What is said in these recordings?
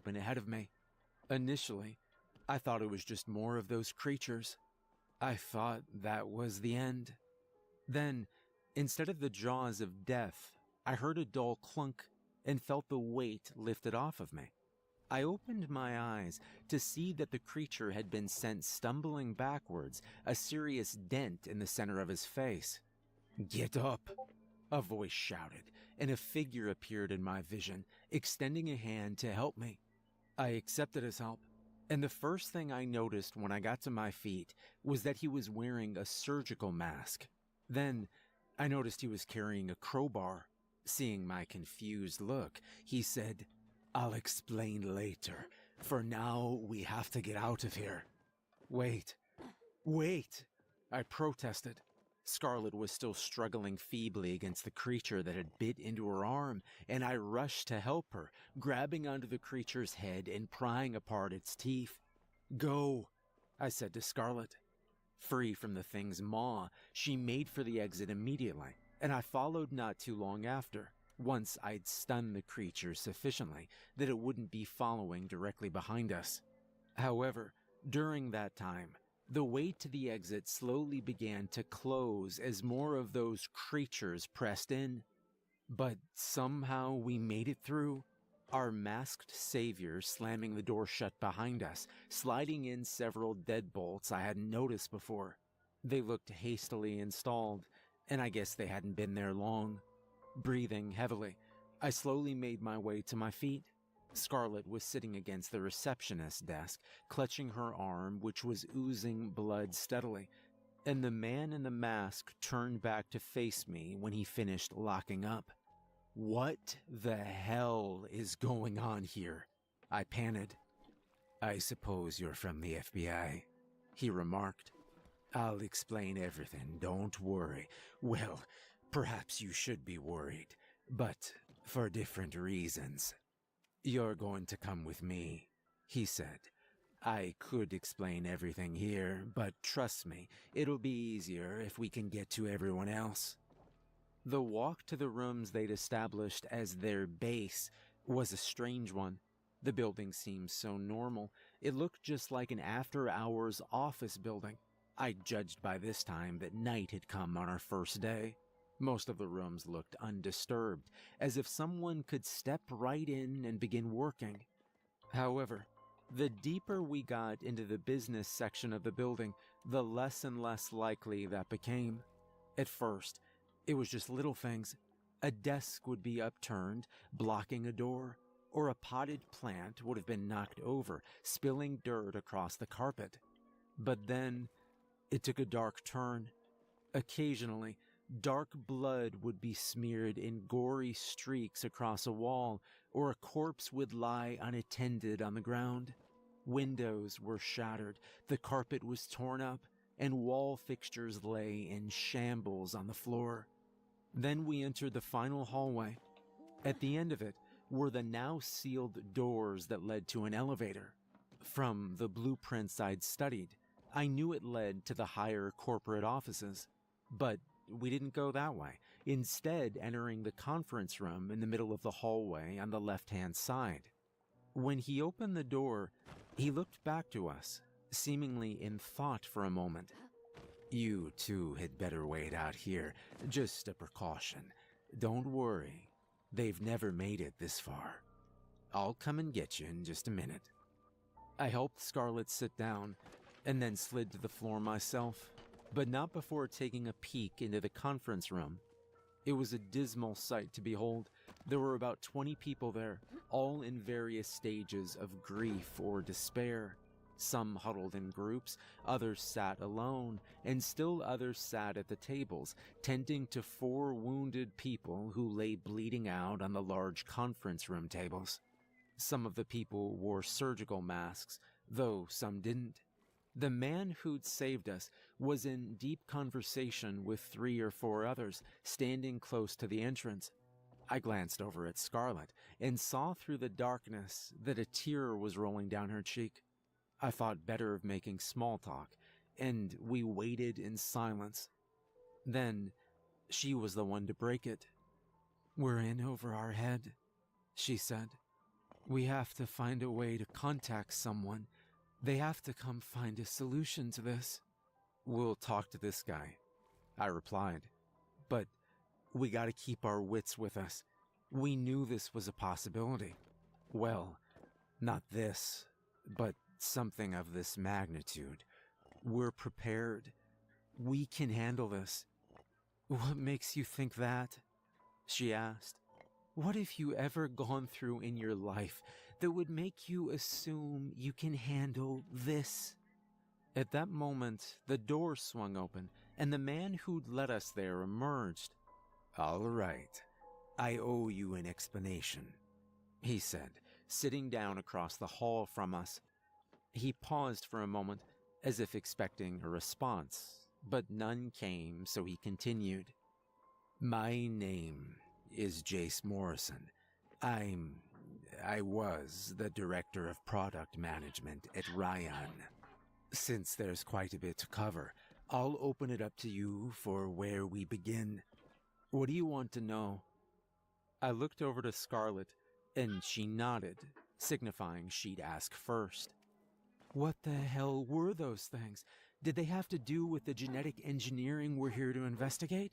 open ahead of me. Initially, I thought it was just more of those creatures. I thought that was the end. Then, instead of the jaws of death, I heard a dull clunk and felt the weight lifted off of me. I opened my eyes to see that the creature had been sent stumbling backwards, a serious dent in the center of his face. "Get up!" a voice shouted, and a figure appeared in my vision, extending a hand to help me. I accepted his help, and the first thing I noticed when I got to my feet was that he was wearing a surgical mask. Then, I noticed he was carrying a crowbar. Seeing my confused look, he said, "I'll explain later. For now, we have to get out of here." Wait, I protested. Scarlet was still struggling feebly against the creature that had bit into her arm, and I rushed to help her, grabbing onto the creature's head and prying apart its teeth. "Go," I said to Scarlet. Free from the thing's maw, she made for the exit immediately, and I followed not too long after, once I'd stunned the creature sufficiently that it wouldn't be following directly behind us. However, during that time, the way to the exit slowly began to close as more of those creatures pressed in. But somehow we made it through, our masked savior slamming the door shut behind us, sliding in several deadbolts I hadn't noticed before. They looked hastily installed, and I guess they hadn't been there long. Breathing heavily, I slowly made my way to my feet. Scarlet was sitting against the receptionist's desk, clutching her arm, which was oozing blood steadily, and the man in the mask turned back to face me when he finished locking up. "What the hell is going on here?" I panted. "I suppose you're from the FBI," he remarked. "I'll explain everything, don't worry. Well, perhaps you should be worried, but for different reasons. You're going to come with me," he said. "I could explain everything here, but trust me, it'll be easier if we can get to everyone else." The walk to the rooms they'd established as their base was a strange one. The building seemed so normal. It looked just like an after-hours office building. I judged by this time that night had come on our first day. Most of the rooms looked undisturbed, as if someone could step right in and begin working. However, the deeper we got into the business section of the building, the less and less likely that became. At first, it was just little things. A desk would be upturned, blocking a door, or a potted plant would have been knocked over, spilling dirt across the carpet. But then, it took a dark turn. Occasionally, dark blood would be smeared in gory streaks across a wall, or a corpse would lie unattended on the ground. Windows were shattered, the carpet was torn up, and wall fixtures lay in shambles on the floor. Then we entered the final hallway. At the end of it were the now sealed doors that led to an elevator. From the blueprints I'd studied, I knew it led to the higher corporate offices. But we didn't go that way, instead entering the conference room in the middle of the hallway on the left-hand side. When he opened the door, he looked back to us, seemingly in thought for a moment. "You two had better wait out here, just a precaution. Don't worry, they've never made it this far. I'll come and get you in just a minute." I helped Scarlet sit down, and then slid to the floor myself, but not before taking a peek into the conference room. It was a dismal sight to behold. There were about 20 people there, all in various stages of grief or despair. Some huddled in groups, others sat alone, and still others sat at the tables, tending to 4 wounded people who lay bleeding out on the large conference room tables. Some of the people wore surgical masks, though some didn't. The man who'd saved us was in deep conversation with 3 or 4 others, standing close to the entrance. I glanced over at Scarlet and saw through the darkness that a tear was rolling down her cheek. I thought better of making small talk, and we waited in silence. Then, she was the one to break it. "We're in over our head," she said. We have to find a way to contact someone. They have to come find a solution to this. We'll talk to this guy, I replied. But we gotta keep our wits with us. We knew this was a possibility. Well, not this, but something of this magnitude. We're prepared. We can handle this. What makes you think that? She asked. What have you ever gone through in your life that would make you assume you can handle this? At that moment, the door swung open, and the man who'd led us there emerged. All right, I owe you an explanation, he said, sitting down across the hall from us. He paused for a moment, as if expecting a response, but none came, so he continued. My name is Jace Morrison. I was the director of product management at Ryan. Since there's quite a bit to cover, I'll open it up to you for where we begin. What do you want to know? I looked over to Scarlet, and she nodded, signifying she'd ask first. What the hell were those things? Did they have to do with the genetic engineering we're here to investigate?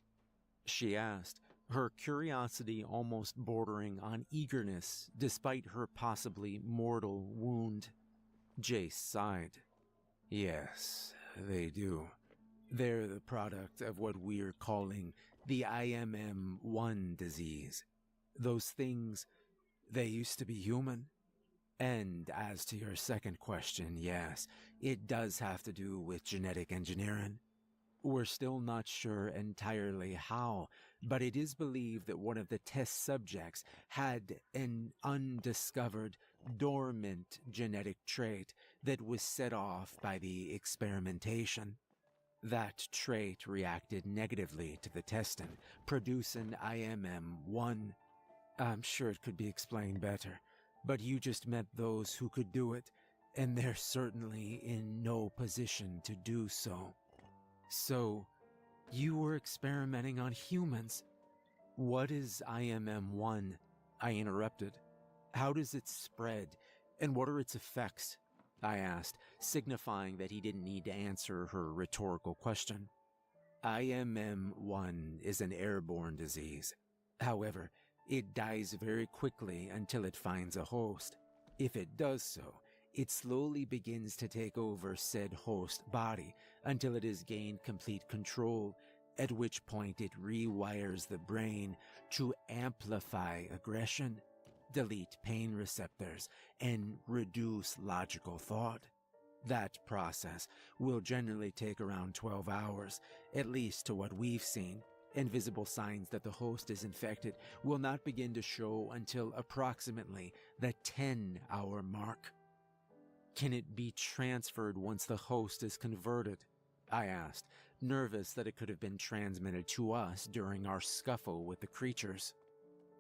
She asked, her curiosity almost bordering on eagerness despite her possibly mortal wound. Jace sighed. Yes, they do. They're the product of what we're calling the IMM-1 disease. Those things, they used to be human. And as to your second question, yes, it does have to do with genetic engineering. We're still not sure entirely how, but it is believed that one of the test subjects had an undiscovered, dormant genetic trait that was set off by the experimentation. That trait reacted negatively to the testing, producing IMM-1. I'm sure it could be explained better, but you just met those who could do it, and they're certainly in no position to do so. So, you were experimenting on humans. What is IMM-1? I interrupted. How does it spread, and what are its effects? I asked, signifying that he didn't need to answer her rhetorical question. IMM-1 is an airborne disease. However, it dies very quickly until it finds a host. If it does so, it slowly begins to take over said host body until it has gained complete control, at which point it rewires the brain to amplify aggression, delete pain receptors, and reduce logical thought. That process will generally take around 12 hours, at least to what we've seen, and visible signs that the host is infected will not begin to show until approximately the 10-hour mark. Can it be transferred once the host is converted? I asked, nervous that it could have been transmitted to us during our scuffle with the creatures.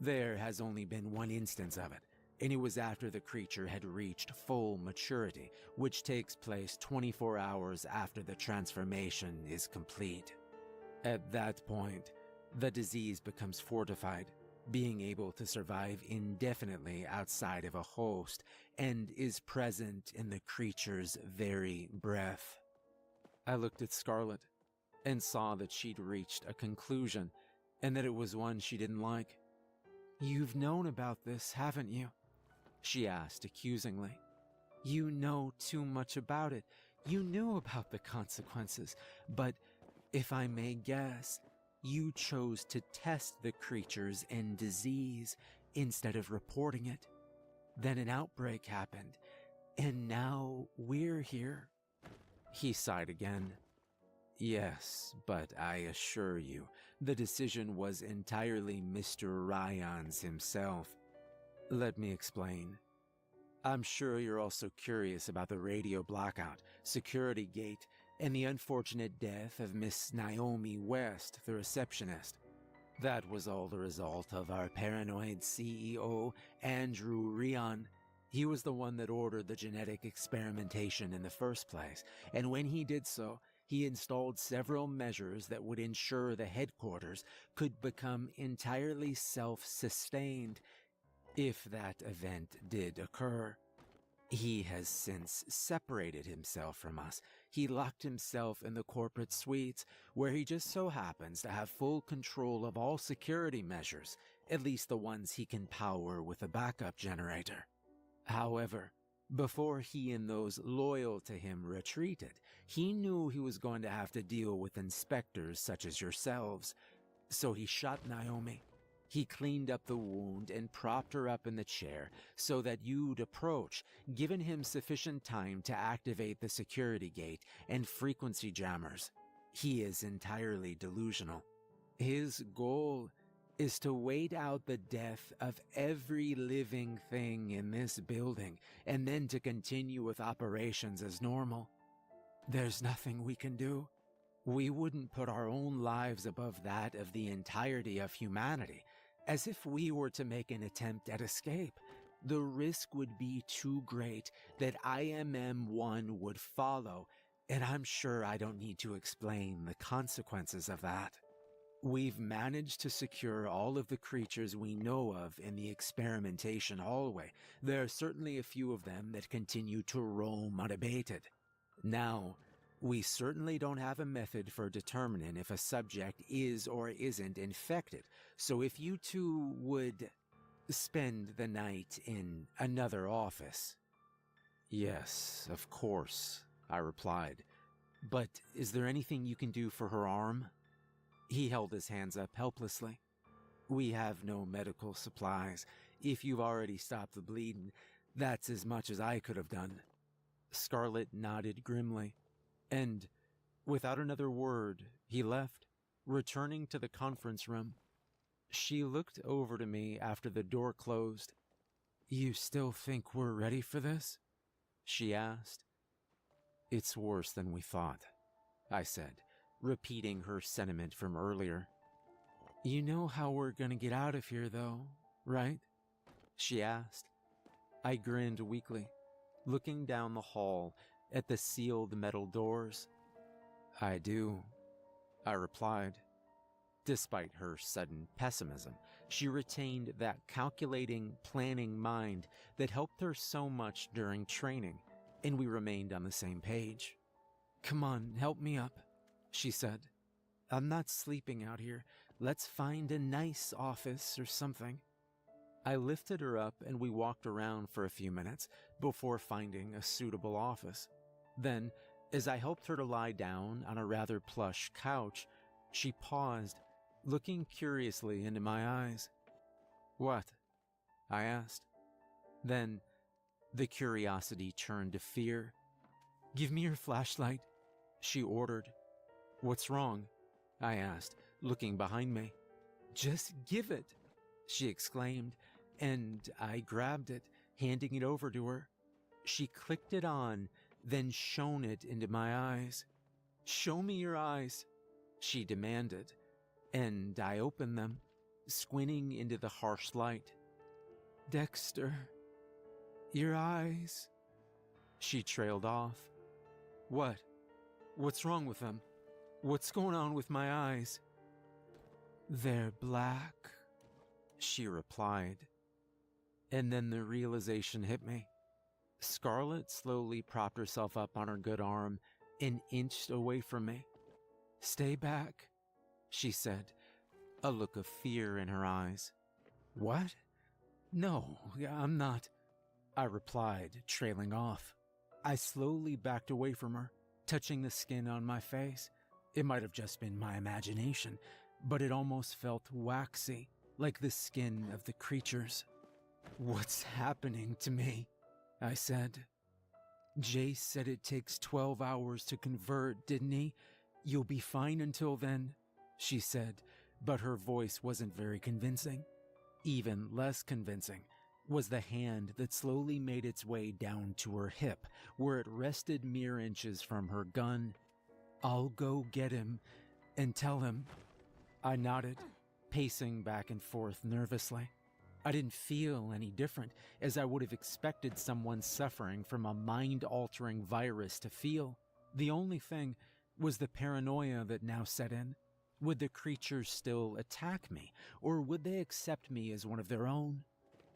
There has only been one instance of it, and it was after the creature had reached full maturity, which takes place 24 hours after the transformation is complete. At that point, the disease becomes fortified, being able to survive indefinitely outside of a host, and is present in the creature's very breath. I looked at Scarlet and saw that she'd reached a conclusion, and that it was one she didn't like. You've known about this, haven't you? She asked accusingly. You know too much about it. You knew about the consequences, but if I may guess, you chose to test the creatures and disease instead of reporting it. Then an outbreak happened, and now we're here. He sighed again. Yes, but I assure you, the decision was entirely Mr. Ryan's himself. Let me explain. I'm sure you're also curious about the radio blackout, security gate, and the unfortunate death of Miss Naomi West, the receptionist. That was all the result of our paranoid CEO, Andrew Rion. He was the one that ordered the genetic experimentation in the first place, and when he did so, he installed several measures that would ensure the headquarters could become entirely self-sustained. If that event did occur. He has since separated himself from us. He locked himself in the corporate suites, where he just so happens to have full control of all security measures, at least the ones he can power with a backup generator. However, before he and those loyal to him retreated, he knew he was going to have to deal with inspectors such as yourselves. So he shot Naomi. He cleaned up the wound and propped her up in the chair so that you'd approach, giving him sufficient time to activate the security gate and frequency jammers. He is entirely delusional. His goal is to wait out the death of every living thing in this building and then to continue with operations as normal. There's nothing we can do. We wouldn't put our own lives above that of the entirety of humanity. As if we were to make an attempt at escape, the risk would be too great that IMM-1 would follow, and I'm sure I don't need to explain the consequences of that. We've managed to secure all of the creatures we know of in the experimentation hallway. There are certainly a few of them that continue to roam unabated. Now, we certainly don't have a method for determining if a subject is or isn't infected, so if you two would spend the night in another office. Yes, of course, I replied. But is there anything you can do for her arm? He held his hands up helplessly. We have no medical supplies. If you've already stopped the bleeding, that's as much as I could have done. Scarlet nodded grimly. And, without another word, he left, returning to the conference room. She looked over to me after the door closed. You still think we're ready for this? She asked. It's worse than we thought, I said, repeating her sentiment from earlier. You know how we're gonna get out of here, though, right? She asked. I grinned weakly, looking down the hall at the sealed metal doors. I do, I replied. Despite her sudden pessimism, she retained that calculating, planning mind that helped her so much during training, and we remained on the same page. Come on, help me up, she said. I'm not sleeping out here. Let's find a nice office or something. I lifted her up and we walked around for a few minutes before finding a suitable office. Then, as I helped her to lie down on a rather plush couch, she paused, looking curiously into my eyes. What? I asked. Then, the curiosity turned to fear. Give me your flashlight, she ordered. What's wrong? I asked, looking behind me. Just give it, she exclaimed, and I grabbed it, handing it over to her. She clicked it on, then shone it into my eyes. Show me your eyes, she demanded, and I opened them, squinting into the harsh light. Dexter, your eyes. She trailed off. What? What's wrong with them? What's going on with my eyes? They're black, she replied. And then the realization hit me. Scarlet slowly propped herself up on her good arm and inched away from me. Stay back, she said, a look of fear in her eyes. What? No, I'm not, I replied, trailing off. I slowly backed away from her, touching the skin on my face. It might have just been my imagination, but it almost felt waxy, like the skin of the creatures. What's happening to me? I said. Jace said it takes 12 hours to convert, didn't he? You'll be fine until then, she said, but her voice wasn't very convincing. Even less convincing was the hand that slowly made its way down to her hip, where it rested mere inches from her gun. I'll go get him and tell him. I nodded, pacing back and forth nervously. I didn't feel any different, as I would have expected someone suffering from a mind-altering virus to feel. The only thing was the paranoia that now set in. Would the creatures still attack me, or would they accept me as one of their own?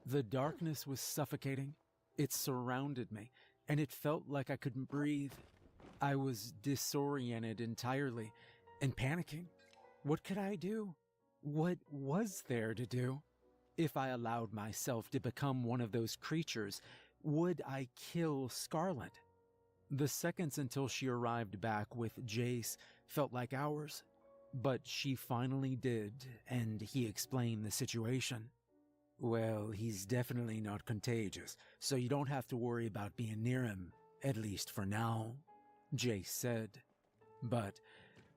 The darkness was suffocating. It surrounded me, and it felt like I couldn't breathe. I was disoriented entirely and panicking. What could I do? What was there to do? If I allowed myself to become one of those creatures, would I kill Scarlet? The seconds until she arrived back with Jace felt like hours, but she finally did, and he explained the situation. Well, he's definitely not contagious, so you don't have to worry about being near him, at least for now, Jace said. But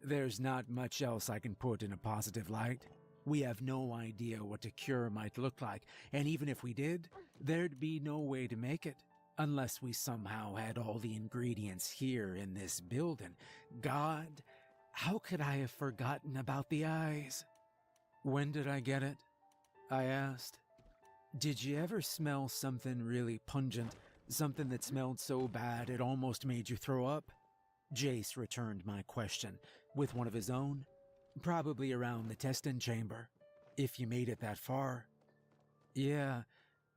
there's not much else I can put in a positive light. We have no idea what a cure might look like, and even if we did, there'd be no way to make it, unless we somehow had all the ingredients here in this building. God, how could I have forgotten about the eyes? When did I get it? I asked. Did you ever smell something really pungent, something that smelled so bad it almost made you throw up? Jace returned my question with one of his own. Probably around the testing chamber, if you made it that far. Yeah,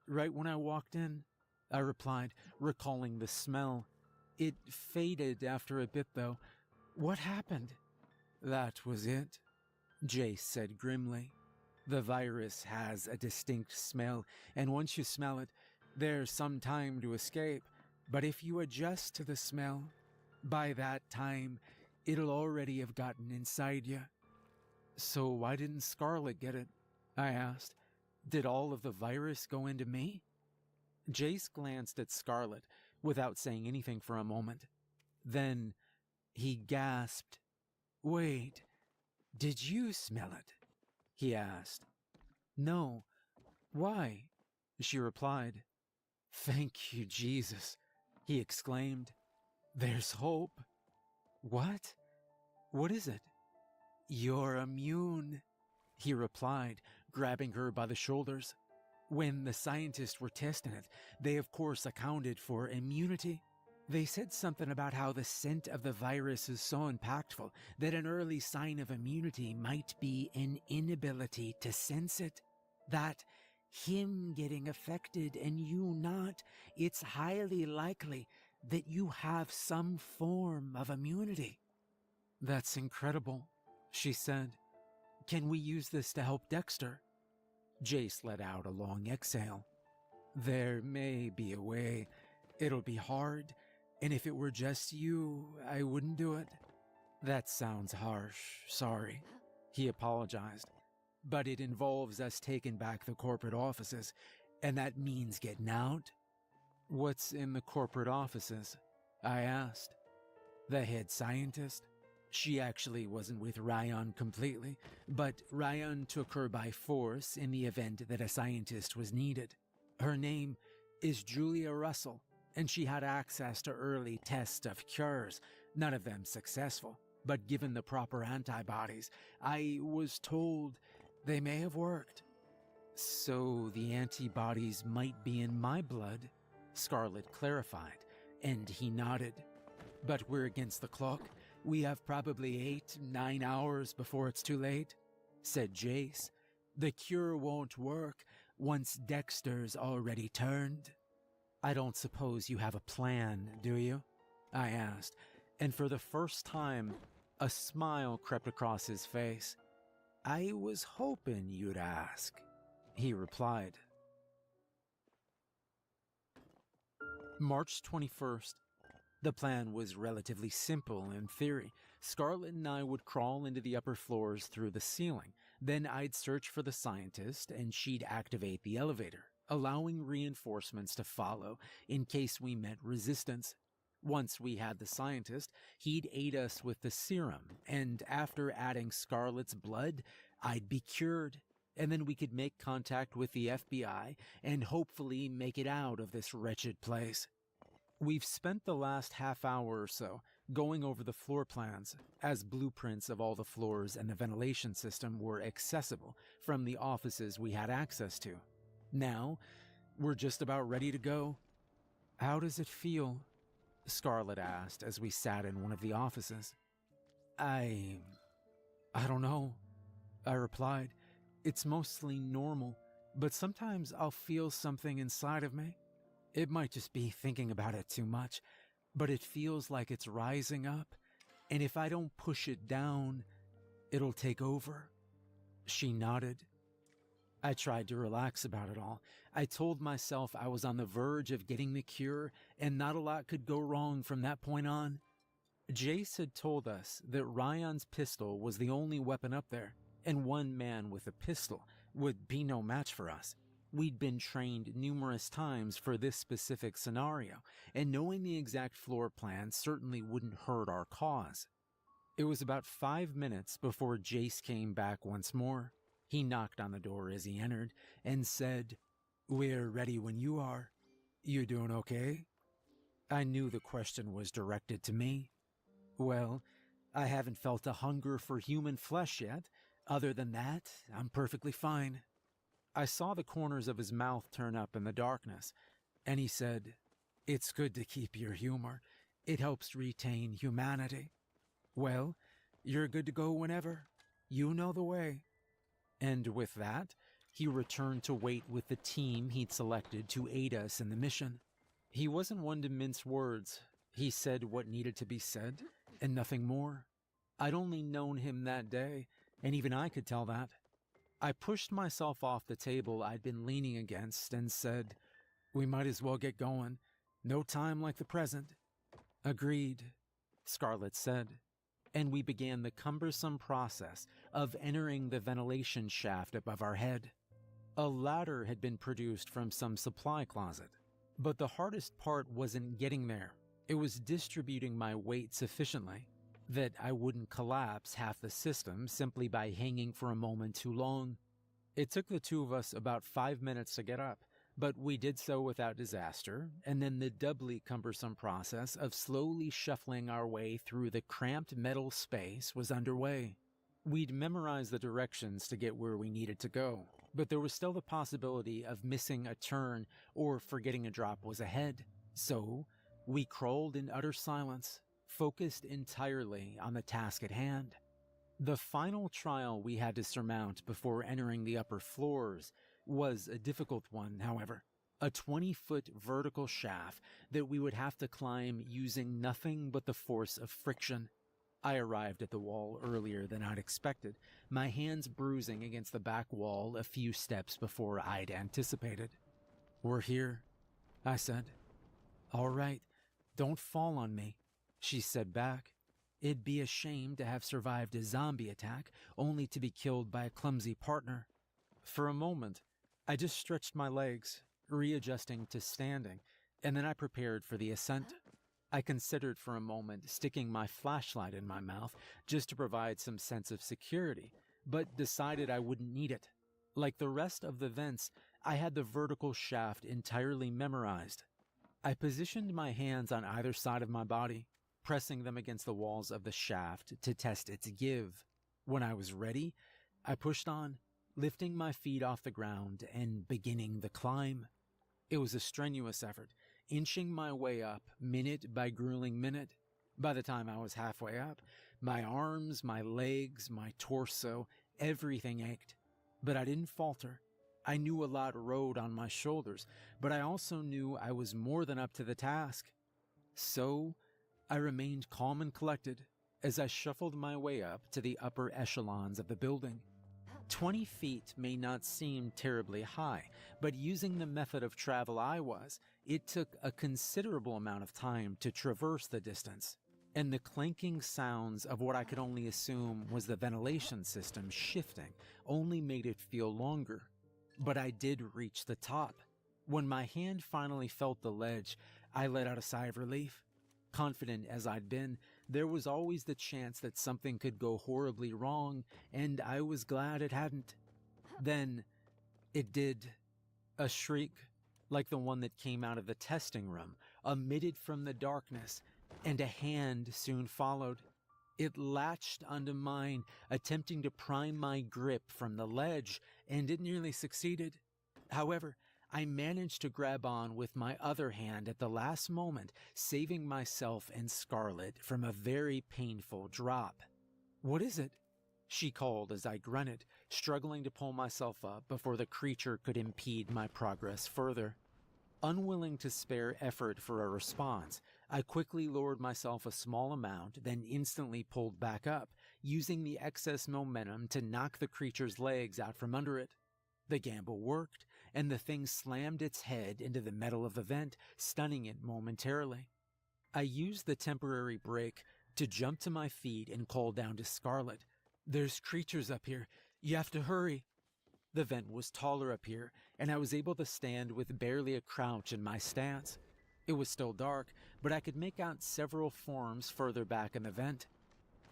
right when I walked in, I replied, recalling the smell. It faded after a bit, though. What happened? That was it, Jace said grimly. The virus has a distinct smell, and once you smell it, there's some time to escape. But if you adjust to the smell, by that time, it'll already have gotten inside you. So why didn't Scarlet get it? I asked. Did all of the virus go into me? Jace glanced at Scarlet without saying anything for a moment. Then he gasped. Wait, did you smell it? He asked. No. Why? She replied. Thank you, Jesus, he exclaimed. There's hope. What? What is it? You're immune, he replied, grabbing her by the shoulders. When the scientists were testing it, they of course accounted for immunity. They said something about how the scent of the virus is so impactful that an early sign of immunity might be an inability to sense it. That him getting affected and you not, it's highly likely that you have some form of immunity. That's incredible, she said. Can we use this to help Dexter? Jace let out a long exhale. There may be a way. It'll be hard, and if it were just you, I wouldn't do it. That sounds harsh, sorry, he apologized. But it involves us taking back the corporate offices, and that means getting out. What's in the corporate offices? I asked. The head scientist. She actually wasn't with Ryan completely, but Ryan took her by force in the event that a scientist was needed. Her name is Julia Russell, and she had access to early tests of cures, none of them successful. But given the proper antibodies, I was told they may have worked. So the antibodies might be in my blood, Scarlet clarified, and he nodded. But we're against the clock. We have probably 8-9 hours before it's too late, said Jace. The cure won't work once Dexter's already turned. I don't suppose you have a plan, do you? I asked, and for the first time, a smile crept across his face. I was hoping you'd ask, he replied. March 21st. The plan was relatively simple in theory. Scarlet and I would crawl into the upper floors through the ceiling. Then I'd search for the scientist and she'd activate the elevator, allowing reinforcements to follow in case we met resistance. Once we had the scientist, he'd aid us with the serum, and after adding Scarlet's blood, I'd be cured. And then we could make contact with the FBI and hopefully make it out of this wretched place. We've spent the last half hour or so going over the floor plans, as blueprints of all the floors and the ventilation system were accessible from the offices we had access to. Now, we're just about ready to go. How does it feel? Scarlet asked as we sat in one of the offices. I don't know, I replied. It's mostly normal. but sometimes I'll feel something inside of me. It might just be thinking about it too much, but it feels like it's rising up, and if I don't push it down, it'll take over." She nodded. I tried to relax about it all. I told myself I was on the verge of getting the cure, and not a lot could go wrong from that point on. Jace had told us that Ryan's pistol was the only weapon up there, and one man with a pistol would be no match for us. We'd been trained numerous times for this specific scenario, and knowing the exact floor plan certainly wouldn't hurt our cause. It was about 5 minutes before Jace came back once more. He knocked on the door as he entered and said, "We're ready when you are. You doing okay?" I knew the question was directed to me. Well, I haven't felt a hunger for human flesh yet. Other than that, I'm perfectly fine. I saw the corners of his mouth turn up in the darkness, and he said, "It's good to keep your humor. It helps retain humanity." Well, you're good to go whenever. You know the way. And with that, he returned to wait with the team he'd selected to aid us in the mission. He wasn't one to mince words. He said what needed to be said, and nothing more. I'd only known him that day, and even I could tell that. I pushed myself off the table I'd been leaning against and said, "We might as well get going. No time like the present." "Agreed," Scarlett said, and we began the cumbersome process of entering the ventilation shaft above our head. A ladder had been produced from some supply closet, but the hardest part wasn't getting there. It was distributing my weight sufficiently that I wouldn't collapse half the system simply by hanging for a moment too long. It took the two of us about 5 minutes to get up, but we did so without disaster, and then the doubly cumbersome process of slowly shuffling our way through the cramped metal space was underway. We'd memorized the directions to get where we needed to go, but there was still the possibility of missing a turn or forgetting a drop was ahead. So, we crawled in utter silence, focused entirely on the task at hand. The final trial we had to surmount before entering the upper floors was a difficult one, however. A 20-foot vertical shaft that we would have to climb using nothing but the force of friction. I arrived at the wall earlier than I'd expected, my hands bruising against the back wall a few steps before I'd anticipated. "We're here," I said. "All right, don't fall on me," she said back. "It'd be a shame to have survived a zombie attack only to be killed by a clumsy partner." For a moment, I just stretched my legs, readjusting to standing, and then I prepared for the ascent. I considered for a moment sticking my flashlight in my mouth just to provide some sense of security, but decided I wouldn't need it. Like the rest of the vents, I had the vertical shaft entirely memorized. I positioned my hands on either side of my body, pressing them against the walls of the shaft to test its give. When I was ready, I pushed on, lifting my feet off the ground and beginning the climb. It was a strenuous effort, inching my way up minute by grueling minute. By the time I was halfway up, my arms, my legs, my torso, everything ached. But I didn't falter. I knew a lot rode on my shoulders, but I also knew I was more than up to the task. So, I remained calm and collected as I shuffled my way up to the upper echelons of the building. 20 feet may not seem terribly high, but using the method of travel I was, it took a considerable amount of time to traverse the distance, and the clanking sounds of what I could only assume was the ventilation system shifting only made it feel longer. But I did reach the top. When my hand finally felt the ledge, I let out a sigh of relief. Confident as I'd been, there was always the chance that something could go horribly wrong, and I was glad it hadn't. Then, it did. A shriek, like the one that came out of the testing room, emitted from the darkness, and a hand soon followed. It latched onto mine, attempting to pry my grip from the ledge, and it nearly succeeded. However, I managed to grab on with my other hand at the last moment, saving myself and Scarlett from a very painful drop. "What is it?" she called as I grunted, struggling to pull myself up before the creature could impede my progress further. Unwilling to spare effort for a response, I quickly lowered myself a small amount, then instantly pulled back up, using the excess momentum to knock the creature's legs out from under it. The gamble worked, and the thing slammed its head into the metal of the vent, stunning it momentarily. I used the temporary break to jump to my feet and call down to Scarlet. "There's creatures up here. You have to hurry." The vent was taller up here, and I was able to stand with barely a crouch in my stance. It was still dark, but I could make out several forms further back in the vent.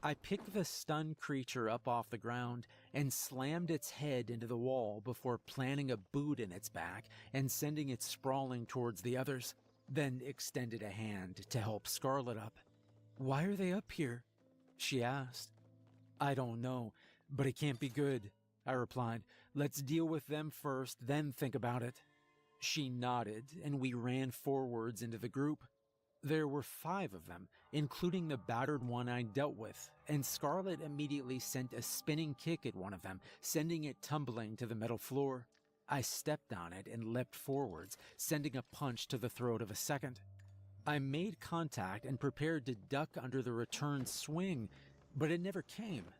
I picked the stunned creature up off the ground and slammed its head into the wall before planting a boot in its back and sending it sprawling towards the others, then extended a hand to help Scarlet up. "Why are they up here?" she asked. "I don't know, but it can't be good," I replied. "Let's deal with them first, then think about it." She nodded, and we ran forwards into the group. There were 5 of them, including the battered one I dealt with, and Scarlet immediately sent a spinning kick at one of them, sending it tumbling to the metal floor. I stepped on it and leapt forwards, sending a punch to the throat of a second. I made contact and prepared to duck under the return swing, but it never came.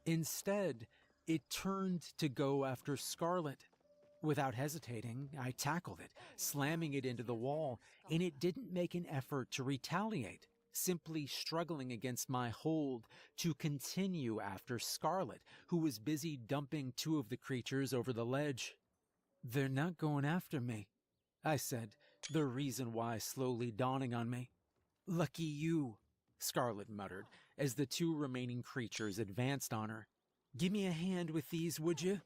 Instead, it turned to go after Scarlet. Without hesitating, I tackled it, slamming it into the wall, and it didn't make an effort to retaliate, simply struggling against my hold to continue after Scarlet, who was busy dumping 2 of the creatures over the ledge. "They're not going after me," I said, the reason why slowly dawning on me. "Lucky you," Scarlet muttered, as the 2 remaining creatures advanced on her. "Give me a hand with these, would you?"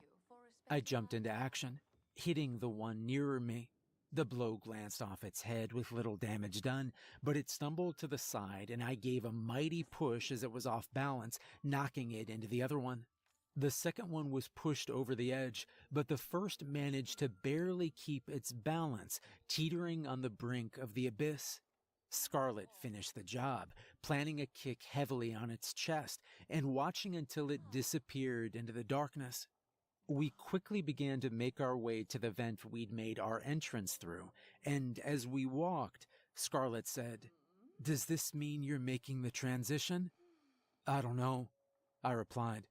I jumped into action, hitting the one nearer me. The blow glanced off its head with little damage done, but it stumbled to the side, and I gave a mighty push as it was off balance, knocking it into the other one. The second one was pushed over the edge, but the first managed to barely keep its balance, teetering on the brink of the abyss. Scarlet finished the job, planting a kick heavily on its chest and watching until it disappeared into the darkness. We quickly began to make our way to the vent we'd made our entrance through, and as we walked, Scarlet said, "Does this mean you're making the transition?" "I don't know," I replied.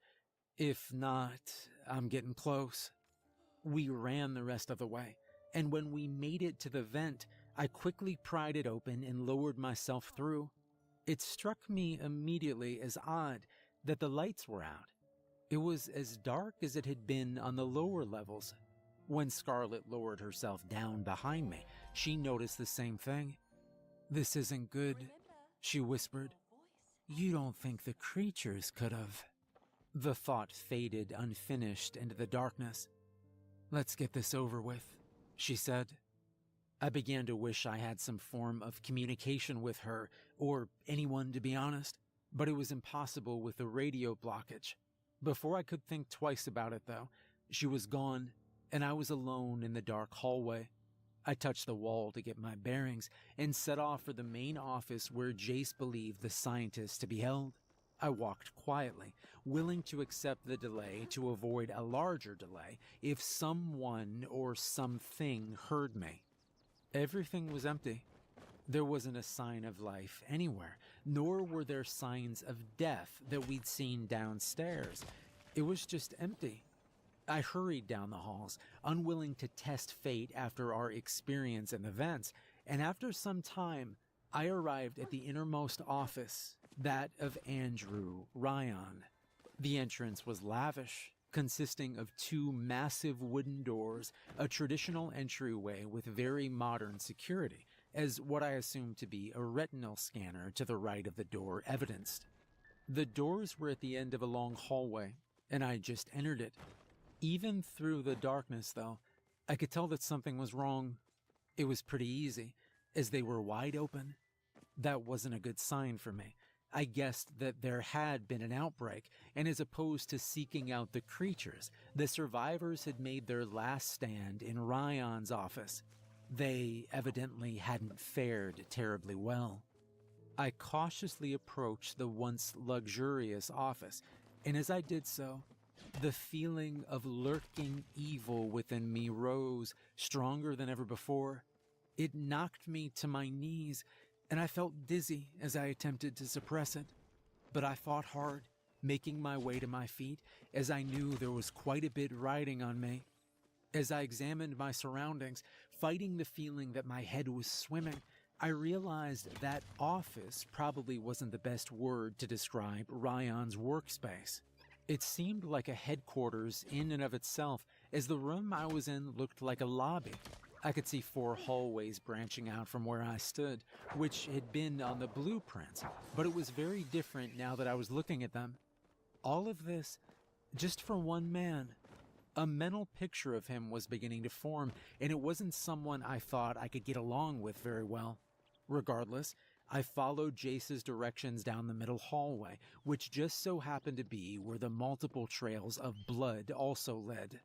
"If not, I'm getting close." We ran the rest of the way, and when we made it to the vent, I quickly pried it open and lowered myself through. It struck me immediately as odd that the lights were out. It was as dark as it had been on the lower levels. When Scarlet lowered herself down behind me, she noticed the same thing. "This isn't good," she whispered. "You don't think the creatures could have?" The thought faded unfinished into the darkness. "Let's get this over with," she said. I began to wish I had some form of communication with her, or anyone to be honest, but it was impossible with the radio blockage. Before I could think twice about it, though, she was gone, and I was alone in the dark hallway. I touched the wall to get my bearings and set off for the main office where Jace believed the scientist to be held. I walked quietly, willing to accept the delay to avoid a larger delay if someone or something heard me. Everything was empty. There wasn't a sign of life anywhere, nor were there signs of death that we'd seen downstairs. It was just empty. I hurried down the halls, unwilling to test fate after our experience in the vents, and after some time, I arrived at the innermost office, that of Andrew Ryan. The entrance was lavish, consisting of 2 massive wooden doors, a traditional entryway with very modern security, as what I assumed to be a retinal scanner to the right of the door evidenced. The doors were at the end of a long hallway, and I just entered it. Even through the darkness, though, I could tell that something was wrong. It was pretty easy, as they were wide open. That wasn't a good sign for me. I guessed that there had been an outbreak, and as opposed to seeking out the creatures, the survivors had made their last stand in Ryan's office. They evidently hadn't fared terribly well. I cautiously approached the once luxurious office, And as I did so, the feeling of lurking evil within me rose stronger than ever before. It knocked me to my knees, and I felt dizzy as I attempted to suppress it. But I fought hard, making my way to my feet, as I knew there was quite a bit riding on me. As I examined my surroundings, fighting the feeling that my head was swimming, I realized that office probably wasn't the best word to describe Ryan's workspace. It seemed like a headquarters in and of itself, as the room I was in looked like a lobby. I could see 4 hallways branching out from where I stood, which had been on the blueprints, but it was very different now that I was looking at them. All of this just for one man. A mental picture of him was beginning to form, and it wasn't someone I thought I could get along with very well. Regardless, I followed Jace's directions down the middle hallway, which just so happened to be where the multiple trails of blood also led.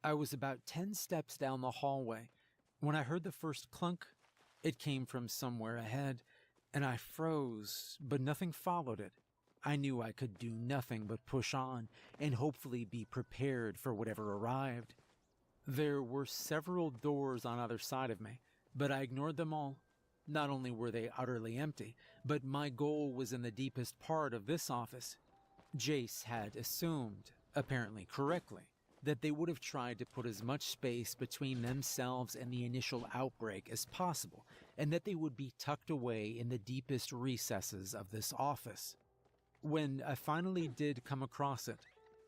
I was about 10 steps down the hallway when I heard the first clunk. It came from somewhere ahead, and I froze, but nothing followed it. I knew I could do nothing but push on and hopefully be prepared for whatever arrived. There were several doors on either side of me, but I ignored them all. Not only were they utterly empty, but my goal was in the deepest part of this office. Jace had assumed, apparently correctly, that they would have tried to put as much space between themselves and the initial outbreak as possible, and that they would be tucked away in the deepest recesses of this office. When I finally did come across it,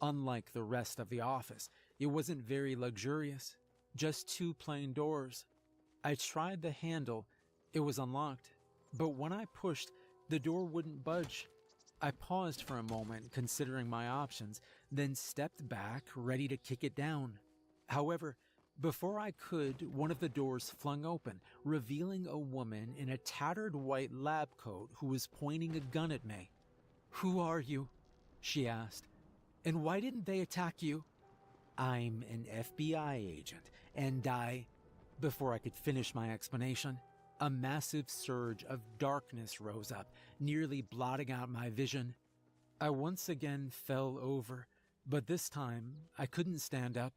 unlike the rest of the office, it wasn't very luxurious, just 2 plain doors. I tried the handle. It was unlocked, but when I pushed, the door wouldn't budge. I paused for a moment, considering my options, then stepped back, ready to kick it down. However, before I could, one of the doors flung open, revealing a woman in a tattered white lab coat who was pointing a gun at me. "Who are you?" she asked. "And why didn't they attack you?" "I'm an FBI agent, and I..." Before I could finish my explanation, a massive surge of darkness rose up, nearly blotting out my vision. I once again fell over, but this time I couldn't stand up.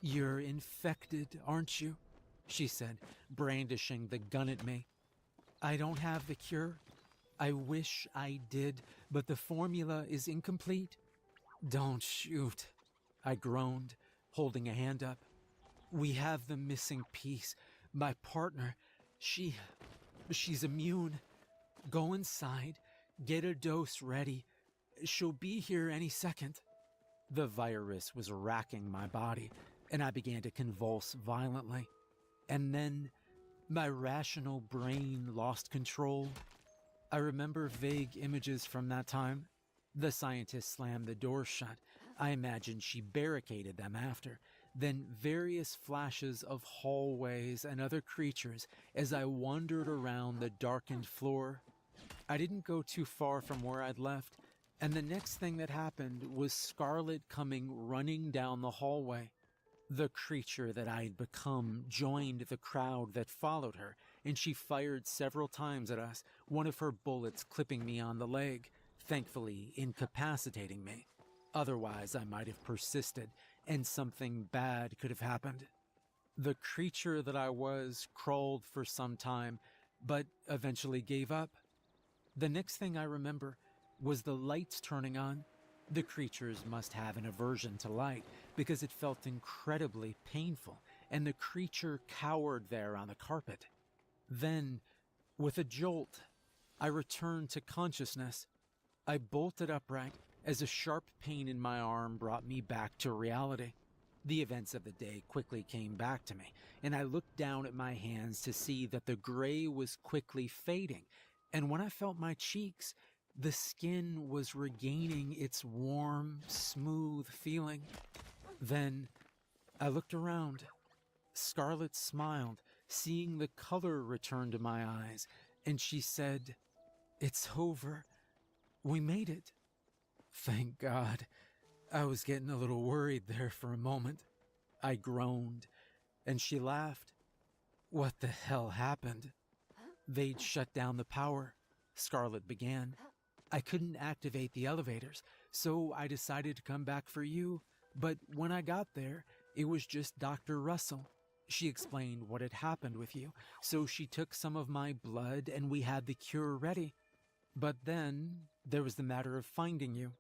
"You're infected, aren't you?" she said, brandishing the gun at me. "I don't have the cure. I wish I did, but the formula is incomplete." "Don't shoot," I groaned, holding a hand up. "We have the missing piece. My partner, she's immune. Go inside, get a dose ready. She'll be here any second." The virus was racking my body, and I began to convulse violently. And then my rational brain lost control. I remember vague images from that time. The scientist slammed the door shut. I imagine she barricaded them after. Then various flashes of hallways and other creatures as I wandered around the darkened floor. I didn't go too far from where I'd left, and the next thing that happened was Scarlet coming running down the hallway. The creature that I had become joined the crowd that followed her, and she fired several times at us, one of her bullets clipping me on the leg, thankfully incapacitating me. Otherwise, I might have persisted, and something bad could have happened. The creature that I was crawled for some time, but eventually gave up. The next thing I remember was the lights turning on. The creatures must have an aversion to light, because it felt incredibly painful, and the creature cowered there on the carpet. Then, with a jolt, I returned to consciousness. I bolted upright as a sharp pain in my arm brought me back to reality. The events of the day quickly came back to me, and I looked down at my hands to see that the gray was quickly fading, and when I felt my cheeks, the skin was regaining its warm, smooth feeling. Then I looked around. Scarlet smiled, seeing the color return to my eyes, and she said, "It's over. We made it." Thank God. I was getting a little worried there for a moment. I groaned, and she laughed. "What the hell happened?" "They'd shut down the power," Scarlet began. "I couldn't activate the elevators, so I decided to come back for you. But when I got there, it was just Dr. Russell. She explained what had happened with you, so she took some of my blood and we had the cure ready. But then there was the matter of finding you,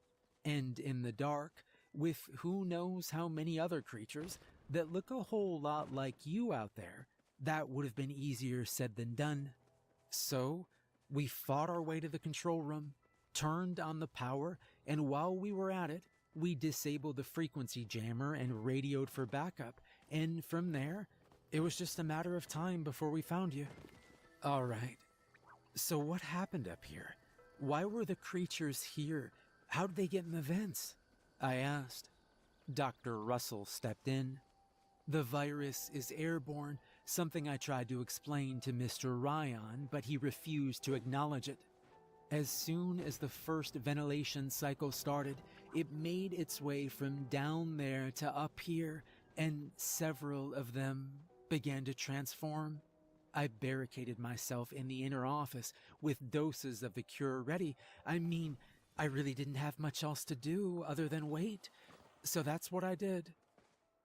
and in the dark, with who knows how many other creatures that look a whole lot like you out there, that would have been easier said than done. So we fought our way to the control room, turned on the power, and while we were at it, we disabled the frequency jammer and radioed for backup, and from there, it was just a matter of time before we found you. All right. So what happened up here? Why were the creatures here? How did they get in the vents? I asked. Dr. Russell stepped in. The virus is airborne, something I tried to explain to Mr. Ryan, but he refused to acknowledge it. As soon as the first ventilation cycle started, it made its way from down there to up here, and several of them began to transform. I barricaded myself in the inner office with doses of the cure ready. I mean, I really didn't have much else to do other than wait. So that's what I did.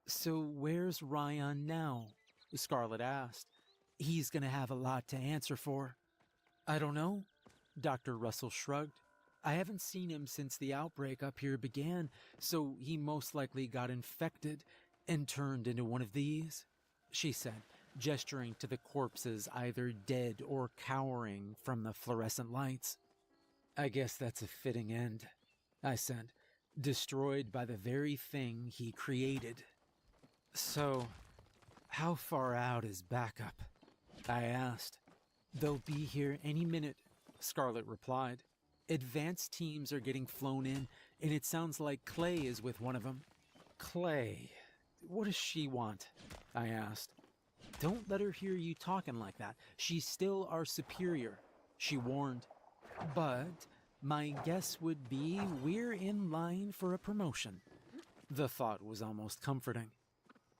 So where's Ryan now? Scarlet asked. He's gonna have a lot to answer for. I don't know. Dr. Russell shrugged. I haven't seen him since the outbreak up here began, so he most likely got infected and turned into one of these, she said, gesturing to the corpses either dead or cowering from the fluorescent lights. I guess that's a fitting end, I said, destroyed by the very thing he created. So, how far out is backup? I asked. They'll be here any minute, Scarlet replied. Advanced teams are getting flown in, and it sounds like Clay is with one of them. Clay? What does she want? I asked. Don't let her hear you talking like that. She's still our superior, she warned. But my guess would be we're in line for a promotion. The thought was almost comforting.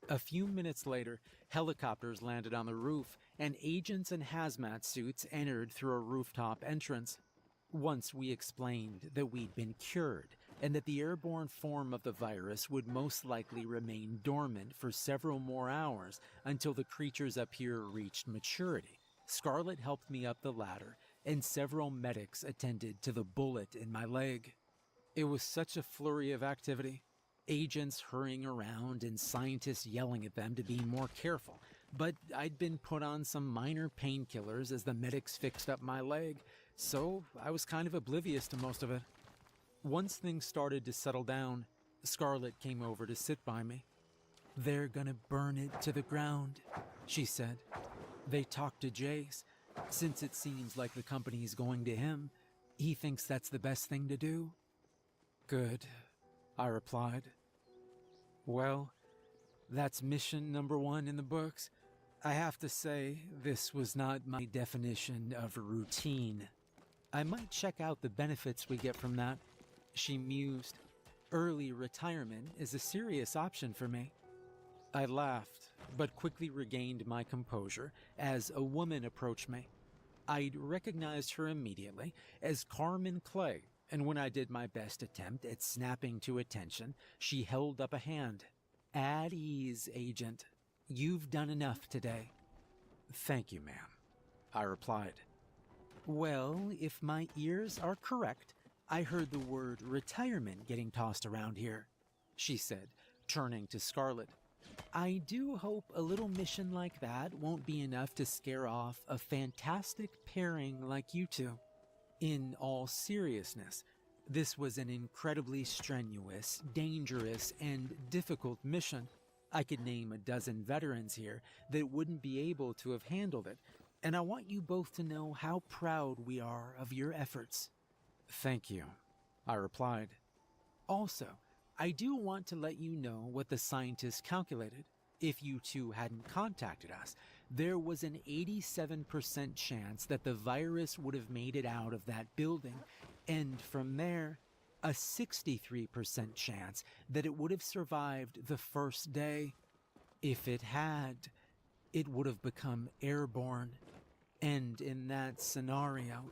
A few minutes later, helicopters landed on the roof, and agents in hazmat suits entered through a rooftop entrance. Once we explained that we'd been cured, and that the airborne form of the virus would most likely remain dormant for several more hours until the creatures up here reached maturity, Scarlet helped me up the ladder, and several medics attended to the bullet in my leg. It was such a flurry of activity. Agents hurrying around and scientists yelling at them to be more careful, but I'd been put on some minor painkillers as the medics fixed up my leg, so I was kind of oblivious to most of it. Once things started to settle down, Scarlet came over to sit by me. They're gonna burn it to the ground, she said. They talked to Jace. Since it seems like the company's going to him, he thinks that's the best thing to do. Good, I replied. Well, that's mission number 1 in the books. I have to say, this was not my definition of routine. I might check out the benefits we get from that, she mused. Early retirement is a serious option for me. I laughed, but quickly regained my composure as a woman approached me. I'd recognized her immediately as Carmen Clay, and when I did my best attempt at snapping to attention, she held up a hand. At ease, Agent. You've done enough today. Thank you, ma'am, I replied. Well, if my ears are correct, I heard the word retirement getting tossed around here, she said, turning to Scarlet. I do hope a little mission like that won't be enough to scare off a fantastic pairing like you two. In all seriousness, this was an incredibly strenuous, dangerous, and difficult mission. I could name a dozen veterans here that wouldn't be able to have handled it, and I want you both to know how proud we are of your efforts. Thank you, I replied. Also, I do want to let you know what the scientists calculated. If you two hadn't contacted us, there was an 87% chance that the virus would have made it out of that building, and from there, a 63% chance that it would have survived the first day. If it had, it would have become airborne, and in that scenario,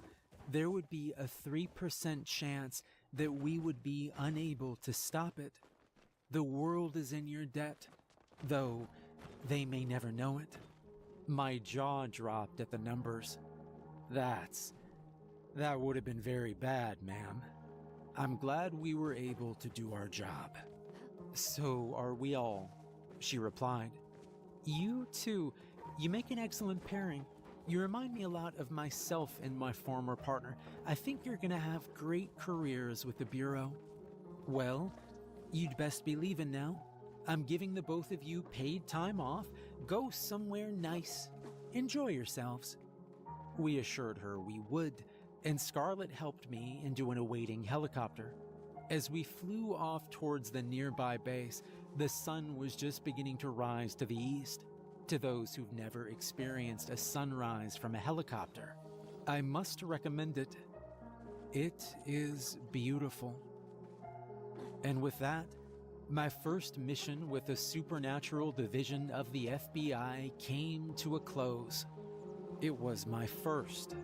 there would be a 3% chance that we would be unable to stop it. The world is in your debt, though they may never know it. My jaw dropped at the numbers. That would have been very bad, ma'am. I'm glad we were able to do our job. So are we all, she replied. You too. You make an excellent pairing. You remind me a lot of myself and my former partner. I think you're gonna have great careers with the Bureau. Well, you'd best be leaving now. I'm giving the both of you paid time off. Go somewhere nice. Enjoy yourselves. We assured her we would, and Scarlett helped me into an awaiting helicopter. As we flew off towards the nearby base, the sun was just beginning to rise to the east. To those who've never experienced a sunrise from a helicopter, I must recommend it. It is beautiful. And with that, my first mission with the supernatural division of the FBI came to a close. It was my first,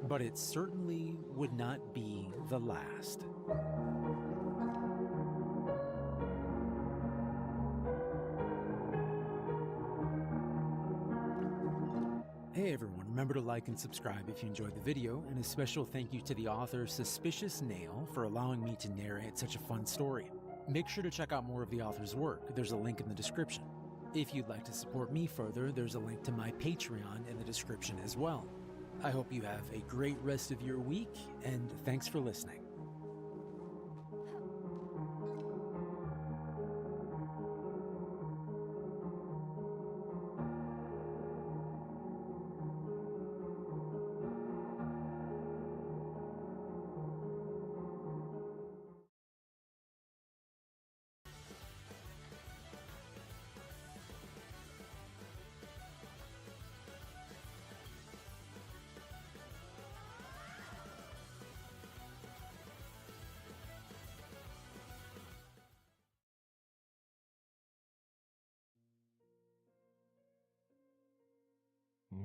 but it certainly would not be the last. Hey everyone, remember to like and subscribe if you enjoyed the video, and a special thank you to the author Suspicious Nail for allowing me to narrate such a fun story. Make sure to check out more of the author's work. There's a link in the description. If you'd like to support me further, there's a link to my Patreon in the description as well. I hope you have a great rest of your week, and thanks for listening.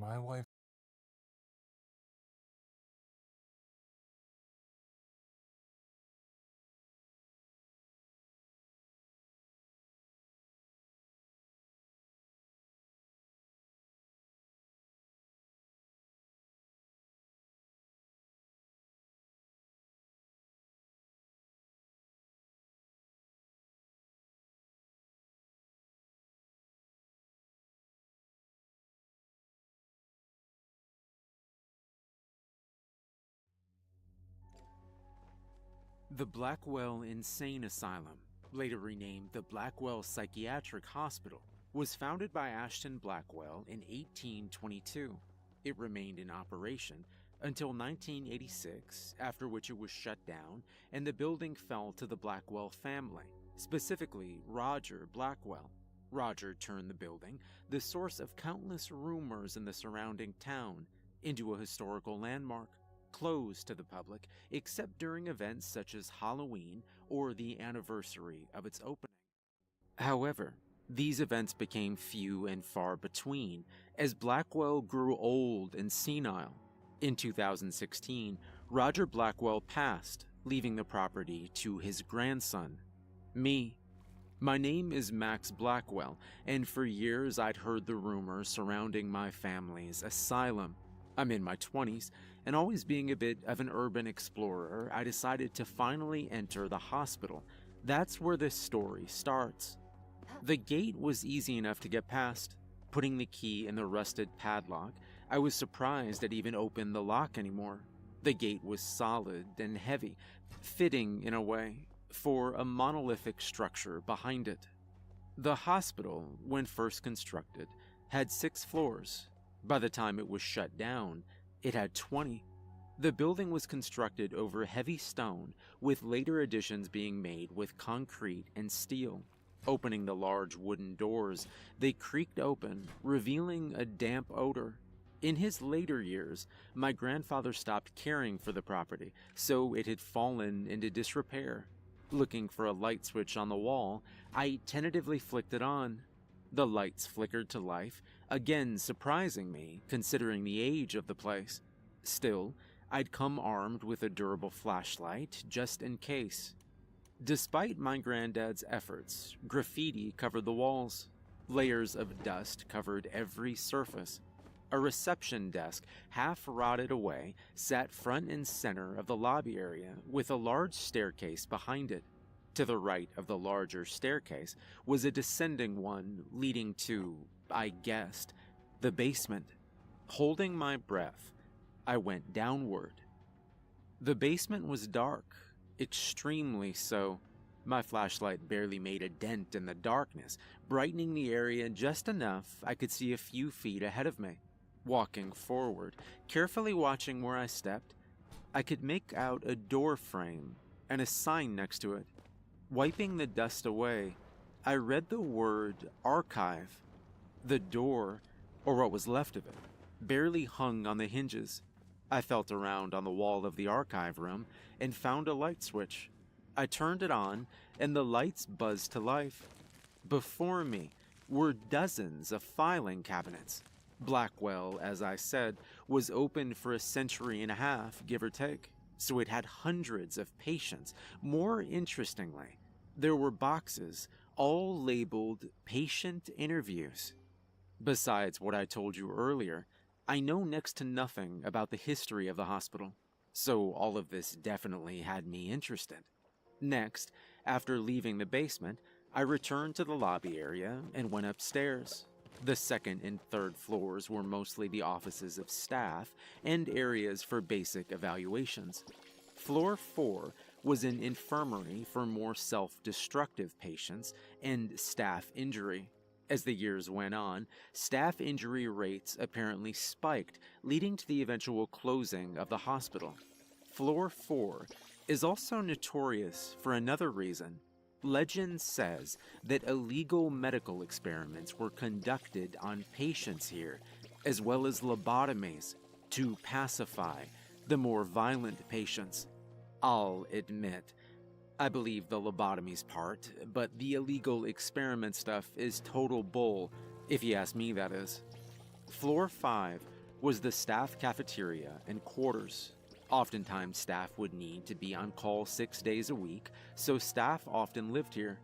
My wife The Blackwell Insane Asylum, later renamed the Blackwell Psychiatric Hospital, was founded by Ashton Blackwell in 1822. It remained in operation until 1986, after which it was shut down and the building fell to the Blackwell family, specifically Roger Blackwell. Roger turned the building, the source of countless rumors in the surrounding town, into a historical landmark, closed to the public except during events such as Halloween or the anniversary of its opening. However, these events became few and far between as Blackwell grew old and senile. In 2016, Roger Blackwell passed, leaving the property to his grandson, me. My name is Max Blackwell, and for years I'd heard the rumors surrounding my family's asylum. I'm in my 20s, and always being a bit of an urban explorer, I decided to finally enter the hospital. That's where this story starts. The gate was easy enough to get past. Putting the key in the rusted padlock, I was surprised it even opened the lock anymore. The gate was solid and heavy, fitting in a way, for a monolithic structure behind it. The hospital, when first constructed, had 6 floors. By the time it was shut down, it had 20. The building was constructed over heavy stone, with later additions being made with concrete and steel. Opening the large wooden doors, they creaked open, revealing a damp odor. In his later years, my grandfather stopped caring for the property, so it had fallen into disrepair. Looking for a light switch on the wall, I tentatively flicked it on. The lights flickered to life, again surprising me, considering the age of the place. Still, I'd come armed with a durable flashlight just in case. Despite my granddad's efforts, graffiti covered the walls. Layers of dust covered every surface. A reception desk, half rotted away, sat front and center of the lobby area with a large staircase behind it. To the right of the larger staircase was a descending one leading to, I guessed, the basement. Holding my breath, I went downward. The basement was dark, extremely so. My flashlight barely made a dent in the darkness, brightening the area just enough I could see a few feet ahead of me. Walking forward, carefully watching where I stepped, I could make out a door frame and a sign next to it. Wiping the dust away, I read the word archive. The door, or what was left of it, barely hung on the hinges. I felt around on the wall of the archive room and found a light switch. I turned it on, and the lights buzzed to life. Before me were dozens of filing cabinets. Blackwell, as I said, was open for a century and a half, give or take, so it had hundreds of patients. More interestingly, there were boxes, all labeled patient interviews. Besides what I told you earlier, I know next to nothing about the history of the hospital, so all of this definitely had me interested. Next, after leaving the basement, I returned to the lobby area and went upstairs. The second and third floors were mostly the offices of staff and areas for basic evaluations. Floor 4 was an infirmary for more self-destructive patients and staff injury. As the years went on, staff injury rates apparently spiked, leading to the eventual closing of the hospital. Floor 4 is also notorious for another reason. Legend says that illegal medical experiments were conducted on patients here, as well as lobotomies, to pacify the more violent patients. I'll admit, I believe the lobotomies part, but the illegal experiment stuff is total bull, if you ask me, that is. Floor 5 was the staff cafeteria and quarters. Oftentimes, staff would need to be on call 6 days a week, so staff often lived here.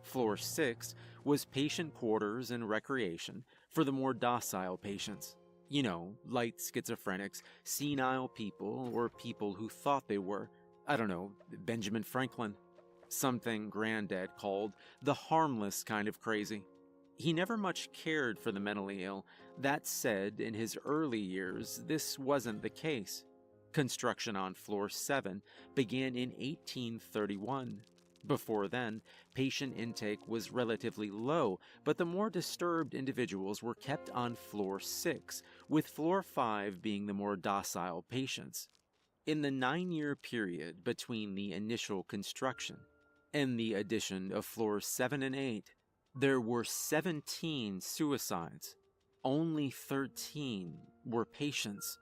Floor 6 was patient quarters and recreation for the more docile patients. You know, light schizophrenics, senile people, or people who thought they were, I don't know, Benjamin Franklin. Something Granddad called the harmless kind of crazy. He never much cared for the mentally ill. That said, in his early years, this wasn't the case. Construction on Floor 7 began in 1831. Before then, patient intake was relatively low, but the more disturbed individuals were kept on Floor 6, with Floor 5 being the more docile patients. In the 9-year period between the initial construction and the addition of Floors 7 and 8, there were 17 suicides. Only 13 were patients.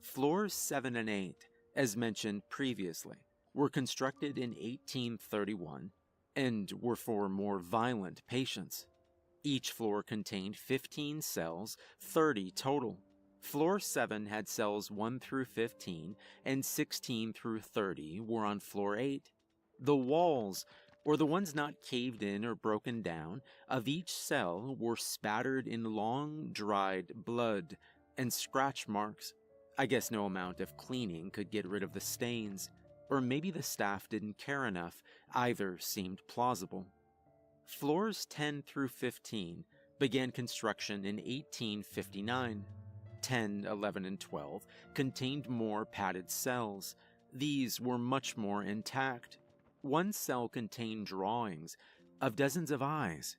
Floors 7 and 8, as mentioned previously, were constructed in 1831 and were for more violent patients. Each floor contained 15 cells, 30 total. Floor 7 had cells 1 through 15, and 16 through 30 were on Floor 8. The walls, or the ones not caved in or broken down, of each cell were spattered in long, dried blood and scratch marks. I guess no amount of cleaning could get rid of the stains, or maybe the staff didn't care enough. Either seemed plausible. Floors 10 through 15 began construction in 1859. 10, 11, and 12 contained more padded cells. These were much more intact. One cell contained drawings of dozens of eyes.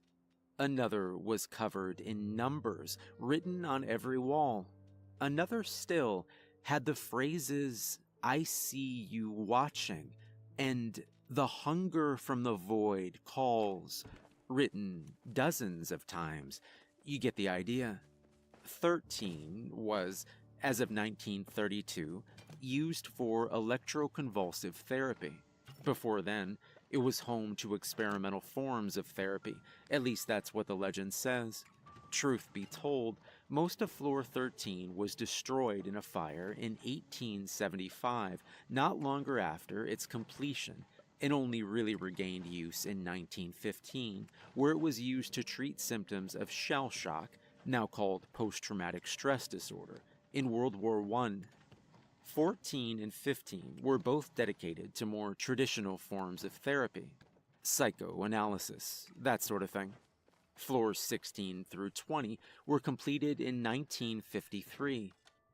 Another was covered in numbers written on every wall. Another still had the phrases, "I see you watching," and "The hunger from the void calls," written dozens of times. You get the idea. 13 was, as of 1932, used for electroconvulsive therapy. Before then, it was home to experimental forms of therapy. At least that's what the legend says. Truth be told, Most of floor 13 was destroyed in a fire in 1875, not longer after its completion, and only really regained use in 1915, where it was used to treat symptoms of shell shock, now called post-traumatic stress disorder, in World War I. 14 and 15 were both dedicated to more traditional forms of therapy, psychoanalysis, that sort of thing. Floors 16 through 20 were completed in 1953,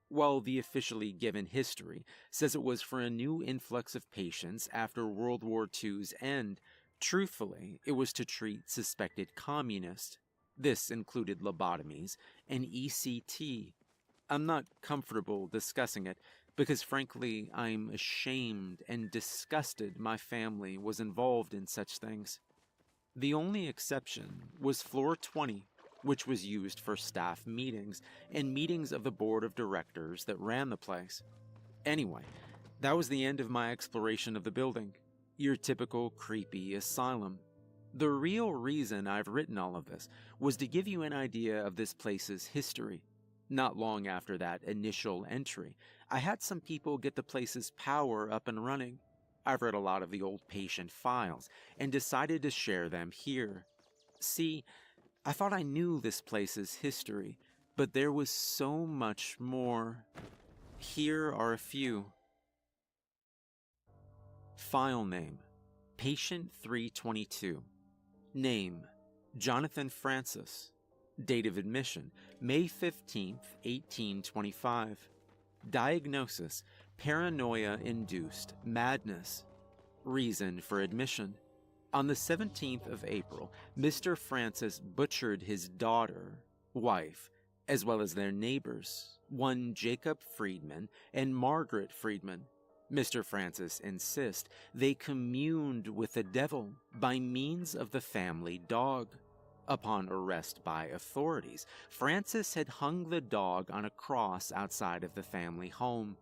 while the officially given history says it was for a new influx of patients after World War II's end. Truthfully, it was to treat suspected communists. This included lobotomies and ECT. I'm not comfortable discussing it because, frankly, I'm ashamed and disgusted my family was involved in such things. The only exception was floor 20, which was used for staff meetings and meetings of the board of directors that ran the place. Anyway, that was the end of my exploration of the building. Your typical creepy asylum. The real reason I've written all of this was to give you an idea of this place's history. Not long after that initial entry, I had some people get the place's power up and running. I've read a lot of the old patient files and decided to share them here. See, I thought I knew this place's history, but there was so much more. Here are a few. File name: Patient 322. Name: Jonathan Francis. Date of admission: May 15th, 1825. Diagnosis: paranoia-induced madness. Reason for admission: on the 17th of April, Mr. Francis butchered his daughter, wife, as well as their neighbors, one Jacob Friedman and Margaret Friedman. Mr. Francis insists they communed with the devil by means of the family dog. Upon arrest by authorities, Francis had hung the dog on a cross outside of the family home.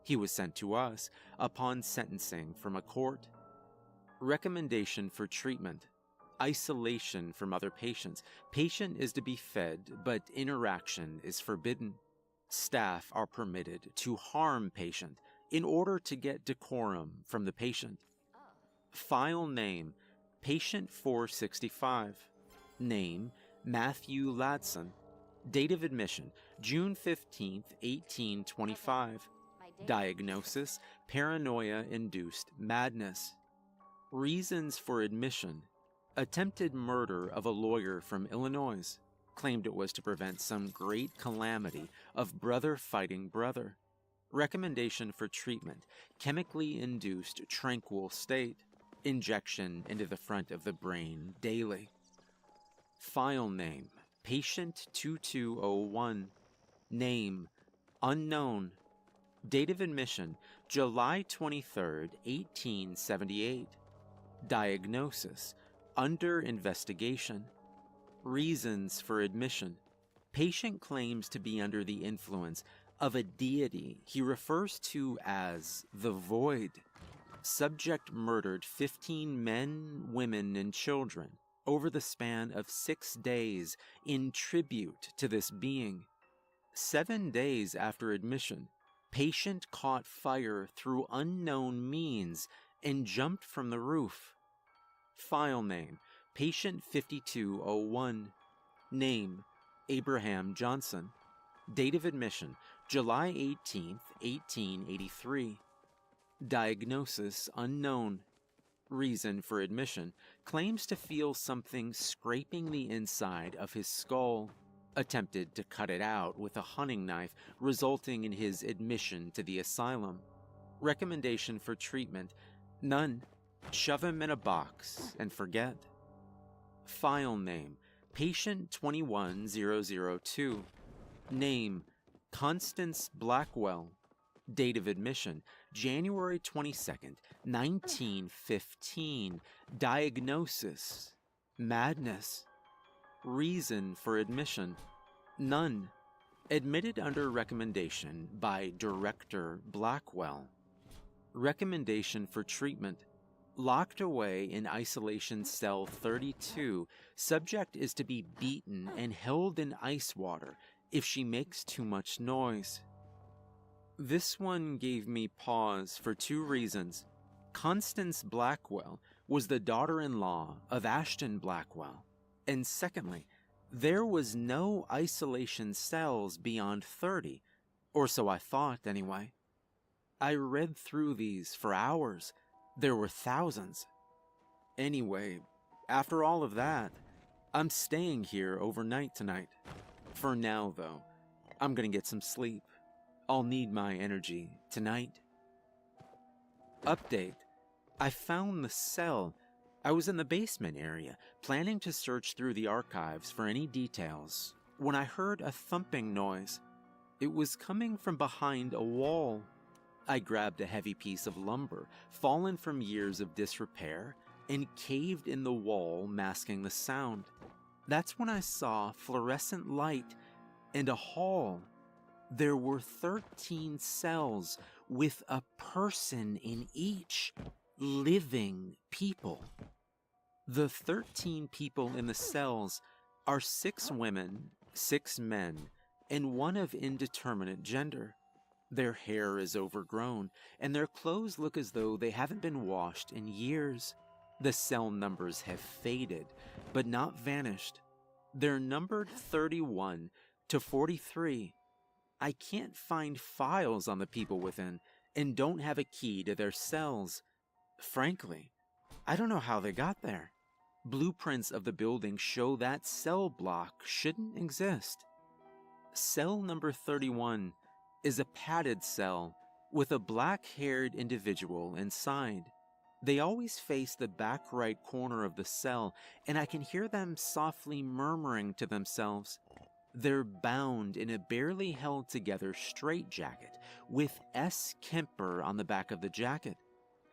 He was sent to us upon sentencing from a court. Recommendation for treatment: isolation from other patients. Patient is to be fed, but interaction is forbidden. Staff are permitted to harm patient in order to get decorum from the patient. File name: Patient 465. Name: Matthew Ladson. Date of admission: June 15th, 1825. Diagnosis: paranoia-induced madness. Reasons for admission: attempted murder of a lawyer from Illinois. Claimed it was to prevent some great calamity of brother fighting brother. Recommendation for treatment: chemically induced tranquil state. Injection into the front of the brain daily. File name: Patient 2201. Name: unknown. Date of admission: July 23rd, 1878. Diagnosis: under investigation. Reasons for admission: patient claims to be under the influence of a deity he refers to as the Void. Subject murdered 15 men, women, and children over the span of 6 days in tribute to this being. 7 days after admission, patient caught fire through unknown means and jumped from the roof. File name: Patient 5201. Name: Abraham Johnson. Date of admission: July 18th, 1883. Diagnosis unknown. Reason for admission: claims to feel something scraping the inside of his skull. Attempted to cut it out with a hunting knife, resulting in his admission to the asylum. Recommendation for treatment: none. Shove him in a box and forget. File name: Patient 21002. Name: Constance Blackwell. Date of admission: January 22nd, 1915. Diagnosis: madness. Reason for admission: none. Admitted under recommendation by Director Blackwell. Recommendation for treatment: locked away in isolation cell 32. Subject is to be beaten and held in ice water if she makes too much noise. This one gave me pause for two reasons. Constance Blackwell was the daughter-in-law of Ashton Blackwell. And secondly, there was no isolation cells beyond 30, or so I thought anyway. I read through these for hours. There were thousands. Anyway, after all of that, I'm staying here overnight tonight. For now, though, I'm gonna get some sleep. I'll need my energy tonight. Update. I found the cell. I was in the basement area, planning to search through the archives for any details, when I heard a thumping noise. It was coming from behind a wall. I grabbed a heavy piece of lumber, fallen from years of disrepair, and caved in the wall, masking the sound. That's when I saw fluorescent light and a hall. There were 13 cells with a person in each. Living people. The 13 people in the cells are 6 women, 6 men, and one of indeterminate gender. Their hair is overgrown, and their clothes look as though they haven't been washed in years. The cell numbers have faded, but not vanished. They're numbered 31 to 43. I can't find files on the people within, and don't have a key to their cells. Frankly, I don't know how they got there. Blueprints of the building show that cell block shouldn't exist. Cell number 31 is a padded cell with a black-haired individual inside. They always face the back right corner of the cell, and I can hear them softly murmuring to themselves. They're bound in a barely held together straitjacket with S. Kemper on the back of the jacket.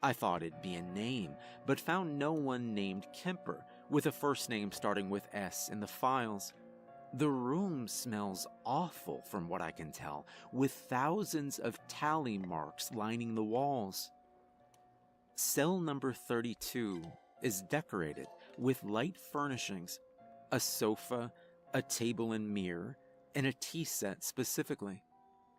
I thought it'd be a name, but found no one named Kemper with a first name starting with S in the files. The room smells awful from what I can tell, with thousands of tally marks lining the walls. Cell number 32 is decorated with light furnishings, a sofa, a table and mirror, and a tea set specifically.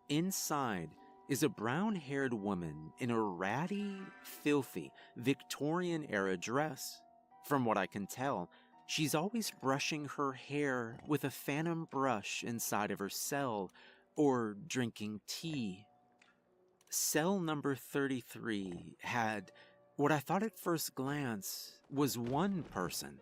Inside is a brown-haired woman in a ratty, filthy, Victorian-era dress. From what I can tell, she's always brushing her hair with a phantom brush inside of her cell, or drinking tea. Cell number 33 had, what I thought at first glance, was one person.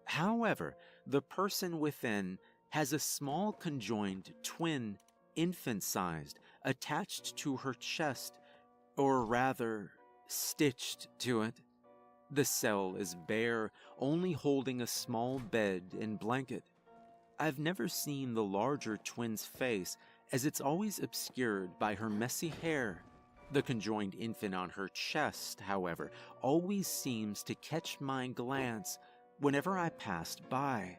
However, the person within has a small conjoined twin, infant-sized, attached to her chest, or rather, stitched to it. The cell is bare, only holding a small bed and blanket. I've never seen the larger twin's face, as it's always obscured by her messy hair. The conjoined infant on her chest, however, always seems to catch my glance whenever I passed by.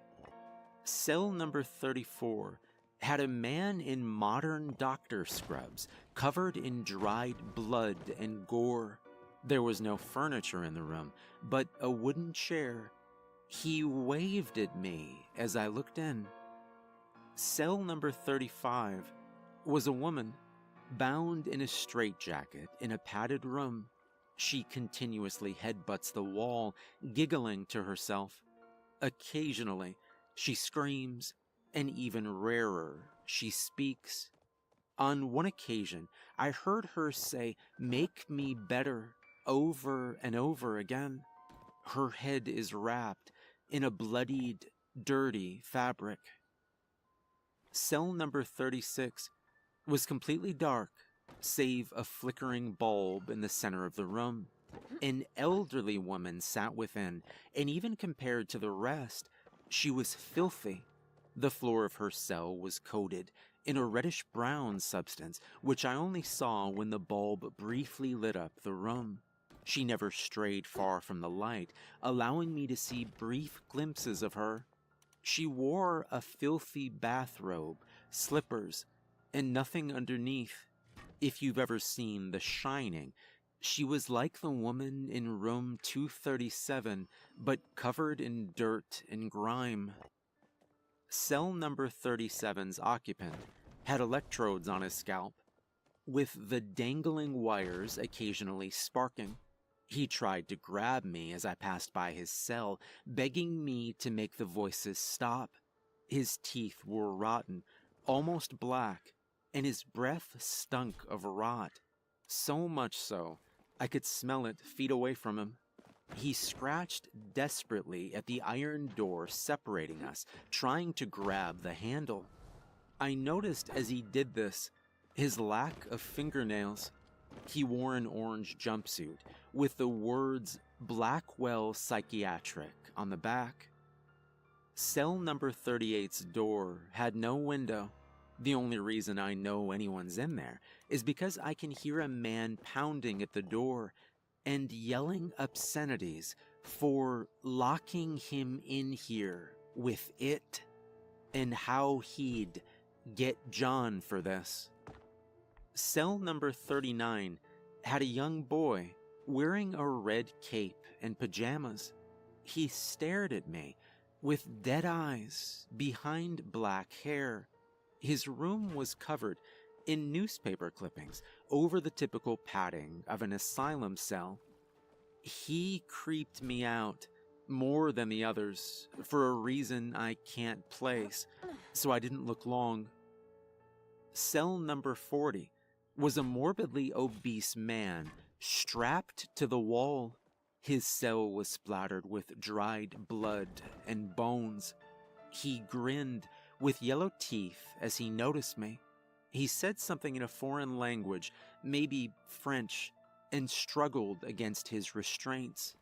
Cell number 34 had a man in modern doctor scrubs, covered in dried blood and gore. There was no furniture in the room, but a wooden chair. He waved at me as I looked in. Cell number 35 was a woman, bound in a straitjacket in a padded room. She continuously headbutts the wall, giggling to herself. Occasionally, she screams, and even rarer, she speaks. On one occasion, I heard her say, "Make me better," over and over again. Her head is wrapped in a bloodied, dirty fabric. Cell number 36 was completely dark, save a flickering bulb in the center of the room. An elderly woman sat within, and even compared to the rest, she was filthy. The floor of her cell was coated in a reddish-brown substance, which I only saw when the bulb briefly lit up the room. She never strayed far from the light, allowing me to see brief glimpses of her. She wore a filthy bathrobe, slippers, and nothing underneath. If you've ever seen The Shining, she was like the woman in room 237, but covered in dirt and grime. Cell number 37's occupant had electrodes on his scalp, with the dangling wires occasionally sparking. He tried to grab me as I passed by his cell, begging me to make the voices stop. His teeth were rotten, almost black, and his breath stunk of rot. So much so, I could smell it feet away from him. He scratched desperately at the iron door separating us, trying to grab the handle. I noticed as he did this his lack of fingernails. He wore an orange jumpsuit with the words Blackwell Psychiatric on the back. Cell number 38's door had no window. The only reason I know anyone's in there is because I can hear a man pounding at the door and yelling obscenities for locking him in here with it, and how he'd get John for this. Cell number 39 had a young boy wearing a red cape and pajamas. He stared at me with dead eyes behind black hair. His room was covered in newspaper clippings over the typical padding of an asylum cell. He creeped me out more than the others for a reason I can't place, so I didn't look long. Cell number 40 was a morbidly obese man strapped to the wall. His cell was splattered with dried blood and bones. He grinned with yellow teeth as he noticed me. He said something in a foreign language, maybe French, and struggled against his restraints.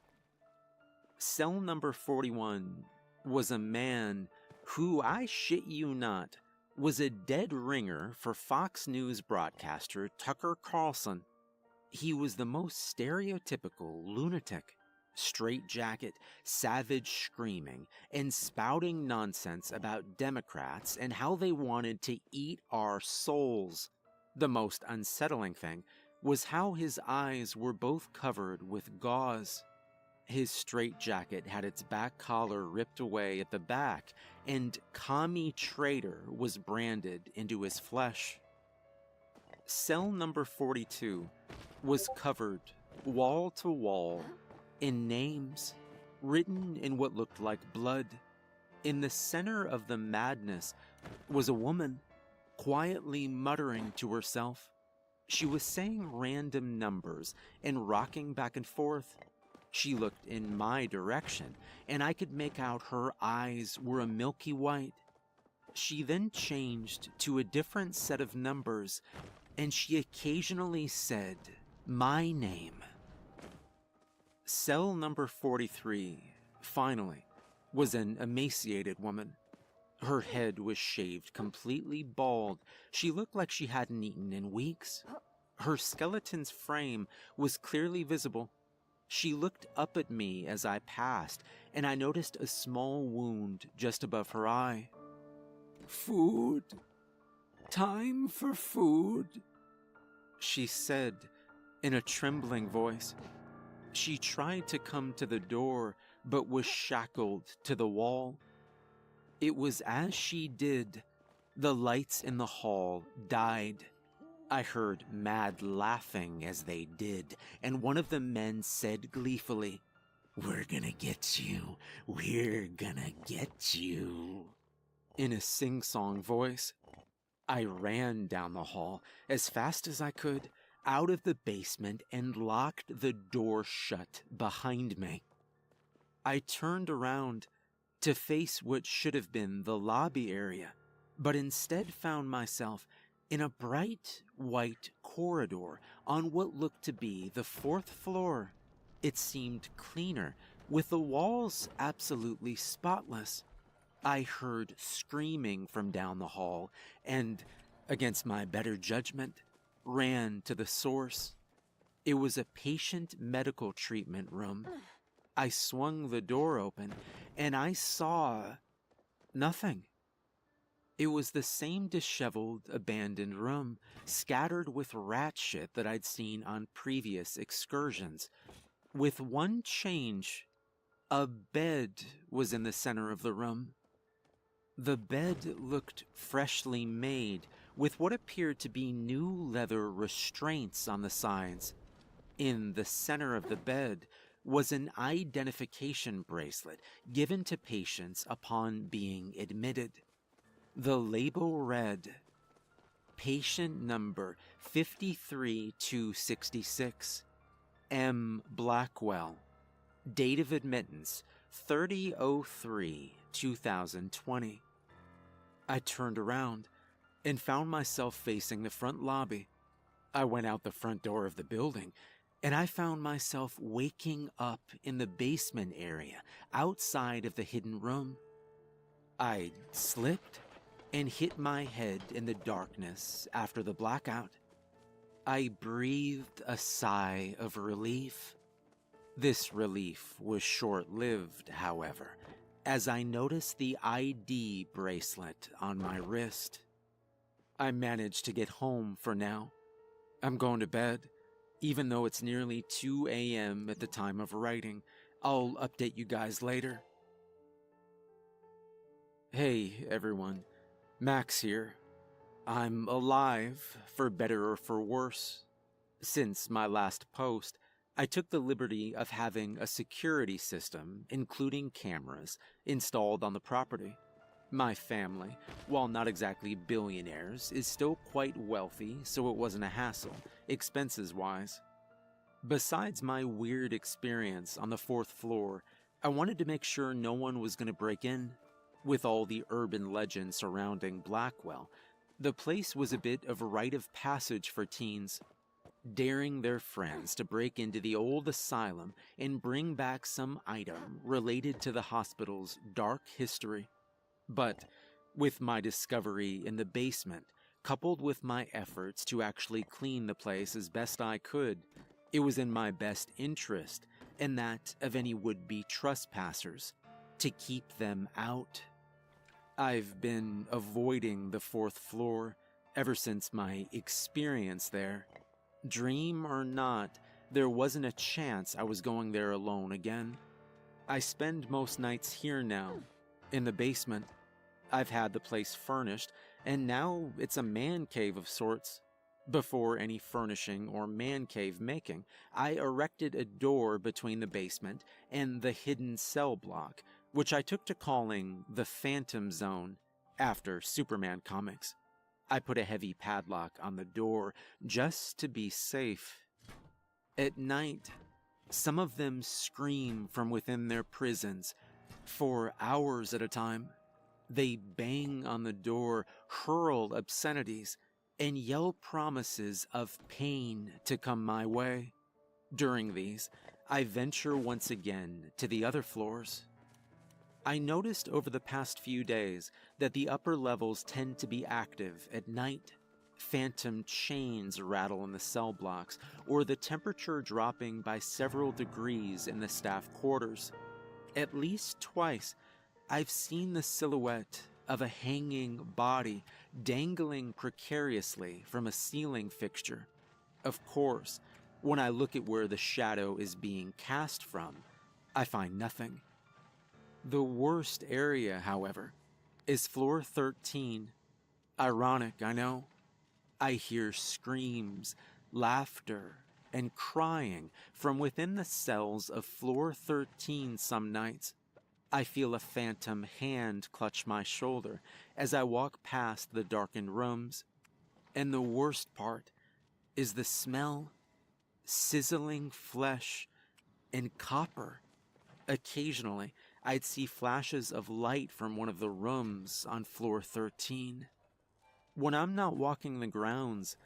Cell number 41 was a man who, I shit you not, was a dead ringer for Fox News broadcaster Tucker Carlson. He was the most stereotypical lunatic. Straitjacket, savage screaming, and spouting nonsense about Democrats and how they wanted to eat our souls. The most unsettling thing was how his eyes were both covered with gauze. His straitjacket had its back collar ripped away at the back, and "Commie Traitor" was branded into his flesh. Cell number 42 was covered wall to wall in names written in what looked like blood. In the center of the madness was a woman quietly muttering to herself. She was saying random numbers and rocking back and forth. She looked in my direction, and I could make out her eyes were a milky white. She then changed to a different set of numbers, and she occasionally said my name. Cell number 43, finally, was an emaciated woman. Her head was shaved completely bald. She looked like she hadn't eaten in weeks. Her skeleton's frame was clearly visible. She looked up at me as I passed, and I noticed a small wound just above her eye. "Food. Time for food," she said in a trembling voice. She tried to come to the door, but was shackled to the wall. It was as she did, the lights in the hall died. I heard mad laughing as they did, and one of the men said gleefully, "We're gonna get you. We're gonna get you," in a sing-song voice. I ran down the hall as fast as I could, out of the basement, and locked the door shut behind me. I turned around to face what should have been the lobby area, but instead found myself in a bright white corridor on what looked to be the 4th floor. It seemed cleaner, with the walls absolutely spotless. I heard screaming from down the hall, and, against my better judgment, ran to the source. It was a patient medical treatment room. I swung the door open, and I saw nothing. It was the same disheveled, abandoned room, scattered with rat shit that I'd seen on previous excursions. With one change, a bed was in the center of the room. The bed looked freshly made, with what appeared to be new leather restraints on the sides. In the center of the bed was an identification bracelet given to patients upon being admitted. The label read, Patient number 53266, M. Blackwell. Date of admittance 30/03/2020. I turned around and found myself facing the front lobby. I went out the front door of the building, and I found myself waking up in the basement area outside of the hidden room. I slipped and hit my head in the darkness after the blackout. I breathed a sigh of relief. This relief was short-lived, however, as I noticed the ID bracelet on my wrist. I managed to get home for now. I'm going to bed, even though it's nearly 2 a.m. at the time of writing. I'll update you guys later. Hey, everyone. Max here. I'm alive, for better or for worse. Since my last post, I took the liberty of having a security system, including cameras, installed on the property. My family, while not exactly billionaires, is still quite wealthy, so it wasn't a hassle, expenses-wise. Besides my weird experience on the 4th floor, I wanted to make sure no one was going to break in. With all the urban legends surrounding Blackwell, the place was a bit of a rite of passage for teens, daring their friends to break into the old asylum and bring back some item related to the hospital's dark history. But with my discovery in the basement, coupled with my efforts to actually clean the place as best I could, it was in my best interest, and that of any would-be trespassers, to keep them out. I've been avoiding the 4th floor ever since my experience there. Dream or not, there wasn't a chance I was going there alone again. I spend most nights here now, in the basement. I've had the place furnished, and now it's a man cave of sorts. Before any furnishing or man cave making, I erected a door between the basement and the hidden cell block, which I took to calling the Phantom Zone, after Superman comics. I put a heavy padlock on the door just to be safe. At night, some of them scream from within their prisons for hours at a time. They bang on the door, hurl obscenities, and yell promises of pain to come my way. During these, I venture once again to the other floors. I noticed over the past few days that the upper levels tend to be active at night. Phantom chains rattle in the cell blocks, or the temperature dropping by several degrees in the staff quarters. At least twice, I've seen the silhouette of a hanging body dangling precariously from a ceiling fixture. Of course, when I look at where the shadow is being cast from, I find nothing. The worst area, however, is floor 13. Ironic, I know. I hear screams, laughter, and crying from within the cells of floor 13 some nights. I feel a phantom hand clutch my shoulder as I walk past the darkened rooms. And the worst part is the smell, sizzling flesh, and copper. Occasionally, I'd see flashes of light from one of the rooms on floor 13. When I'm not walking the grounds,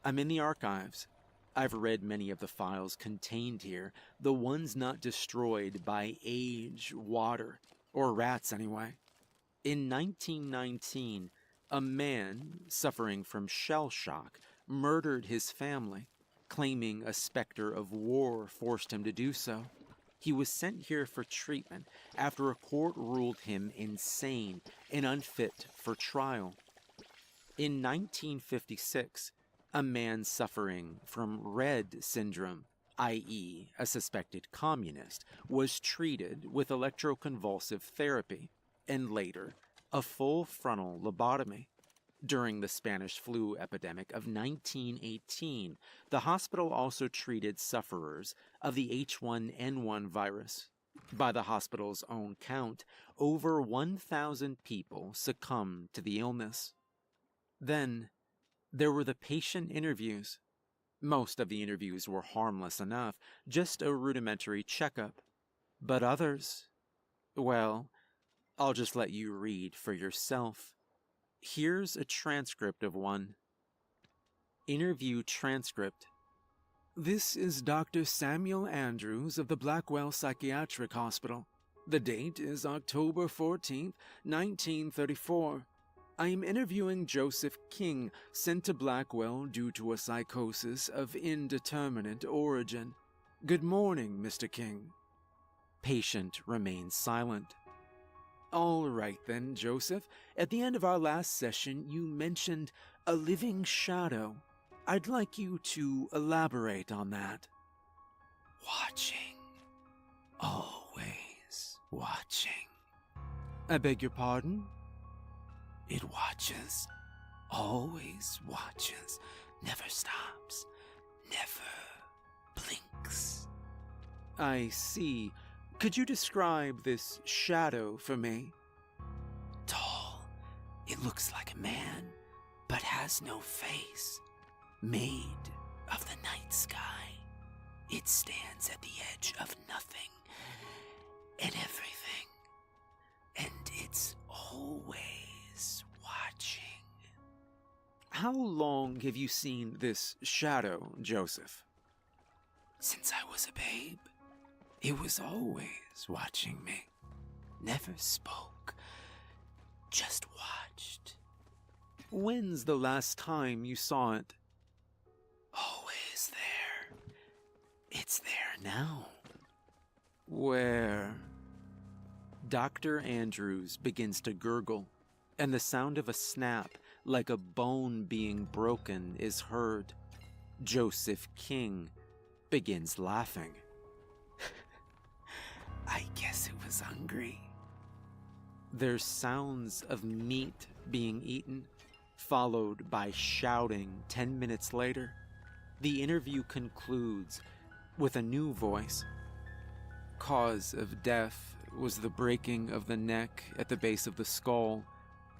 I'm in the archives. I've read many of the files contained here, the ones not destroyed by age, water, or rats anyway. In 1919, a man suffering from shell shock murdered his family, claiming a specter of war forced him to do so. He was sent here for treatment after a court ruled him insane and unfit for trial. In 1956, a man suffering from Rett syndrome, i.e., a suspected communist, was treated with electroconvulsive therapy and later a full frontal lobotomy. During the Spanish flu epidemic of 1918, the hospital also treated sufferers of the H1N1 virus. By the hospital's own count, over 1,000 people succumbed to the illness. Then, there were the patient interviews. Most of the interviews were harmless enough, just a rudimentary checkup. But others, well, I'll just let you read for yourself. Here's a transcript of one. Interview transcript. This is Dr. Samuel Andrews of the Blackwell Psychiatric Hospital. The date is October 14th, 1934. I am interviewing Joseph King, sent to Blackwell due to a psychosis of indeterminate origin. Good morning, Mr. King. Patient remains silent. All right then, Joseph. At the end of our last session, you mentioned a living shadow. I'd like you to elaborate on that. Watching. Always watching. I beg your pardon? It watches. Always watches. Never stops. Never blinks. I see. Could you describe this shadow for me? Tall. It looks like a man, but has no face. Made of the night sky. It stands at the edge of nothing and everything. And it's always watching. How long have you seen this shadow, Joseph? Since I was a babe. It was always watching me. Never spoke. Just watched. When's the last time you saw it? Always there. It's there now. Where? Dr. Andrews begins to gurgle, and the sound of a snap, like a bone being broken, is heard. Joseph King begins laughing. I guess it was hungry. There's sounds of meat being eaten, followed by shouting 10 minutes later. The interview concludes with a new voice. Cause of death was the breaking of the neck at the base of the skull.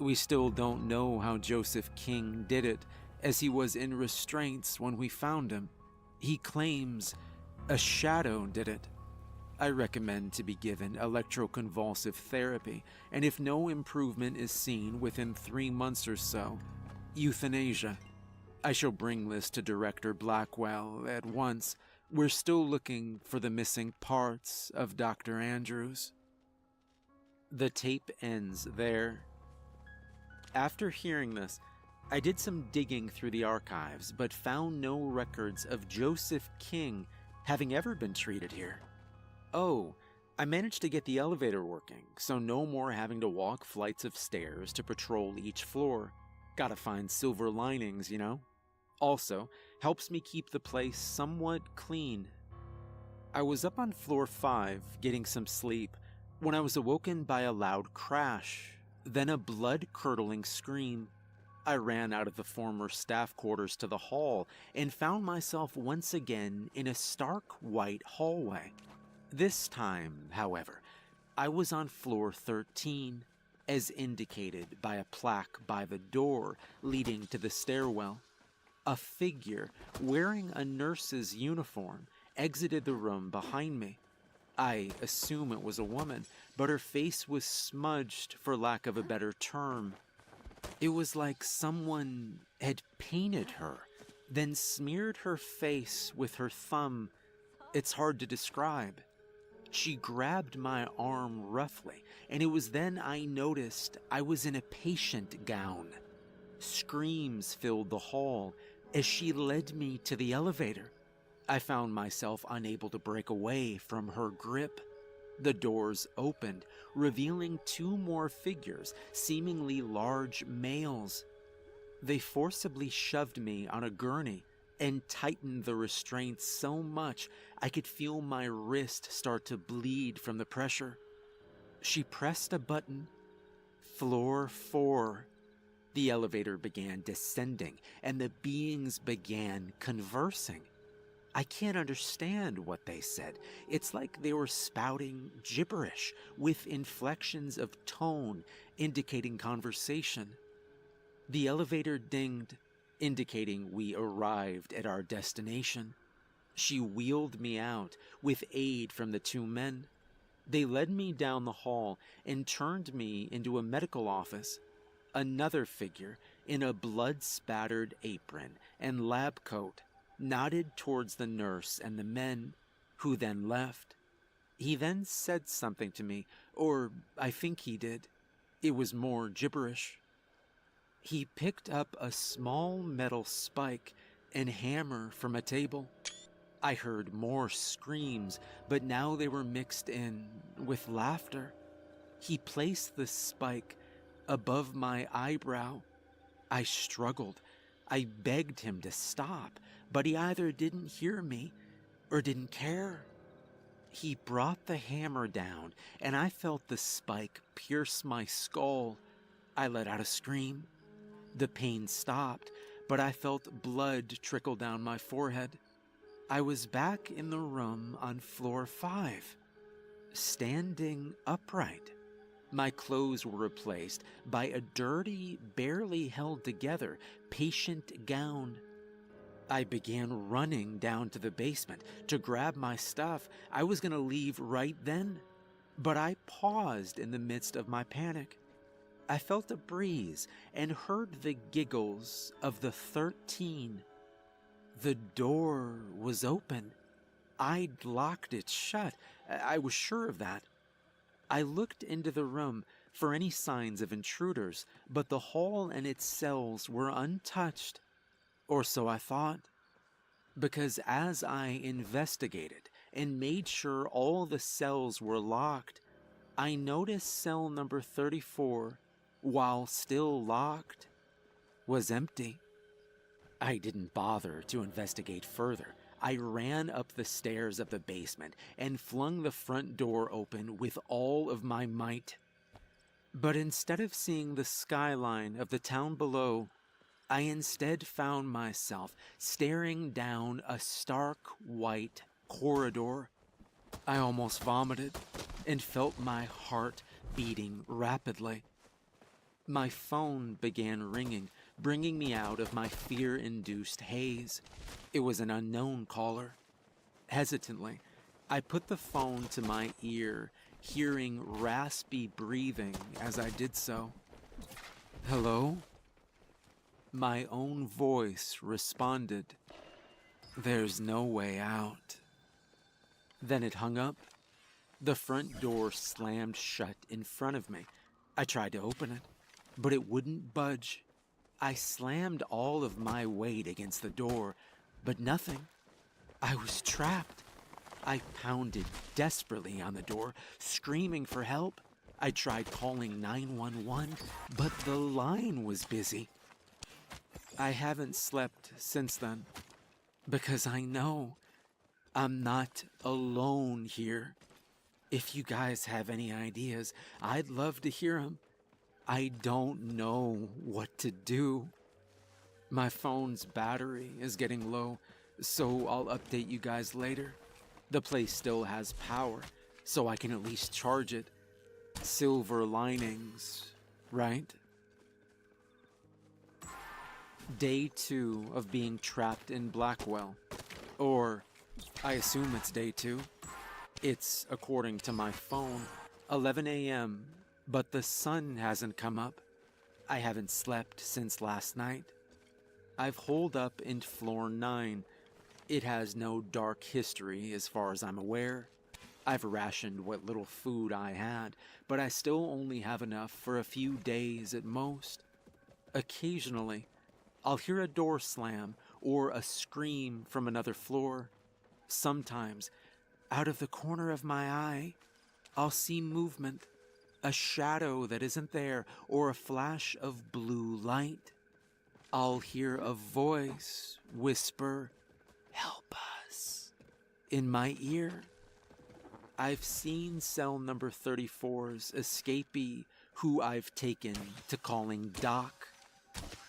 We still don't know how Joseph King did it, as he was in restraints when we found him. He claims a shadow did it. I recommend to be given electroconvulsive therapy, and if no improvement is seen within 3 months or so, euthanasia. I shall bring this to Director Blackwell at once. We're still looking for the missing parts of Dr. Andrews. The tape ends there. After hearing this, I did some digging through the archives, but found no records of Joseph King having ever been treated here. Oh, I managed to get the elevator working, so no more having to walk flights of stairs to patrol each floor. Gotta find silver linings, you know? Also, helps me keep the place somewhat clean. I was up on floor 5, getting some sleep, when I was awoken by a loud crash, then a blood-curdling scream. I ran out of the former staff quarters to the hall and found myself once again in a stark white hallway. This time, however, I was on floor 13, as indicated by a plaque by the door leading to the stairwell. A figure wearing a nurse's uniform exited the room behind me. I assume it was a woman, but her face was smudged, for lack of a better term. It was like someone had painted her, then smeared her face with her thumb. It's hard to describe. She grabbed my arm roughly, and it was then I noticed I was in a patient gown. Screams filled the hall as she led me to the elevator. I found myself unable to break away from her grip. The doors opened, revealing 2 more figures, seemingly large males. They forcibly shoved me on a gurney and tightened the restraints so much I could feel my wrist start to bleed from the pressure. She pressed a button. Floor 4. The elevator began descending, and the beings began conversing. I can't understand what they said. It's like they were spouting gibberish with inflections of tone indicating conversation. The elevator dinged, indicating we arrived at our destination. She wheeled me out with aid from the two men. They led me down the hall and turned me into a medical office. Another figure in a blood-spattered apron and lab coat nodded towards the nurse and the men, who then left. He then said something to me, or I think he did. It was more gibberish. He picked up a small metal spike and hammer from a table. I heard more screams, but now they were mixed in with laughter. He placed the spike above my eyebrow. I struggled. I begged him to stop, but he either didn't hear me or didn't care. He brought the hammer down, and I felt the spike pierce my skull. I let out a scream. The pain stopped, but I felt blood trickle down my forehead. I was back in the room on floor 5, standing upright. My clothes were replaced by a dirty, barely held together patient gown. I began running down to the basement to grab my stuff. I was going to leave right then, but I paused in the midst of my panic. I felt a breeze and heard the giggles of the 13. The door was open. I'd locked it shut. I was sure of that. I looked into the room for any signs of intruders, but the hall and its cells were untouched, or so I thought. Because as I investigated and made sure all the cells were locked, I noticed cell number 34, while still locked, was empty. I didn't bother to investigate further. I ran up the stairs of the basement and flung the front door open with all of my might. But instead of seeing the skyline of the town below, I instead found myself staring down a stark white corridor. I almost vomited and felt my heart beating rapidly. My phone began ringing, bringing me out of my fear-induced haze. It was an unknown caller. Hesitantly, I put the phone to my ear, hearing raspy breathing as I did so. "Hello?" My own voice responded, "There's no way out." Then it hung up. The front door slammed shut in front of me. I tried to open it, but it wouldn't budge. I slammed all of my weight against the door, but nothing. I was trapped. I pounded desperately on the door, screaming for help. I tried calling 911, but the line was busy. I haven't slept since then, because I know I'm not alone here. If you guys have any ideas, I'd love to hear them. I don't know what to do. My phone's battery is getting low, so I'll update you guys later. The place still has power, so I can at least charge it. Silver linings, right? Day 2 of being trapped in Blackwell. Or, I assume it's day 2. It's, according to my phone, 11 a.m., but the sun hasn't come up. I haven't slept since last night. I've holed up in floor 9. It has no dark history as far as I'm aware. I've rationed what little food I had, but I still only have enough for a few days at most. Occasionally, I'll hear a door slam or a scream from another floor. Sometimes, out of the corner of my eye, I'll see movement, a shadow that isn't there, or a flash of blue light. I'll hear a voice whisper, "Help us," in my ear. I've seen cell number 34's escapee who I've taken to calling Doc.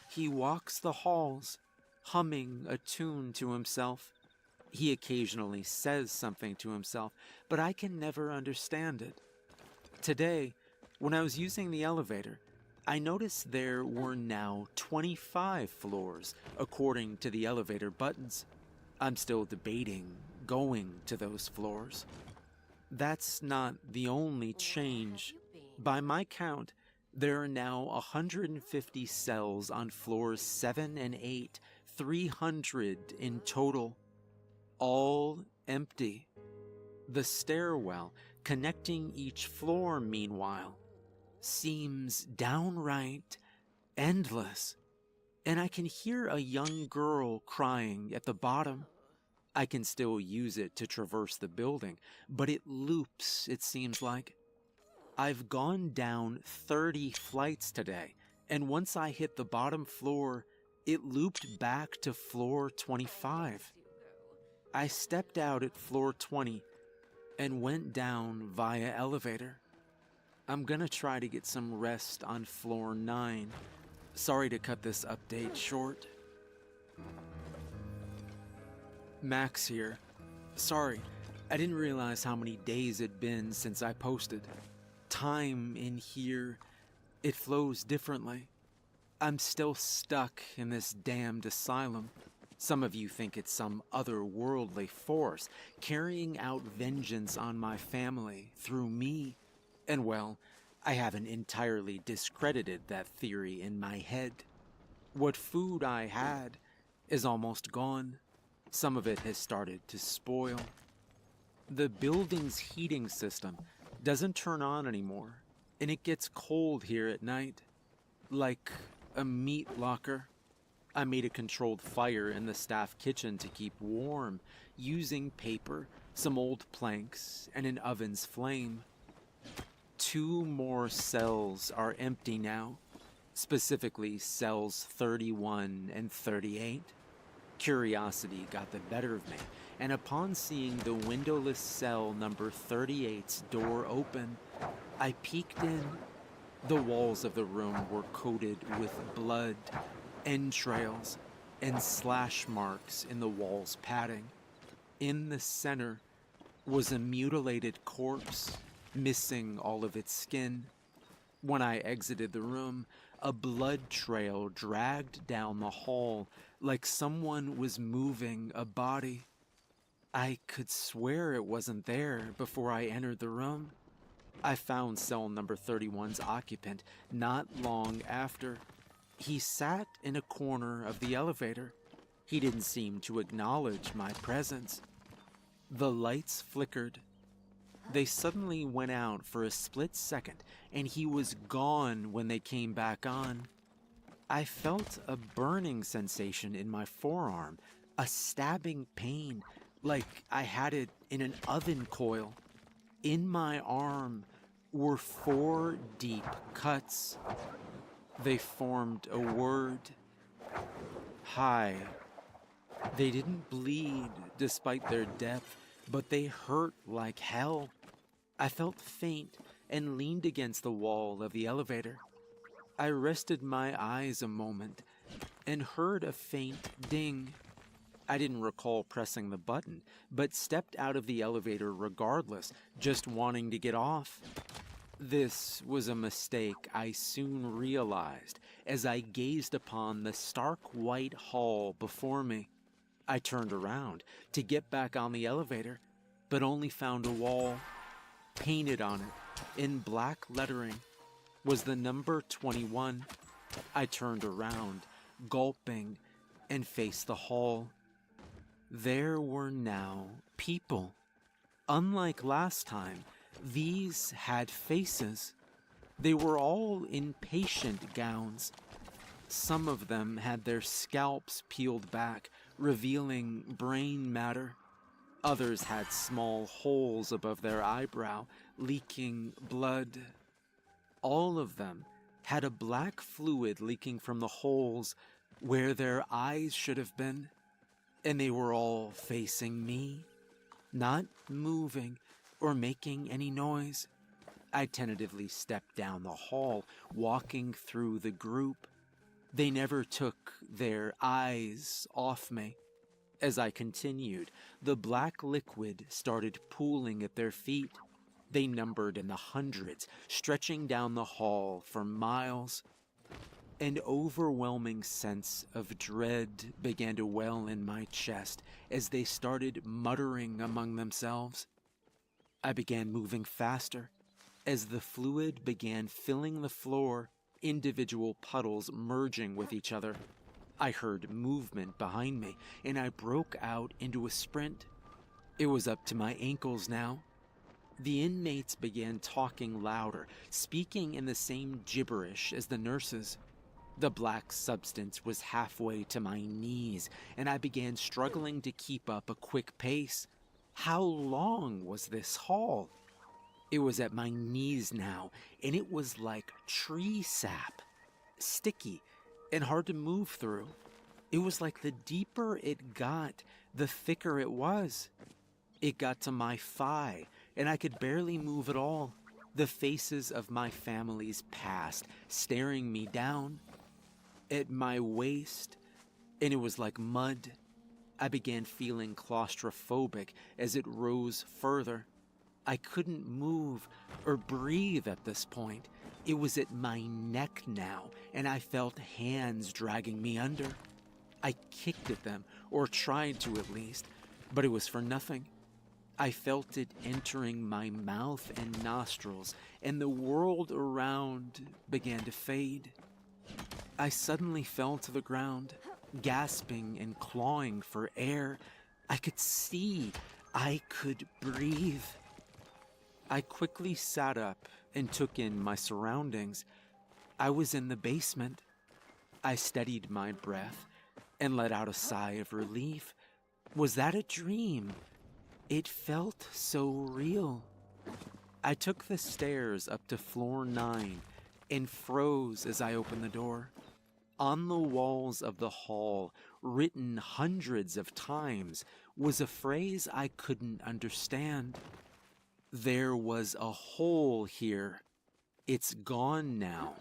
He walks the halls, humming a tune to himself. He occasionally says something to himself, but I can never understand it. Today, when I was using the elevator, I noticed there were now 25 floors, according to the elevator buttons. I'm still debating going to those floors. That's not the only change. By my count, there are now 150 cells on floors 7 and 8, 300 in total, all empty. The stairwell connecting each floor, meanwhile, seems downright endless, and I can hear a young girl crying at the bottom. I can still use it to traverse the building, but it loops, it seems like. I've gone down 30 flights today, and once I hit the bottom floor, it looped back to floor 25. I stepped out at floor 20 and went down via elevator. I'm gonna try to get some rest on floor 9. Sorry to cut this update short. Max here. Sorry, I didn't realize how many days it'd been since I posted. Time in here, it flows differently. I'm still stuck in this damned asylum. Some of you think it's some otherworldly force carrying out vengeance on my family through me. And well, I haven't entirely discredited that theory in my head. What food I had is almost gone. Some of it has started to spoil. The building's heating system doesn't turn on anymore, and it gets cold here at night, like a meat locker. I made a controlled fire in the staff kitchen to keep warm, using paper, some old planks, and an oven's flame. 2 more cells are empty now, specifically cells 31 and 38. Curiosity got the better of me, and upon seeing the windowless cell number 38's door open, I peeked in. The walls of the room were coated with blood, entrails, and slash marks in the wall's padding. In the center was a mutilated corpse, missing all of its skin. When I exited the room, a blood trail dragged down the hall like someone was moving a body. I could swear it wasn't there before I entered the room. I found cell number 31's occupant not long after. He sat in a corner of the elevator. He didn't seem to acknowledge my presence. The lights flickered. They suddenly went out for a split second, and he was gone when they came back on. I felt a burning sensation in my forearm, a stabbing pain, like I had it in an oven coil. In my arm were 4 deep cuts. They formed a word. Hi. They didn't bleed despite their depth, but they hurt like hell. I felt faint and leaned against the wall of the elevator. I rested my eyes a moment and heard a faint ding. I didn't recall pressing the button, but stepped out of the elevator regardless, just wanting to get off. This was a mistake I soon realized as I gazed upon the stark white hall before me. I turned around to get back on the elevator, but only found a wall. Painted on it, in black lettering, was the number 21. I turned around, gulping, and faced the hall. There were now people. Unlike last time, these had faces. They were all in patient gowns. Some of them had their scalps peeled back, revealing brain matter. Others had small holes above their eyebrow, leaking blood. All of them had a black fluid leaking from the holes where their eyes should have been. And they were all facing me, not moving or making any noise. I tentatively stepped down the hall, walking through the group. They never took their eyes off me. As I continued, the black liquid started pooling at their feet. They numbered in the hundreds, stretching down the hall for miles. An overwhelming sense of dread began to well in my chest as they started muttering among themselves. I began moving faster. As the fluid began filling the floor, individual puddles merging with each other, I heard movement behind me, and I broke out into a sprint. It was up to my ankles now. The inmates began talking louder, speaking in the same gibberish as the nurses. The black substance was halfway to my knees, and I began struggling to keep up a quick pace. How long was this hall? It was at my knees now, and it was like tree sap, sticky and hard to move through. It was like the deeper it got, the thicker it was. It got to my thigh, and I could barely move at all. The faces of my family's past staring me down. At my waist, and it was like mud. I began feeling claustrophobic as it rose further. I couldn't move or breathe at this point. It was at my neck now, and I felt hands dragging me under. I kicked at them, or tried to at least, but it was for nothing. I felt it entering my mouth and nostrils, and the world around began to fade. I suddenly fell to the ground, gasping and clawing for air. I could see. I could breathe. I quickly sat up and took in my surroundings. I was in the basement. I steadied my breath and let out a sigh of relief. Was that a dream? It felt so real. I took the stairs up to floor 9 and froze as I opened the door. On the walls of the hall, written hundreds of times, was a phrase I couldn't understand. There was a hole here. It's gone now.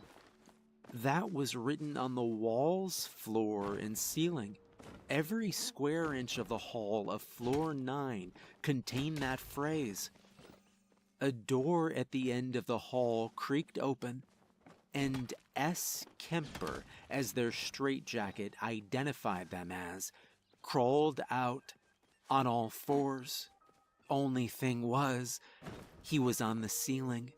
That was written on the walls, floor, and ceiling. Every square inch of the hall of floor 9 contained that phrase. A door at the end of the hall creaked open, and S. Kemper, as their straitjacket identified them as, crawled out on all fours. Only thing was, he was on the ceiling.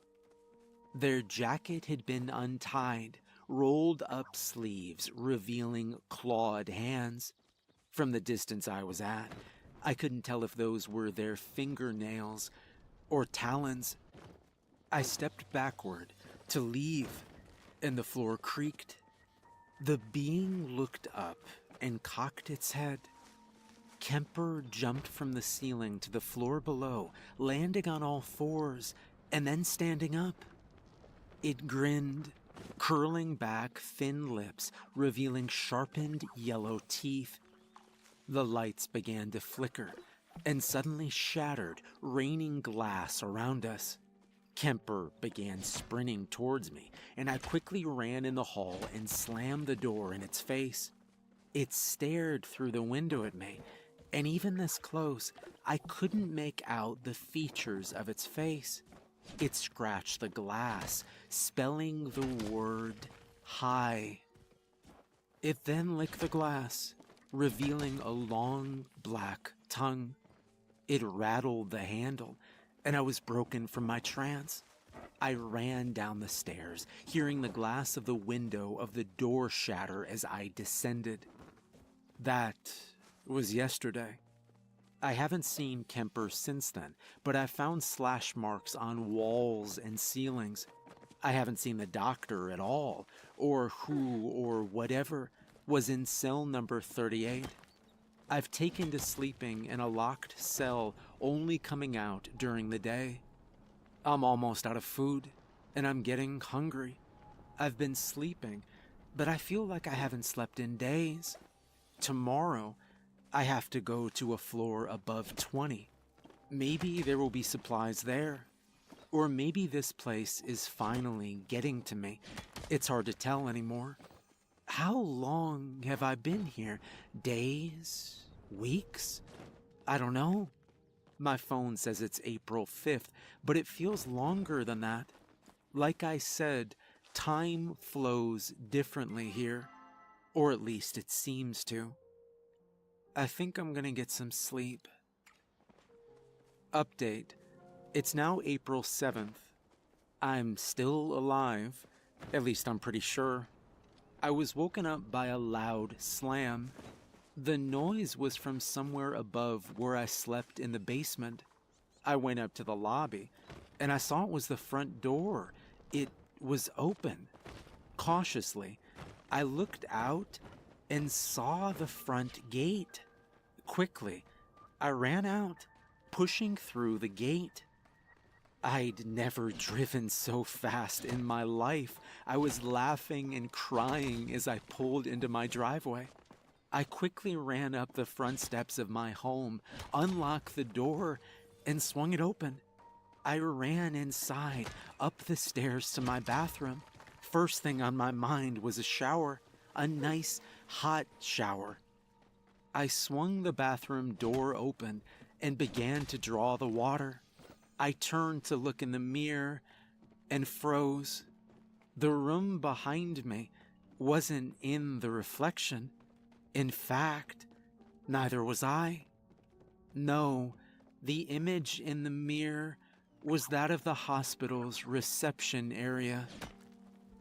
Their jacket had been untied, rolled up sleeves revealing clawed hands. From the distance I was at, I couldn't tell if those were their fingernails or talons. I stepped backward to leave, and the floor creaked. The being looked up and cocked its head. Kemper jumped from the ceiling to the floor below, landing on all fours, and then standing up. It grinned, curling back thin lips, revealing sharpened yellow teeth. The lights began to flicker, and suddenly shattered, raining glass around us. Kemper began sprinting towards me, and I quickly ran in the hall and slammed the door in its face. It stared through the window at me, and even this close, I couldn't make out the features of its face. It scratched the glass, spelling the word "hi." It then licked the glass, revealing a long black tongue. It rattled the handle, and I was broken from my trance. I ran down the stairs, hearing the glass of the window of the door shatter as I descended. That was yesterday. I haven't seen Kemper since then, but I've found slash marks on walls and ceilings. I haven't seen the doctor at all, or who or whatever was in cell number 38. I've taken to sleeping in a locked cell, only coming out during the day. I'm almost out of food, and I'm getting hungry. I've been sleeping, but I feel like I haven't slept in days. Tomorrow, I have to go to a floor above 20. Maybe there will be supplies there. Or maybe this place is finally getting to me. It's hard to tell anymore. How long have I been here? Days? Weeks? I don't know. My phone says it's April 5th, but it feels longer than that. Like I said, time flows differently here, or at least it seems to. I think I'm gonna get some sleep. Update. It's now April 7th. I'm still alive, at least I'm pretty sure. I was woken up by a loud slam. The noise was from somewhere above where I slept in the basement. I went up to the lobby, and I saw it was the front door. It was open. Cautiously, I looked out and saw the front gate. Quickly, I ran out, pushing through the gate. I'd never driven so fast in my life. I was laughing and crying as I pulled into my driveway. I quickly ran up the front steps of my home, unlocked the door, and swung it open. I ran inside, up the stairs to my bathroom. First thing on my mind was a shower, a nice, hot shower. I swung the bathroom door open and began to draw the water. I turned to look in the mirror and froze. The room behind me wasn't in the reflection. In fact, neither was I. No, the image in the mirror was that of the hospital's reception area.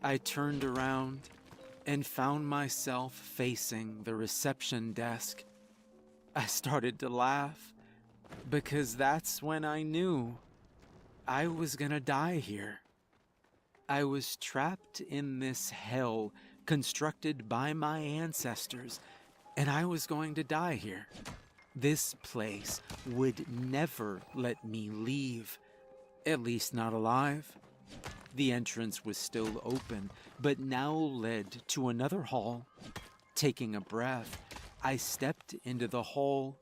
I turned around and found myself facing the reception desk. I started to laugh because that's when I knew I was gonna die here. I was trapped in this hell constructed by my ancestors, and I was going to die here. This place would never let me leave, at least not alive. The entrance was still open, but now led to another hall. Taking a breath, I stepped into the hall.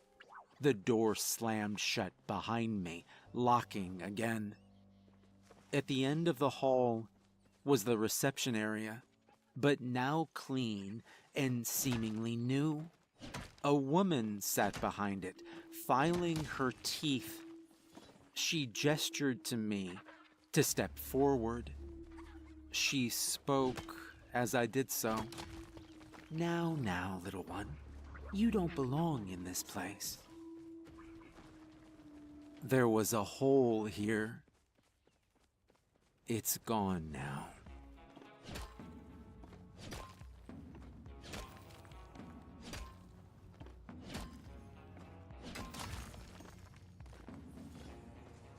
The door slammed shut behind me, locking again. At the end of the hall was the reception area, but now clean and seemingly new. A woman sat behind it, filing her teeth. She gestured to me to step forward. She spoke as I did so. Now, little one, you don't belong in this place. There was a hole here. It's gone now.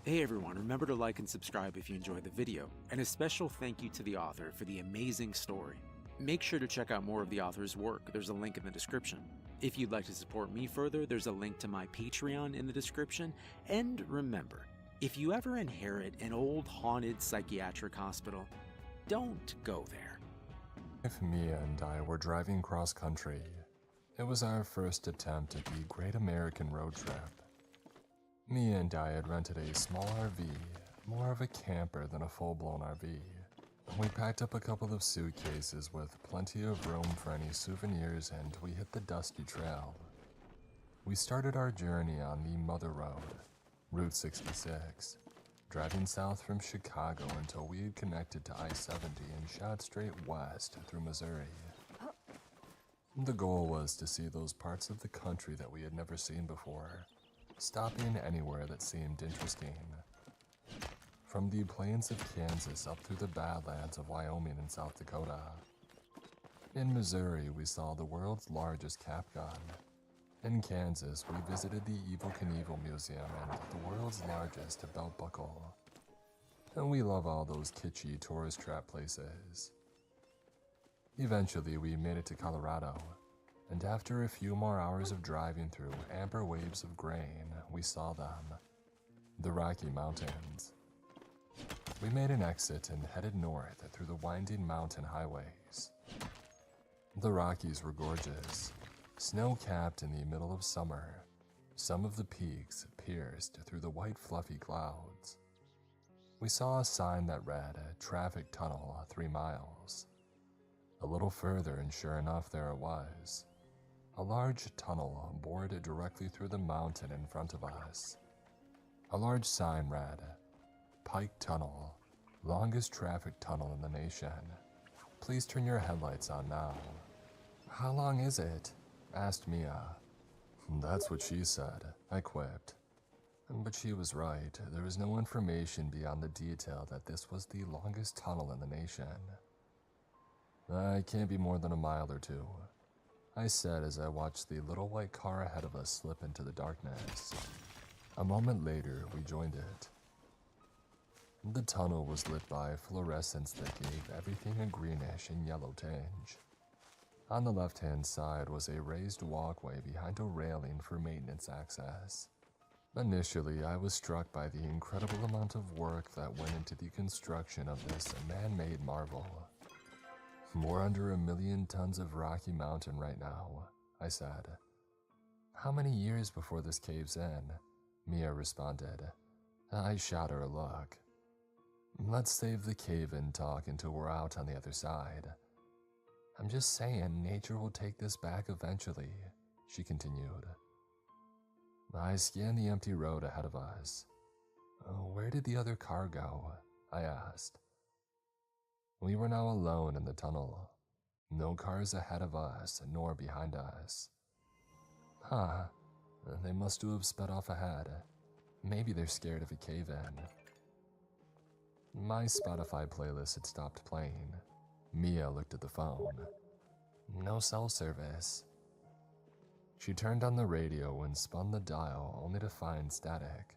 Hey everyone, remember to like and subscribe if you enjoyed the video, and a special thank you to the author for the amazing story. Make sure to check out more of the author's work, there's a link in the description. If you'd like to support me further, there's a link to my Patreon in the description, and remember, if you ever inherit an old haunted psychiatric hospital, don't go there. If Mia and I were driving cross country, it was our first attempt at the Great American Road Trip. Mia and I had rented a small RV, more of a camper than a full-blown RV. We packed up a couple of suitcases with plenty of room for any souvenirs, and we hit the dusty trail. We started our journey on the Mother Road, Route 66, driving south from Chicago until we had connected to I-70 and shot straight west through Missouri. The goal was to see those parts of the country that we had never seen before, stopping anywhere that seemed interesting. From the plains of Kansas up through the Badlands of Wyoming and South Dakota. In Missouri, we saw the world's largest cap gun. In Kansas, we visited the Evel Knievel Museum and the world's largest belt buckle. And we love all those kitschy tourist trap places. Eventually, we made it to Colorado, and after a few more hours of driving through amber waves of grain, we saw them. The Rocky Mountains. We made an exit and headed north through the winding mountain highways. The Rockies were gorgeous, snow-capped in the middle of summer, some of the peaks pierced through the white fluffy clouds. We saw a sign that read, "Traffic Tunnel, 3 miles." A little further, and sure enough, there it was. A large tunnel bored directly through the mountain in front of us. A large sign read, "Pike Tunnel, longest traffic tunnel in the nation. Please turn your headlights on now." "How long is it?" asked Mia. "That's what she said," I quipped. But she was right. There was no information beyond the detail that this was the longest tunnel in the nation. "It can't be more than a mile or two," I said as I watched the little white car ahead of us slip into the darkness. A moment later, we joined it. The tunnel was lit by fluorescents that gave everything a greenish and yellow tinge. On the left-hand side was a raised walkway behind a railing for maintenance access. Initially, I was struck by the incredible amount of work that went into the construction of this man-made marvel. "We're under 1,000,000 tons of Rocky Mountain right now," I said. "How many years before this caves in?" Mia responded. I shot her a look. "Let's save the cave-in talk until we're out on the other side. I'm just saying, nature will take this back eventually," she continued. I scanned the empty road ahead of us. "Where did the other car go?" I asked. We were now alone in the tunnel. No cars ahead of us, nor behind us. "Huh, they must have sped off ahead. Maybe they're scared of a cave-in." My Spotify playlist had stopped playing. Mia looked at the phone. "No cell service." She turned on the radio and spun the dial only to find static.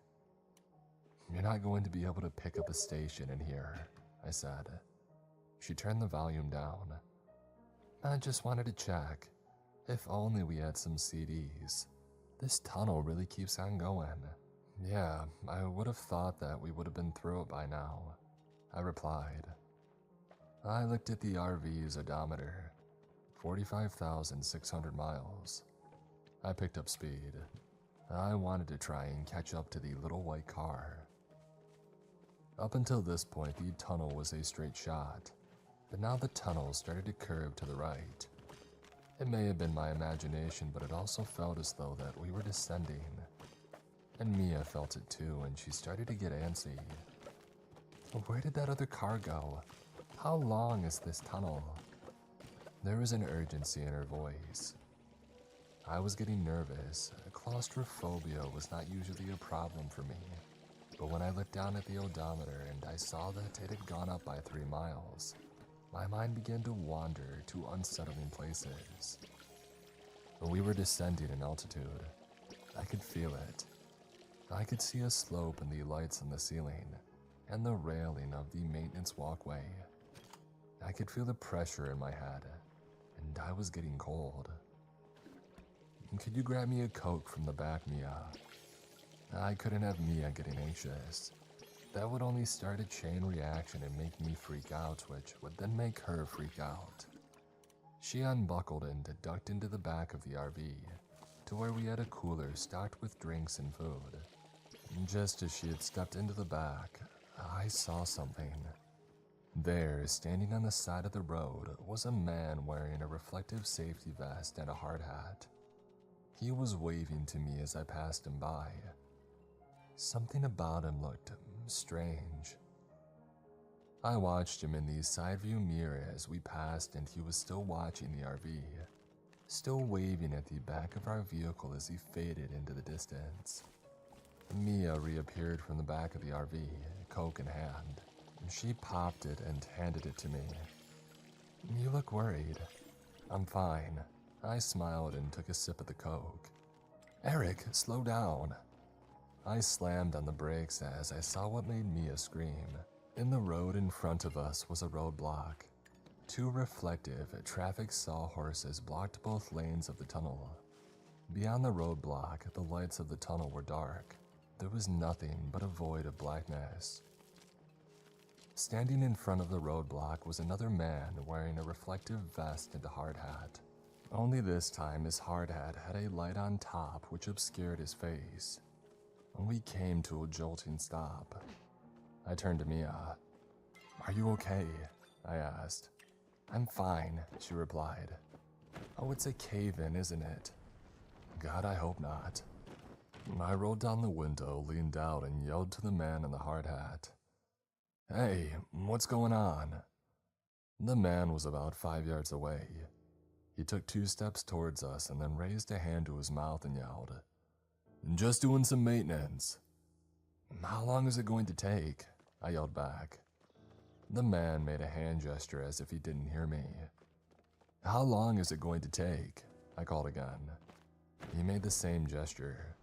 "You're not going to be able to pick up a station in here," I said. She turned the volume down. "I just wanted to check. If only we had some CDs. This tunnel really keeps on going." "Yeah, I would have thought that we would have been through it by now," I replied. I looked at the RV's odometer. 45,600 miles. I picked up speed. I wanted to try and catch up to the little white car. Up until this point, the tunnel was a straight shot, but now the tunnel started to curve to the right. It may have been my imagination, but it also felt as though that we were descending. And Mia felt it too, and she started to get antsy. "Where did that other car go? How long is this tunnel?" There was an urgency in her voice. I was getting nervous. Claustrophobia was not usually a problem for me, but when I looked down at the odometer and I saw that it had gone up by 3 miles, my mind began to wander to unsettling places. We were descending in altitude. I could feel it. I could see a slope in the lights on the ceiling and the railing of the maintenance walkway. I could feel the pressure in my head, and I was getting cold. "Could you grab me a Coke from the back, Mia?" I couldn't have Mia getting anxious. That would only start a chain reaction and make me freak out, which would then make her freak out. She unbuckled and ducked into the back of the RV, to where we had a cooler stocked with drinks and food. Just as she had stepped into the back, I saw something. There, standing on the side of the road, was a man wearing a reflective safety vest and a hard hat. He was waving to me as I passed him by. Something about him looked strange. I watched him in the side view mirror as we passed, and he was still watching the RV, still waving at the back of our vehicle as he faded into the distance. Mia reappeared from the back of the RV, Coke in hand. She popped it and handed it to me. "You look worried." "I'm fine." I smiled and took a sip of the Coke. "Eric, slow down." I slammed on the brakes as I saw what made Mia scream. In the road in front of us was a roadblock. 2 reflective traffic sawhorses blocked both lanes of the tunnel. Beyond the roadblock, the lights of the tunnel were dark. There was nothing but a void of blackness. Standing in front of the roadblock was another man wearing a reflective vest and a hard hat. Only this time his hard hat had a light on top which obscured his face. We came to a jolting stop. I turned to Mia. "Are you okay?" I asked. "I'm fine," she replied. "Oh, it's a cave-in, isn't it?" "God, I hope not." I rolled down the window, leaned out, and yelled to the man in the hard hat. "Hey, what's going on?" The man was about 5 yards away. He took 2 steps towards us and then raised a hand to his mouth and yelled, "Just doing some maintenance." "How long is it going to take?" I yelled back. The man made a hand gesture as if he didn't hear me. "How long is it going to take?" I called again. He made the same gesture.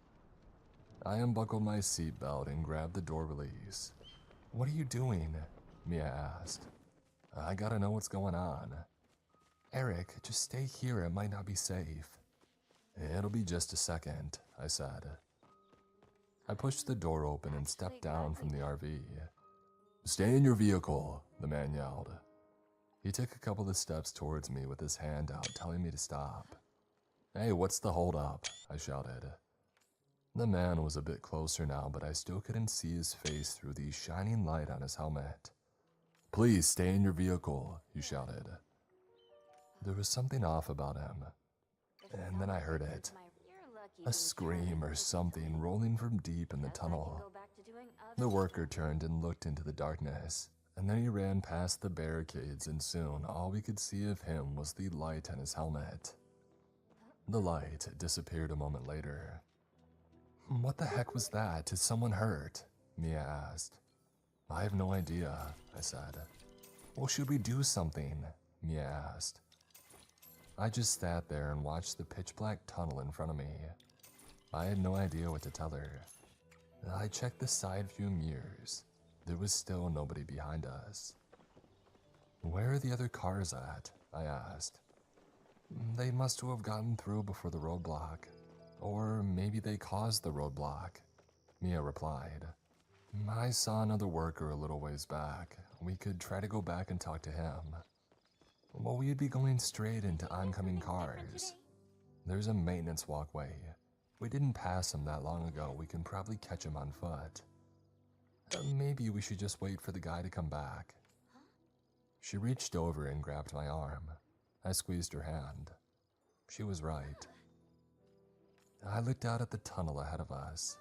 I unbuckled my seatbelt and grabbed the door release. "What are you doing?" Mia asked. "I gotta know what's going on." "Eric, just stay here, it might not be safe." "It'll be just a second," I said. I pushed the door open and stepped down from the RV. "Stay in your vehicle," the man yelled. He took a couple of steps towards me with his hand out, telling me to stop. "Hey, what's the holdup?" I shouted. The man was a bit closer now, but I still couldn't see his face through the shining light on his helmet. "Please stay in your vehicle," he shouted. There was something off about him. And then I heard it. A scream or something rolling from deep in the tunnel. The worker turned and looked into the darkness, and then he ran past the barricades, and soon all we could see of him was the light on his helmet. The light disappeared a moment later. "What the heck was that? Is someone hurt?" Mia asked. "I have no idea," I said. "Well, should we do something?" Mia asked. I just sat there and watched the pitch-black tunnel in front of me. I had no idea what to tell her. I checked the side view mirrors. There was still nobody behind us. "Where are the other cars at?" I asked. "They must have gotten through before the roadblock. Or maybe they caused the roadblock," Mia replied. "I saw another worker a little ways back. We could try to go back and talk to him." "Well, we'd be going straight into oncoming cars. There's a maintenance walkway. We didn't pass him that long ago. We can probably catch him on foot. Maybe we should just wait for the guy to come back." She reached over and grabbed my arm. I squeezed her hand. She was right. I looked out at the tunnel ahead of us.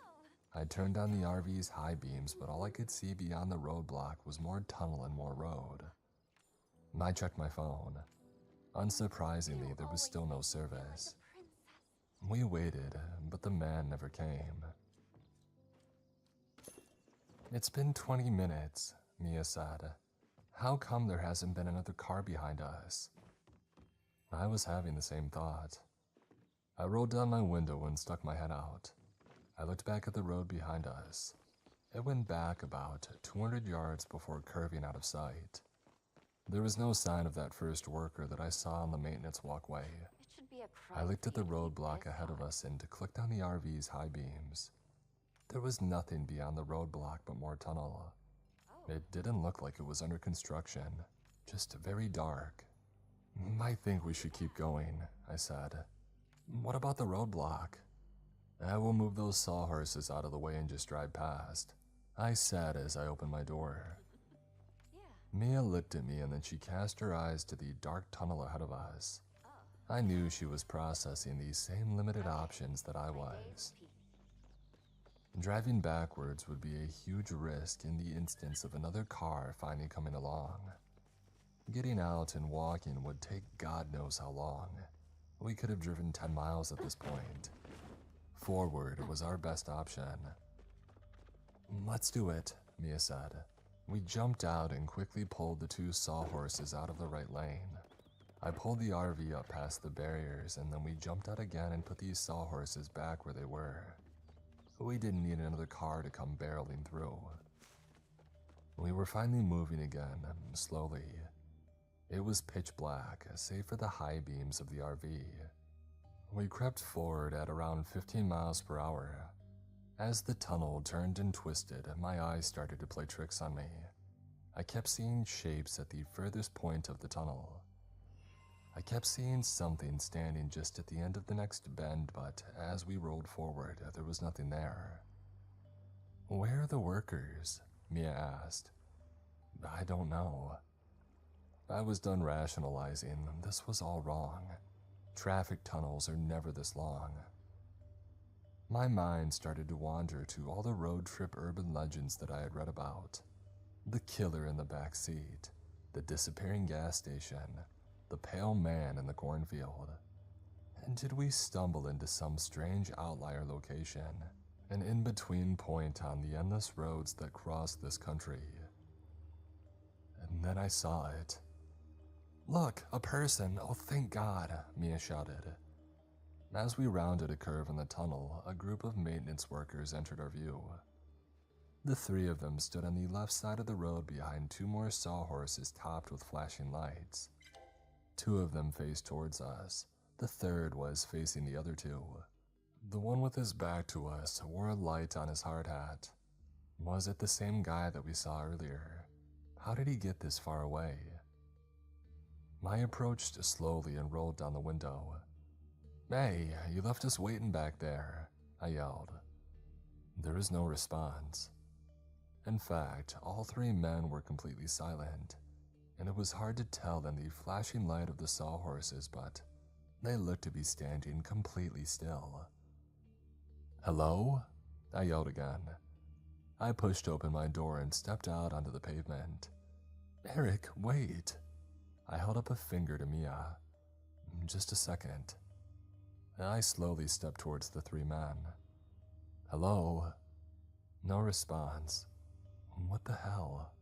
I turned on the RV's high beams, but all I could see beyond the roadblock was more tunnel and more road. I checked my phone. Unsurprisingly, there was still no service. We waited, but the man never came. "It's been 20 minutes, Mia said. "How come there hasn't been another car behind us?" I was having the same thought. I rolled down my window and stuck my head out. I looked back at the road behind us. It went back about 200 yards before curving out of sight. There was no sign of that first worker that I saw on the maintenance walkway. I looked at the roadblock ahead of us and clicked on the RV's high beams. There was nothing beyond the roadblock but more tunnel. It didn't look like it was under construction, just very dark. "I think we should keep going," I said. "What about the roadblock?" "I will move those sawhorses out of the way and just drive past," I said as I opened my door. Mia looked at me and then she cast her eyes to the dark tunnel ahead of us. I knew she was processing these same limited options that I was. Driving backwards would be a huge risk in the instance of another car finally coming along. Getting out and walking would take God knows how long. We could have driven 10 miles at this point. Forward was our best option. "Let's do it," Mia said. We jumped out and quickly pulled the 2 sawhorses out of the right lane. I pulled the RV up past the barriers and then we jumped out again and put these sawhorses back where they were. We didn't need another car to come barreling through. We were finally moving again, slowly. It was pitch black, save for the high beams of the RV. We crept forward at around 15 miles per hour. As the tunnel turned and twisted, my eyes started to play tricks on me. I kept seeing shapes at the furthest point of the tunnel. I kept seeing something standing just at the end of the next bend, but as we rolled forward, there was nothing there. "Where are the workers?" Mia asked. I don't know. I was done rationalizing. This was all wrong. Traffic tunnels are never this long. My mind started to wander to all the road trip urban legends that I had read about. The killer in the back seat, the disappearing gas station, the pale man in the cornfield. And did we stumble into some strange outlier location, an in-between point on the endless roads that cross this country? And then I saw it. Look, a person! Oh, thank God, Mia shouted. As we rounded a curve in the tunnel, a group of maintenance workers entered our view. The three of them stood on the left side of the road behind two more sawhorses topped with flashing lights. Two of them faced towards us. The third was facing the other two. The one with his back to us wore a light on his hard hat. Was it the same guy that we saw earlier? How did he get this far away? I approached slowly and rolled down the window. Hey, you left us waiting back there, I yelled. There was no response. In fact, all three men were completely silent, and it was hard to tell in the flashing light of the sawhorses, but they looked to be standing completely still. Hello? I yelled again. I pushed open my door and stepped out onto the pavement. Eric, wait. I held up a finger to Mia. Just a second. I slowly stepped towards the three men. Hello? No response. What the hell?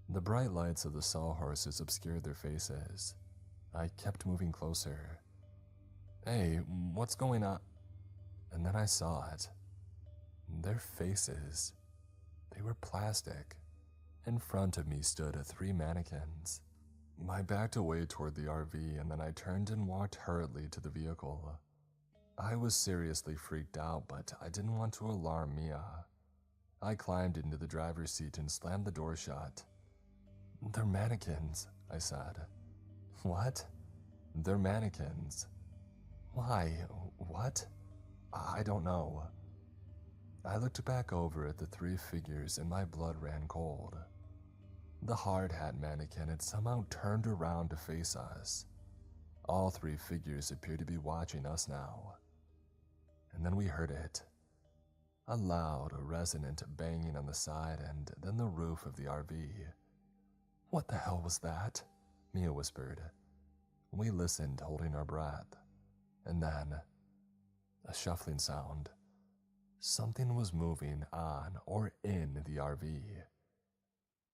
The bright lights of the sawhorses obscured their faces. I kept moving closer. Hey, what's going on? And then I saw it. Their faces. They were plastic. In front of me stood three mannequins. I backed away toward the RV and then I turned and walked hurriedly to the vehicle. I was seriously freaked out, but I didn't want to alarm Mia. I climbed into the driver's seat and slammed the door shut. They're mannequins, I said. What? They're mannequins. Why? What? I don't know. I looked back over at the three figures and my blood ran cold. The hard hat mannequin had somehow turned around to face us. All three figures appeared to be watching us now. And then we heard it. A loud, resonant banging on the side and then the roof of the RV. What the hell was that? Mia whispered. We listened, holding our breath. And then, a shuffling sound. Something was moving on or in the RV.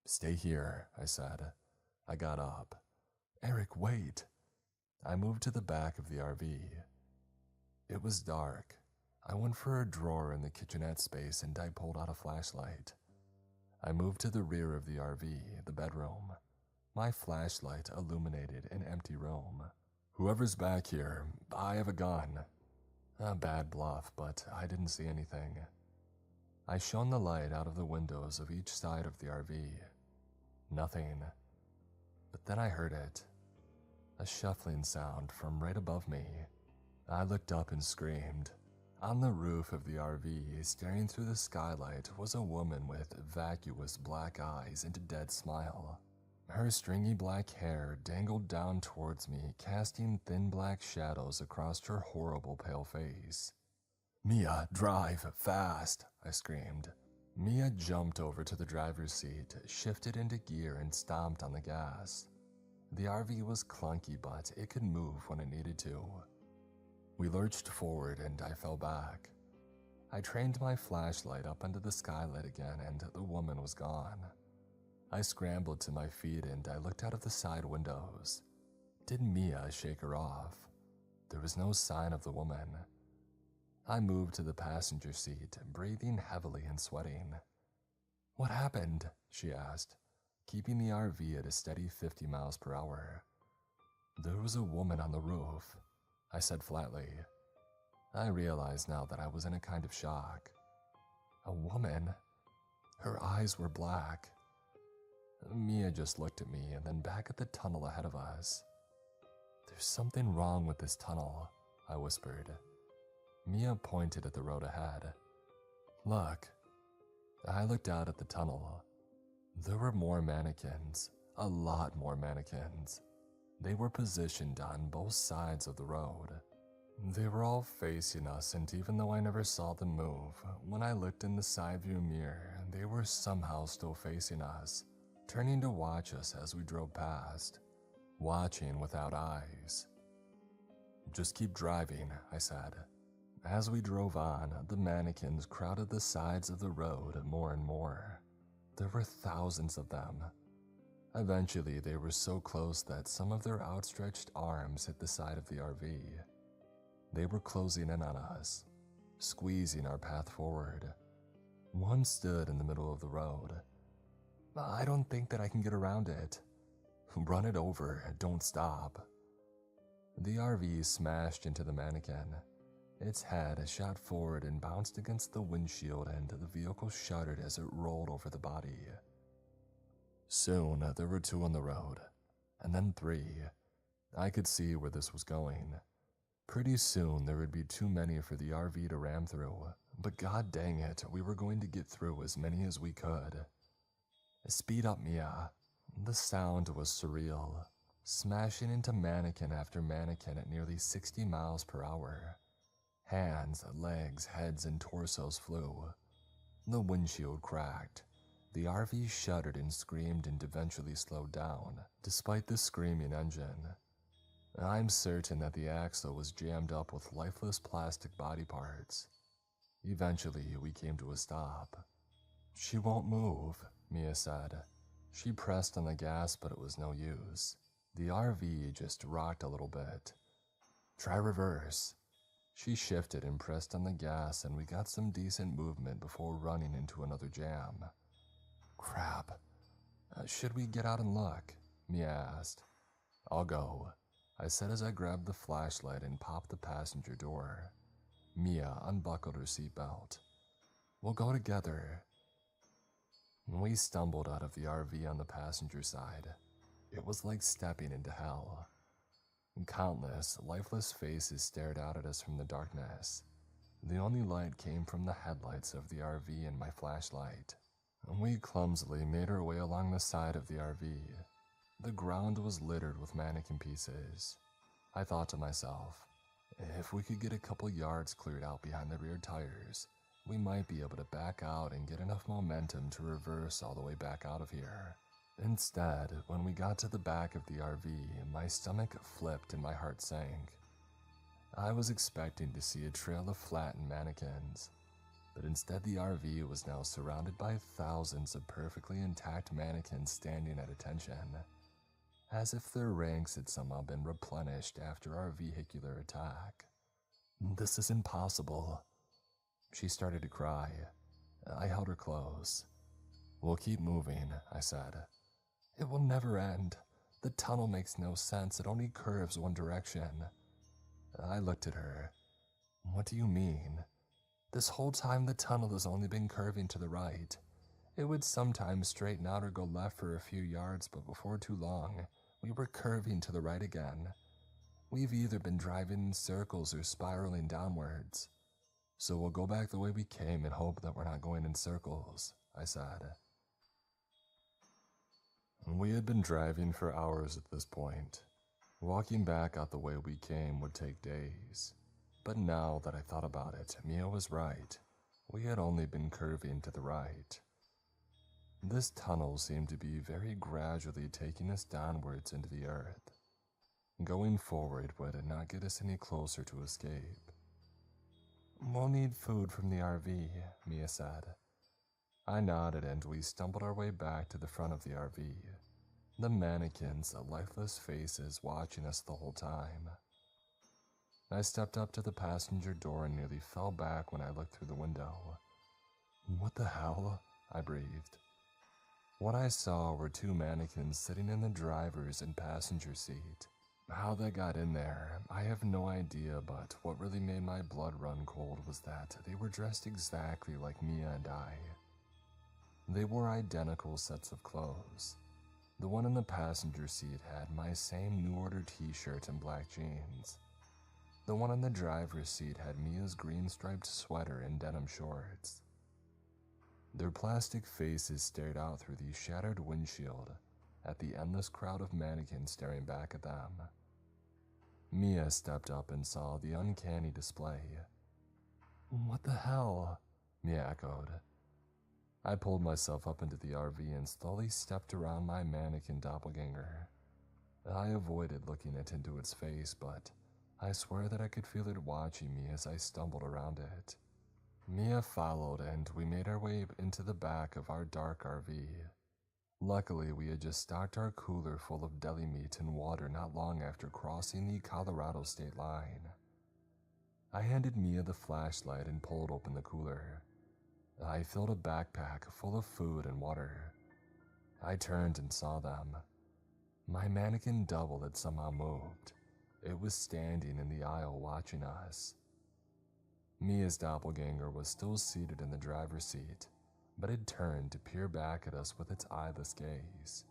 Stay here, I said. I got up. Eric, wait. I moved to the back of the RV. It was dark. I went for a drawer in the kitchenette space and I pulled out a flashlight. I moved to the rear of the RV, the bedroom. My flashlight illuminated an empty room. Whoever's back here, I have a gun. A bad bluff, but I didn't see anything. I shone the light out of the windows of each side of the RV. Nothing. But then I heard it. A shuffling sound from right above me. I looked up and screamed. On the roof of the RV, staring through the skylight, was a woman with vacuous black eyes and a dead smile. Her stringy black hair dangled down towards me, casting thin black shadows across her horrible pale face. Mia, drive, fast, I screamed. Mia jumped over to the driver's seat, shifted into gear, and stomped on the gas. The RV was clunky, but it could move when it needed to. We lurched forward and I fell back. I trained my flashlight up under the skylight again and the woman was gone. I scrambled to my feet and I looked out of the side windows. Did Mia shake her off? There was no sign of the woman. I moved to the passenger seat, breathing heavily and sweating. What happened? She asked, keeping the RV at a steady 50 miles per hour. There was a woman on the roof, I said flatly. I realized now that I was in a kind of shock. A woman? Her eyes were black. Mia just looked at me and then back at the tunnel ahead of us. There's something wrong with this tunnel, I whispered. Mia pointed at the road ahead. Look. I looked out at the tunnel. There were more mannequins, a lot more mannequins. They were positioned on both sides of the road. They were all facing us, and even though I never saw them move, when I looked in the side view mirror, they were somehow still facing us, turning to watch us as we drove past, watching without eyes. "Just keep driving," I said. As we drove on, the mannequins crowded the sides of the road more and more. There were thousands of them. Eventually, they were so close that some of their outstretched arms hit the side of the RV. They were closing in on us, squeezing our path forward. One stood in the middle of the road. "I don't think that I can get around it." "Run it over, don't stop." The RV smashed into the mannequin. Its head shot forward and bounced against the windshield, and the vehicle shuddered as it rolled over the body. Soon, there were 2 on the road, and then 3. I could see where this was going. Pretty soon, there would be too many for the RV to ram through, but god dang it, we were going to get through as many as we could. "Speed up, Mia." The sound was surreal, smashing into mannequin after mannequin at nearly 60 miles per hour. Hands, legs, heads, and torsos flew. The windshield cracked. The RV shuddered and screamed and eventually slowed down, despite the screaming engine. I'm certain that the axle was jammed up with lifeless plastic body parts. Eventually, we came to a stop. "She won't move," Mia said. She pressed on the gas, but it was no use. The RV just rocked a little bit. "Try reverse." She shifted and pressed on the gas, and we got some decent movement before running into another jam. "Crap. Should we get out and look?" Mia asked. "I'll go," I said as I grabbed the flashlight and popped the passenger door. Mia unbuckled her seatbelt. "We'll go together." We stumbled out of the RV on the passenger side. It was like stepping into hell. Countless, lifeless faces stared out at us from the darkness. The only light came from the headlights of the RV and my flashlight. We clumsily made our way along the side of the RV. The ground was littered with mannequin pieces. I thought to myself, if we could get a couple yards cleared out behind the rear tires, we might be able to back out and get enough momentum to reverse all the way back out of here. Instead, when we got to the back of the RV, my stomach flipped and my heart sank. I was expecting to see a trail of flattened mannequins, but instead the RV was now surrounded by thousands of perfectly intact mannequins standing at attention, as if their ranks had somehow been replenished after our vehicular attack. "This is impossible." She started to cry. I held her close. "We'll keep moving," I said. "It will never end. The tunnel makes no sense. It only curves one direction." I looked at her. "What do you mean?" "This whole time the tunnel has only been curving to the right. It would sometimes straighten out or go left for a few yards, but before too long, we were curving to the right again. We've either been driving in circles or spiraling downwards. So we'll go back the way we came and hope that we're not going in circles," I said. We had been driving for hours at this point. Walking back out the way we came would take days. But now that I thought about it, Mia was right. We had only been curving to the right. This tunnel seemed to be very gradually taking us downwards into the earth. Going forward would not get us any closer to escape. "We'll need food from the RV," Mia said. I nodded and we stumbled our way back to the front of the RV. The mannequins, lifeless faces watching us the whole time. I stepped up to the passenger door and nearly fell back when I looked through the window. "What the hell?" I breathed. What I saw were 2 mannequins sitting in the driver's and passenger seat. How they got in there, I have no idea, but what really made my blood run cold was that they were dressed exactly like Mia and I. They wore identical sets of clothes. The one in the passenger seat had my same New Order t-shirt and black jeans. The one in the driver's seat had Mia's green striped sweater and denim shorts. Their plastic faces stared out through the shattered windshield at the endless crowd of mannequins staring back at them. Mia stepped up and saw the uncanny display. "What the hell?" Mia echoed. I pulled myself up into the RV and slowly stepped around my mannequin doppelganger. I avoided looking into its face, but I swear that I could feel it watching me as I stumbled around it. Mia followed, and we made our way into the back of our dark RV. Luckily, we had just stocked our cooler full of deli meat and water not long after crossing the Colorado state line. I handed Mia the flashlight and pulled open the cooler. I filled a backpack full of food and water. I turned and saw them. My mannequin double had somehow moved. It was standing in the aisle watching us. Mia's doppelganger was still seated in the driver's seat, but had turned to peer back at us with its eyeless gaze.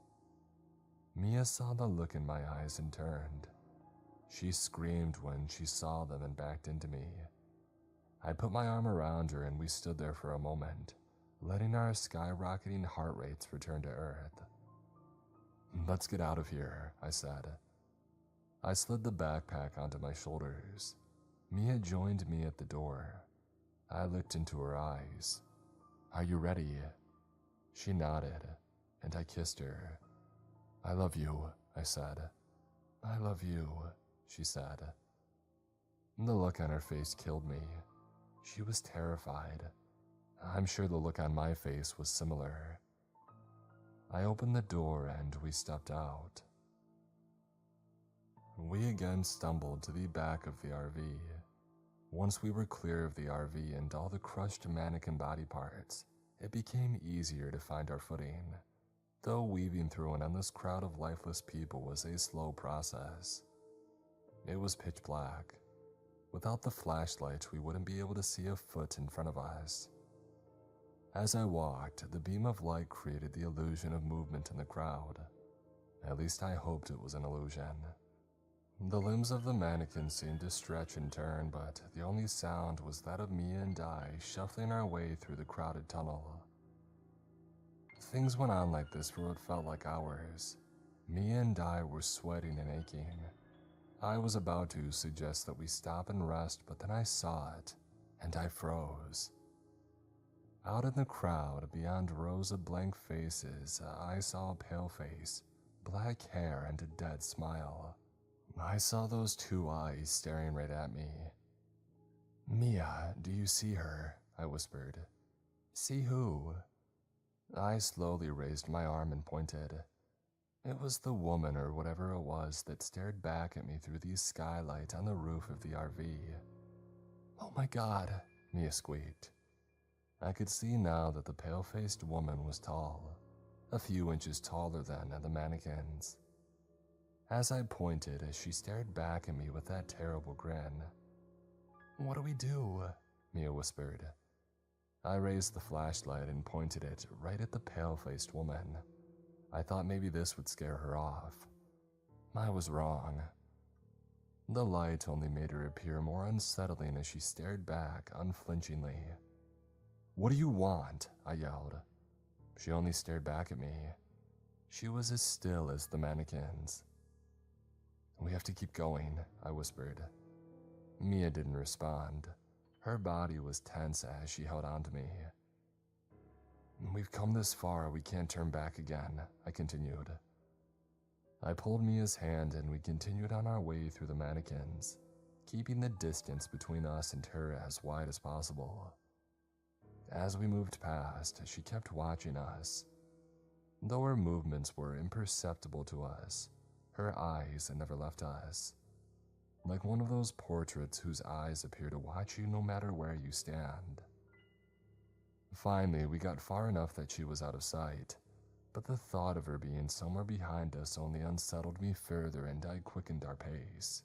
Mia saw the look in my eyes and turned. She screamed when she saw them and backed into me. I put my arm around her and we stood there for a moment, letting our skyrocketing heart rates return to earth. "Let's get out of here," I said. I slid the backpack onto my shoulders. Mia joined me at the door. I looked into her eyes. "Are you ready?" She nodded, and I kissed her. "I love you," I said. "I love you," she said. The look on her face killed me. She was terrified. I'm sure the look on my face was similar. I opened the door and we stepped out. We again stumbled to the back of the RV. Once we were clear of the RV and all the crushed mannequin body parts, it became easier to find our footing, though weaving through an endless crowd of lifeless people was a slow process. It was pitch black. Without the flashlight, we wouldn't be able to see a foot in front of us. As I walked, the beam of light created the illusion of movement in the crowd. At least I hoped it was an illusion. The limbs of the mannequin seemed to stretch and turn, but the only sound was that of Mia and I shuffling our way through the crowded tunnel. Things went on like this for what felt like hours. Mia and I were sweating and aching. I was about to suggest that we stop and rest, but then I saw it, and I froze. Out in the crowd, beyond rows of blank faces, I saw a pale face, black hair, and a dead smile. I saw those two eyes staring right at me. "Mia, do you see her?" I whispered. "See who?" I slowly raised my arm and pointed. It was the woman or whatever it was that stared back at me through the skylight on the roof of the RV. "Oh my God," Mia squeaked. I could see now that the pale-faced woman was tall, a few inches taller than the mannequins. As I pointed, she stared back at me with that terrible grin. "What do we do?" Mia whispered. I raised the flashlight and pointed it right at the pale-faced woman. I thought maybe this would scare her off. I was wrong. The light only made her appear more unsettling as she stared back unflinchingly. "What do you want?" I yelled. She only stared back at me. She was as still as the mannequins. "We have to keep going," I whispered. Mia didn't respond. Her body was tense as she held on to me. "We've come this far, we can't turn back again," I continued. I pulled Mia's hand and we continued on our way through the mannequins, keeping the distance between us and her as wide as possible. As we moved past, she kept watching us. Though her movements were imperceptible to us, her eyes never left us. Like one of those portraits whose eyes appear to watch you no matter where you stand. Finally, we got far enough that she was out of sight, but the thought of her being somewhere behind us only unsettled me further and I quickened our pace.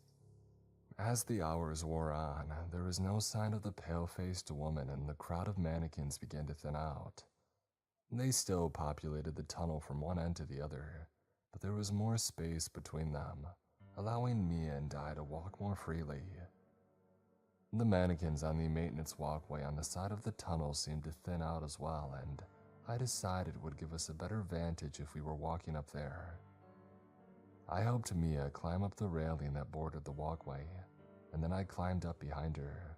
As the hours wore on, there was no sign of the pale-faced woman and the crowd of mannequins began to thin out. They still populated the tunnel from one end to the other, but there was more space between them, allowing Mia and I to walk more freely. The mannequins on the maintenance walkway on the side of the tunnel seemed to thin out as well, and I decided it would give us a better vantage if we were walking up there. I helped Mia climb up the railing that bordered the walkway, and then I climbed up behind her.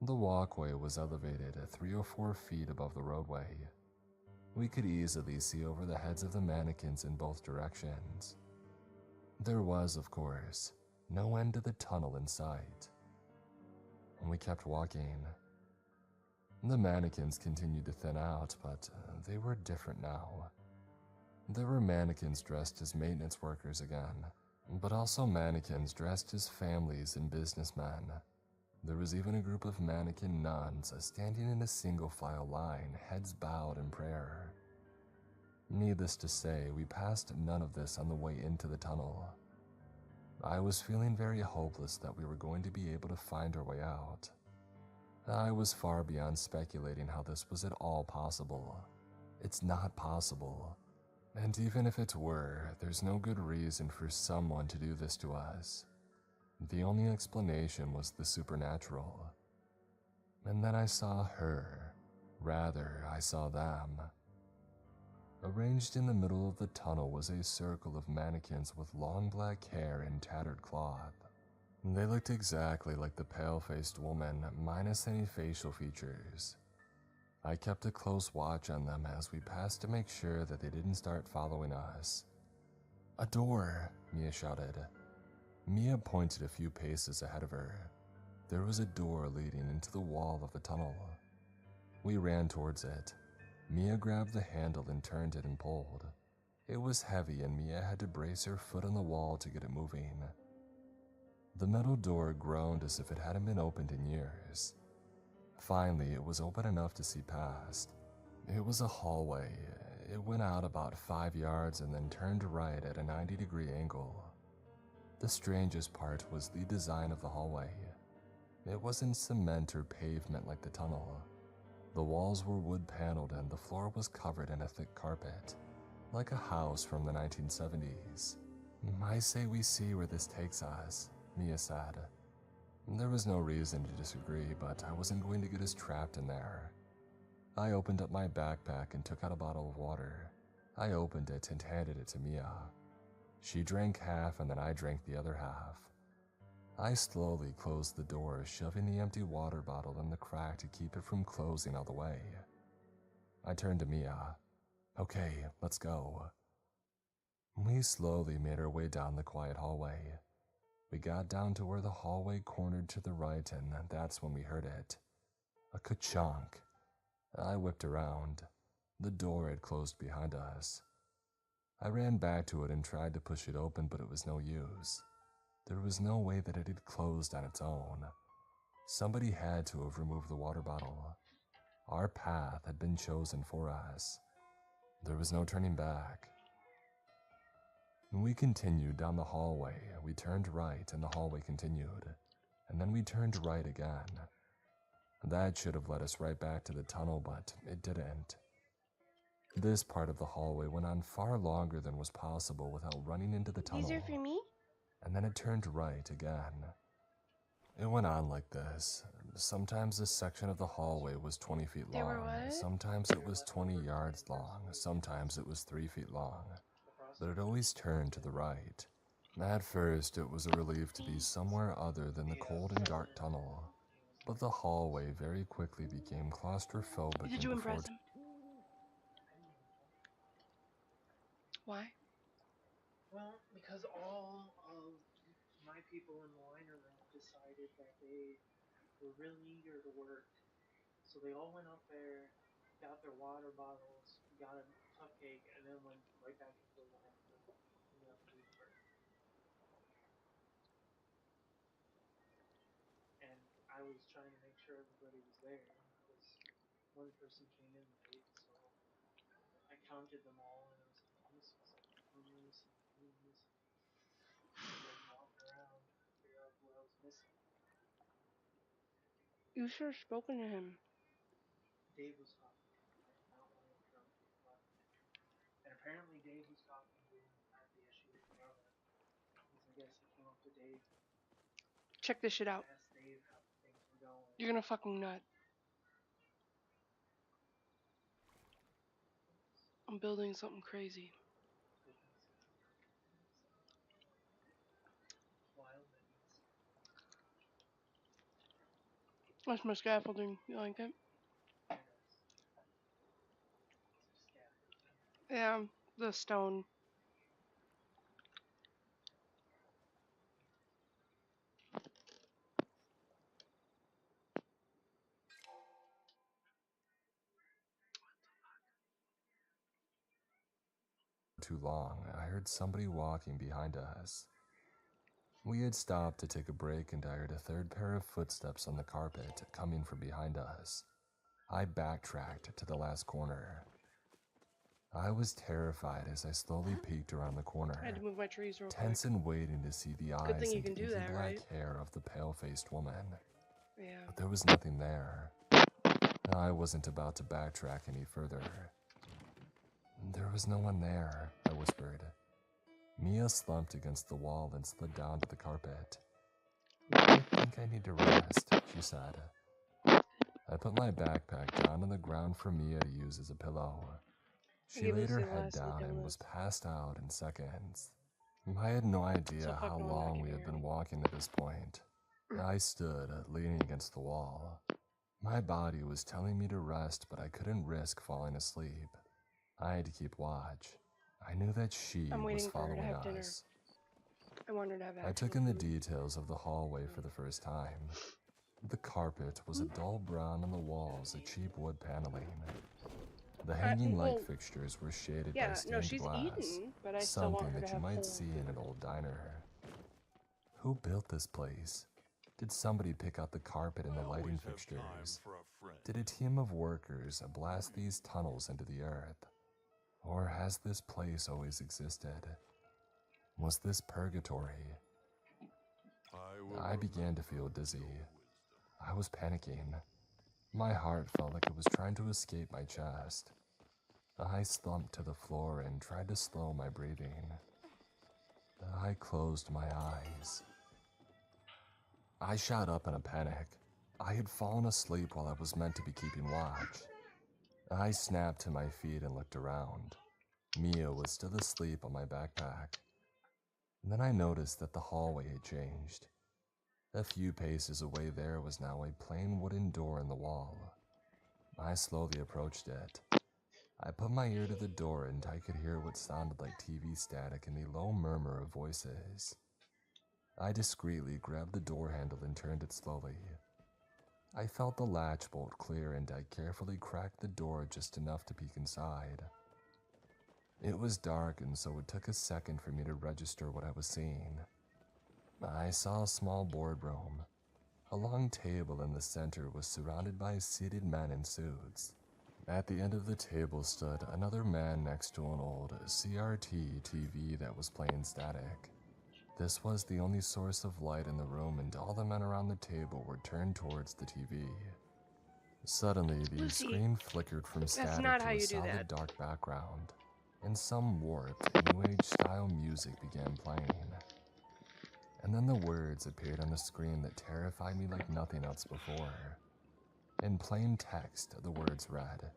The walkway was elevated at 3 or 4 feet above the roadway. We could easily see over the heads of the mannequins in both directions. There was, of course, no end to the tunnel in sight. And we kept walking. The mannequins continued to thin out, but they were different now. There were mannequins dressed as maintenance workers again, but also mannequins dressed as families and businessmen. There was even a group of mannequin nuns standing in a single file line, heads bowed in prayer. Needless to say, we passed none of this on the way into the tunnel. I was feeling very hopeless that we were going to be able to find our way out. I was far beyond speculating how this was at all possible. It's not possible. And even if it were, there's no good reason for someone to do this to us. The only explanation was the supernatural. And then I saw her. Rather, I saw them. Arranged in the middle of the tunnel was a circle of mannequins with long black hair and tattered cloth. They looked exactly like the pale-faced woman, minus any facial features. I kept a close watch on them as we passed to make sure that they didn't start following us. "A door!" Mia shouted. Mia pointed a few paces ahead of her. There was a door leading into the wall of the tunnel. We ran towards it. Mia grabbed the handle and turned it and pulled. It was heavy and Mia had to brace her foot on the wall to get it moving. The metal door groaned as if it hadn't been opened in years. Finally, it was open enough to see past. It was a hallway. It went out about 5 yards and then turned right at a 90-degree angle. The strangest part was the design of the hallway. It wasn't cement or pavement like the tunnel. The walls were wood-paneled and the floor was covered in a thick carpet, like a house from the 1970s. "I say we see where this takes us," Mia said. There was no reason to disagree, but I wasn't going to get us trapped in there. I opened up my backpack and took out a bottle of water. I opened it and handed it to Mia. She drank half and then I drank the other half. I slowly closed the door, shoving the empty water bottle in the crack to keep it from closing all the way. I turned to Mia. "Okay, let's go." We slowly made our way down the quiet hallway. We got down to where the hallway cornered to the right, and that's when we heard it. A ka-chunk. I whipped around. The door had closed behind us. I ran back to it and tried to push it open, but it was no use. There was no way that it had closed on its own. Somebody had to have removed the water bottle. Our path had been chosen for us. There was no turning back. We continued down the hallway. We turned right and the hallway continued. And then we turned right again. That should have led us right back to the tunnel, but it didn't. This part of the hallway went on far longer than was possible without running into the tunnel. These are for me? And then it turned right again. It went on like this. Sometimes this section of the hallway was 20 feet They were long. what? Sometimes it was 20 yards long. Sometimes it was 3 feet long. But it always turned to the right. At first, it was a relief to be somewhere other than the cold and dark tunnel. But the hallway very quickly became claustrophobic. Did you impress him? Why? Well, because all of my people in the liner room decided that they were really eager to work. So they all went up there, got their water bottles, got a cupcake, and then went right back into the liner room and got to do the work. And I was trying to make sure everybody was there. Because one person came in late, so I counted them all, and I was like, "I'm missing some. I'm missing. I'm missing." And walking around trying to figure out who I was missing. You should have spoken to him. Dave was talking to him, not one of the drunk people left. And apparently Dave was talking to him and had the issue with the brother. Because I guess he came up to Dave and Check this shit out. asked Dave how You're gonna fucking nut. I'm building something crazy. Wild mittens. That's my scaffolding. You like it? Yes. Scaffolding. Yeah, the stone. Too long, I heard somebody walking behind us. We had stopped to take a break and I heard a third pair of footsteps on the carpet coming from behind us. I backtracked to the last corner. I was terrified as I slowly peeked around the corner, I had to move my trees real quick. tense and waiting to see the Good eyes thing you and can do inky that, black right? hair of the pale-faced woman. Yeah. But there was nothing there. I wasn't about to backtrack any further. There was no one there, I whispered. Mia slumped against the wall and slid down to the carpet. I think I need to rest, she said. I put my backpack down on the ground for Mia to use as a pillow. She Give laid us her the head last down and look was at passed out in seconds. I had no idea So how fuck no, I'm not long we giving had her been any. walking at this point. I stood, leaning against the wall. My body was telling me to rest, but I couldn't risk falling asleep. I had to keep watch. I knew that she I'm was waiting for her to following have dinner. us. I want her to have I actual took in the food. details of the hallway for the first time. The carpet was a dull brown and the walls a cheap wood paneling. The hanging light well, fixtures were shaded by yeah, stained no, she's glass, eaten, but I still want something her to that you have might whole see food. in an old diner. Who built this place? Did somebody pick out the carpet and the lighting fixtures? Did a team of workers blast these tunnels into the earth? Or has this place always existed? Was this purgatory? I began to feel dizzy. I was panicking. My heart felt like it was trying to escape my chest. I slumped to the floor and tried to slow my breathing. I closed my eyes. I shot up in a panic. I had fallen asleep while I was meant to be keeping watch. I snapped to my feet and looked around. Mia was still asleep on my backpack. Then I noticed that the hallway had changed. A few paces away there was now a plain wooden door in the wall. I slowly approached it. I put my ear to the door and I could hear what sounded like TV static and the low murmur of voices. I discreetly grabbed the door handle and turned it slowly. I felt the latch bolt clear and I carefully cracked the door just enough to peek inside. It was dark and so it took a second for me to register what I was seeing. I saw a small boardroom. A long table in the center was surrounded by seated men in suits. At the end of the table stood another man next to an old CRT TV that was playing static. This was the only source of light in the room and all the men around the table were turned towards the TV. Suddenly, the Lucy, screen flickered from static not to how a you do solid that. dark background, and some warped, New Age style music began playing. And then the words appeared on the screen that terrified me like nothing else before. In plain text, the words read,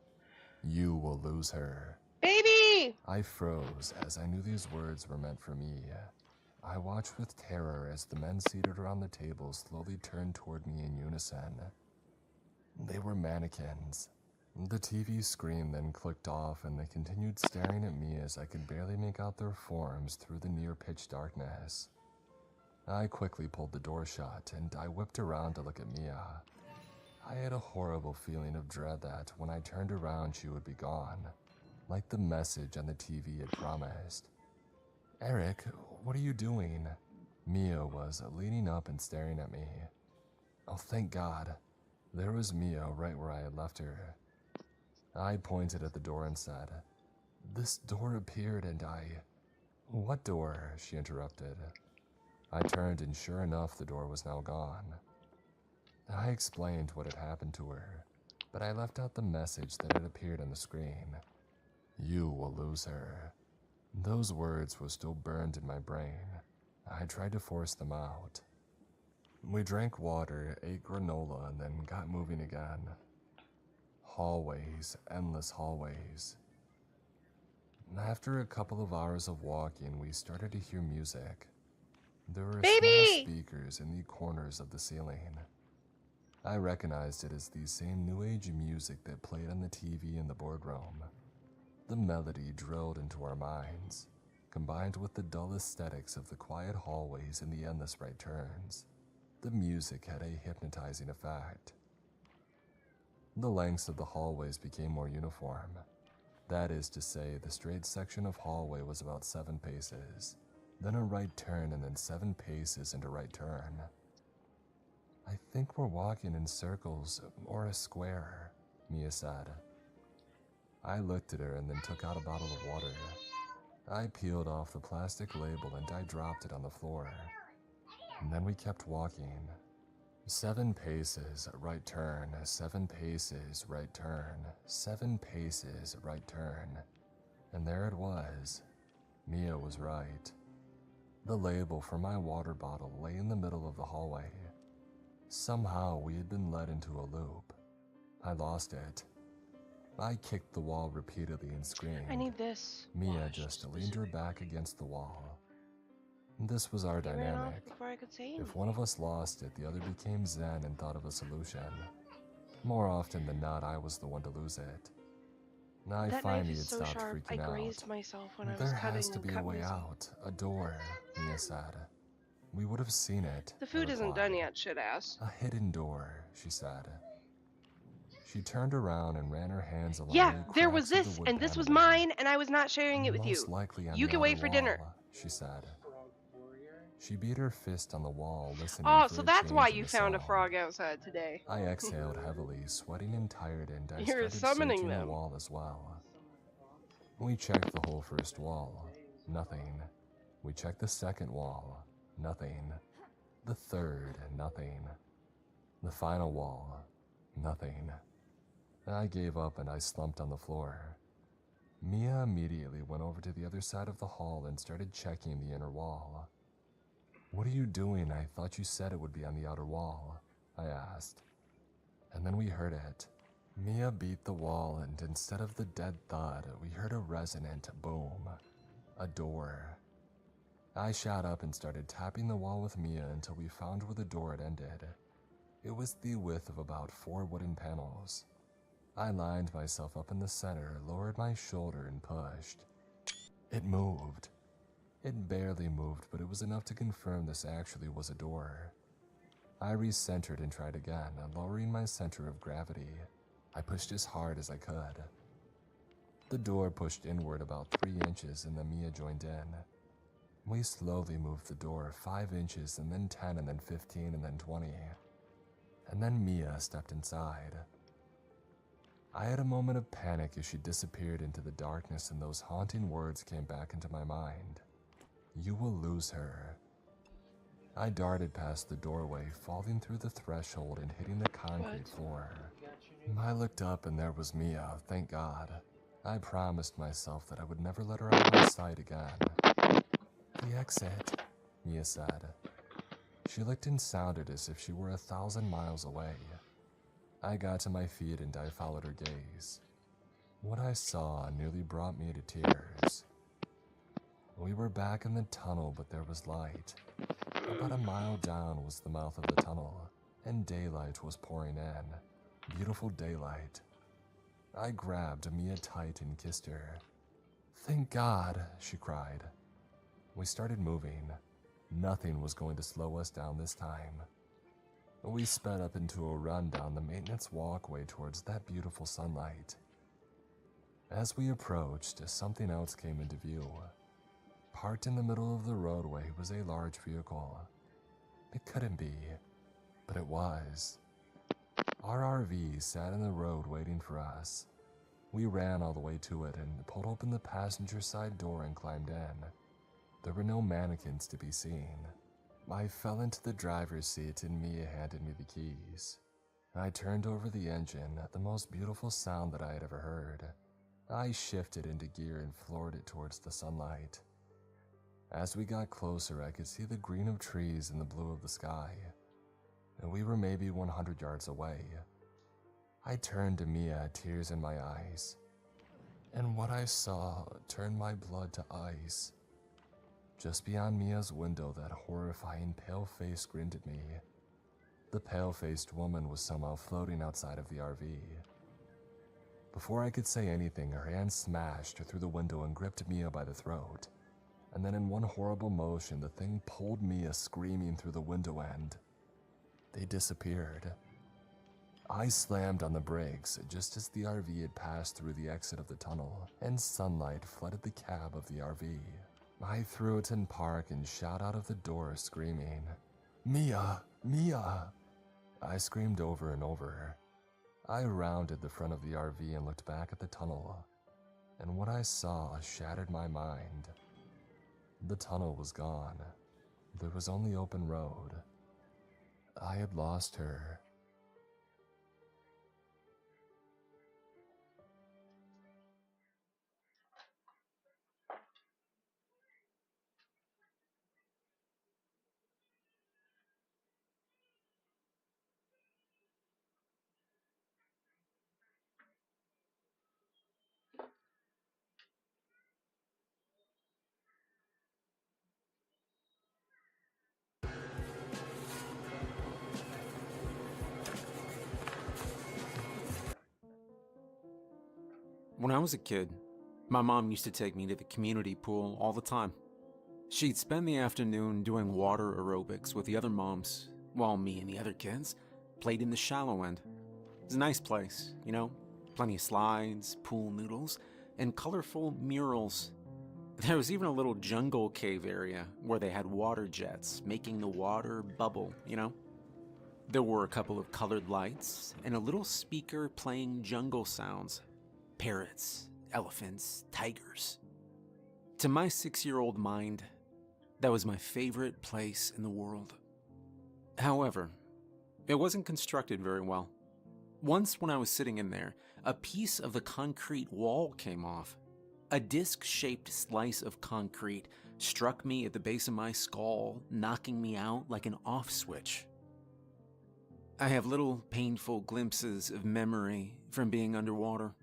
"You will lose her." Baby! I froze as I knew these words were meant for me. I watched with terror as the men seated around the table slowly turned toward me in unison. They were mannequins. The TV screen then clicked off and they continued staring at me as I could barely make out their forms through the near pitch darkness. I quickly pulled the door shut and I whipped around to look at Mia. I had a horrible feeling of dread that when I turned around she would be gone, like the message on the TV had promised. "Eric, what are you doing?" Mia was leaning up and staring at me. Oh, thank God. There was Mia right where I had left her. I pointed at the door and said, "This door appeared and I..." "What door?" she interrupted. I turned and sure enough the door was now gone. I explained what had happened to her, but I left out the message that had appeared on the screen. "You will lose her." Those words were still burned in my brain. I tried to force them out. We drank water, ate granola, and then got moving again. Hallways, endless hallways. After a couple of hours of walking, we started to hear music. There were small Baby! speakers in the corners of the ceiling. I recognized it as the same new age music that played on the TV in the boardroom. The melody drilled into our minds, combined with the dull aesthetics of the quiet hallways and the endless right turns. The music had a hypnotizing effect. The lengths of the hallways became more uniform. That is to say, the straight section of hallway was about 7 paces, then a right turn, and then 7 paces and a right turn. I think we're walking in circles or a square, Mia said. I looked at her and then took out a bottle of water. I peeled off the plastic label and I dropped it on the floor. And then we kept walking. 7 paces, right turn, 7 paces, right turn, 7 paces, right turn. And there it was. Mia was right. The label for my water bottle lay in the middle of the hallway. Somehow we had been led into a loop. I lost it. I kicked the wall repeatedly and screamed. I need this. Mia just leaned her back against the wall. This was our He ran off dynamic. before I could say anything. If one of us lost it, the other became zen and thought of a solution. More often than not, I was the one to lose it. I That knife finally had is so stopped sharp. I freaking grazed out. myself when I was There cutting has to and be a cut way myself. out, a door, Mia said. We would have seen it. The I food isn't done replied. yet, shit ass. A hidden door, she said. She turned around and ran her hands along Yeah, the there was cracks of this, the wood and this was paneling. mine, and I was not sharing it with you. Most likely on You the can outer wait for dinner. wall, she said. Frog warrior. She beat her fist on the wall, listening Oh, for so a that's why change in you the found a sound. frog outside today. I exhaled heavily, sweating and tired, and I You're started summoning searching the them. wall as well. Summon frogs. We checked the whole first wall. Nothing. We checked the second wall. Nothing. The third. Nothing. The final wall. Nothing. I gave up and I slumped on the floor. Mia immediately went over to the other side of the hall and started checking the inner wall. "What are you doing? I thought you said it would be on the outer wall," I asked. And then we heard it. Mia beat the wall, and instead of the dead thud, we heard a resonant boom. A door. I shot up and started tapping the wall with Mia until we found where the door had ended. It was the width of about 4 wooden panels. I lined myself up in the center, lowered my shoulder, and pushed. It moved. It barely moved, but it was enough to confirm this actually was a door. I recentered and tried again, lowering my center of gravity. I pushed as hard as I could. The door pushed inward about 3 inches, and then Mia joined in. We slowly moved the door 5 inches, and then 10, and then 15, and then 20. And then Mia stepped inside. I had a moment of panic as she disappeared into the darkness, and those haunting words came back into my mind. "You will lose her." I darted past the doorway, falling through the threshold and hitting the concrete floor. You got your new I looked up and there was Mia, thank God. I promised myself that I would never let her out of my sight again. "The exit," Mia said. She looked and sounded as if she were 1,000 miles away. I got to my feet and I followed her gaze. What I saw nearly brought me to tears. We were back in the tunnel, but there was light. About a mile down was the mouth of the tunnel, and daylight was pouring in. Beautiful daylight. I grabbed Mia tight and kissed her. "Thank God," she cried. We started moving. Nothing was going to slow us down this time. We sped up into a run down the maintenance walkway towards that beautiful sunlight. As we approached, something else came into view. Parked in the middle of the roadway was a large vehicle. It couldn't be, but it was. Our RV sat in the road waiting for us. We ran all the way to it and pulled open the passenger side door and climbed in. There were no mannequins to be seen. I fell into the driver's seat and Mia handed me the keys. I turned over the engine, the most beautiful sound that I had ever heard. I shifted into gear and floored it towards the sunlight. As we got closer, I could see the green of trees and the blue of the sky. and we were maybe 100 yards away. I turned to Mia, tears in my eyes, and what I saw turned my blood to ice. Just beyond Mia's window, that horrifying pale-faced grinned at me. The pale-faced woman was somehow floating outside of the RV. Before I could say anything, her hand smashed through the window and gripped Mia by the throat. And then in one horrible motion, the thing pulled Mia screaming through the window and they disappeared. I slammed on the brakes just as the RV had passed through the exit of the tunnel, and sunlight flooded the cab of the RV. I threw it in park and shot out of the door screaming, "Mia! Mia!" I screamed over and over. I rounded the front of the RV and looked back at the tunnel, and what I saw shattered my mind. The tunnel was gone. There was only open road. I had lost her. When I was a kid, my mom used to take me to the community pool all the time. She'd spend the afternoon doing water aerobics with the other moms, while me and the other kids played in the shallow end. It's a nice place, you know, plenty of slides, pool noodles, and colorful murals. There was even a little jungle cave area where they had water jets making the water bubble, you know? There were a couple of colored lights and a little speaker playing jungle sounds. Parrots, elephants, tigers. To my 6-year-old mind, that was my favorite place in the world. However, it wasn't constructed very well. Once when I was sitting in there, a piece of the concrete wall came off. A disc-shaped slice of concrete struck me at the base of my skull, knocking me out like an off switch. I have little painful glimpses of memory from being underwater,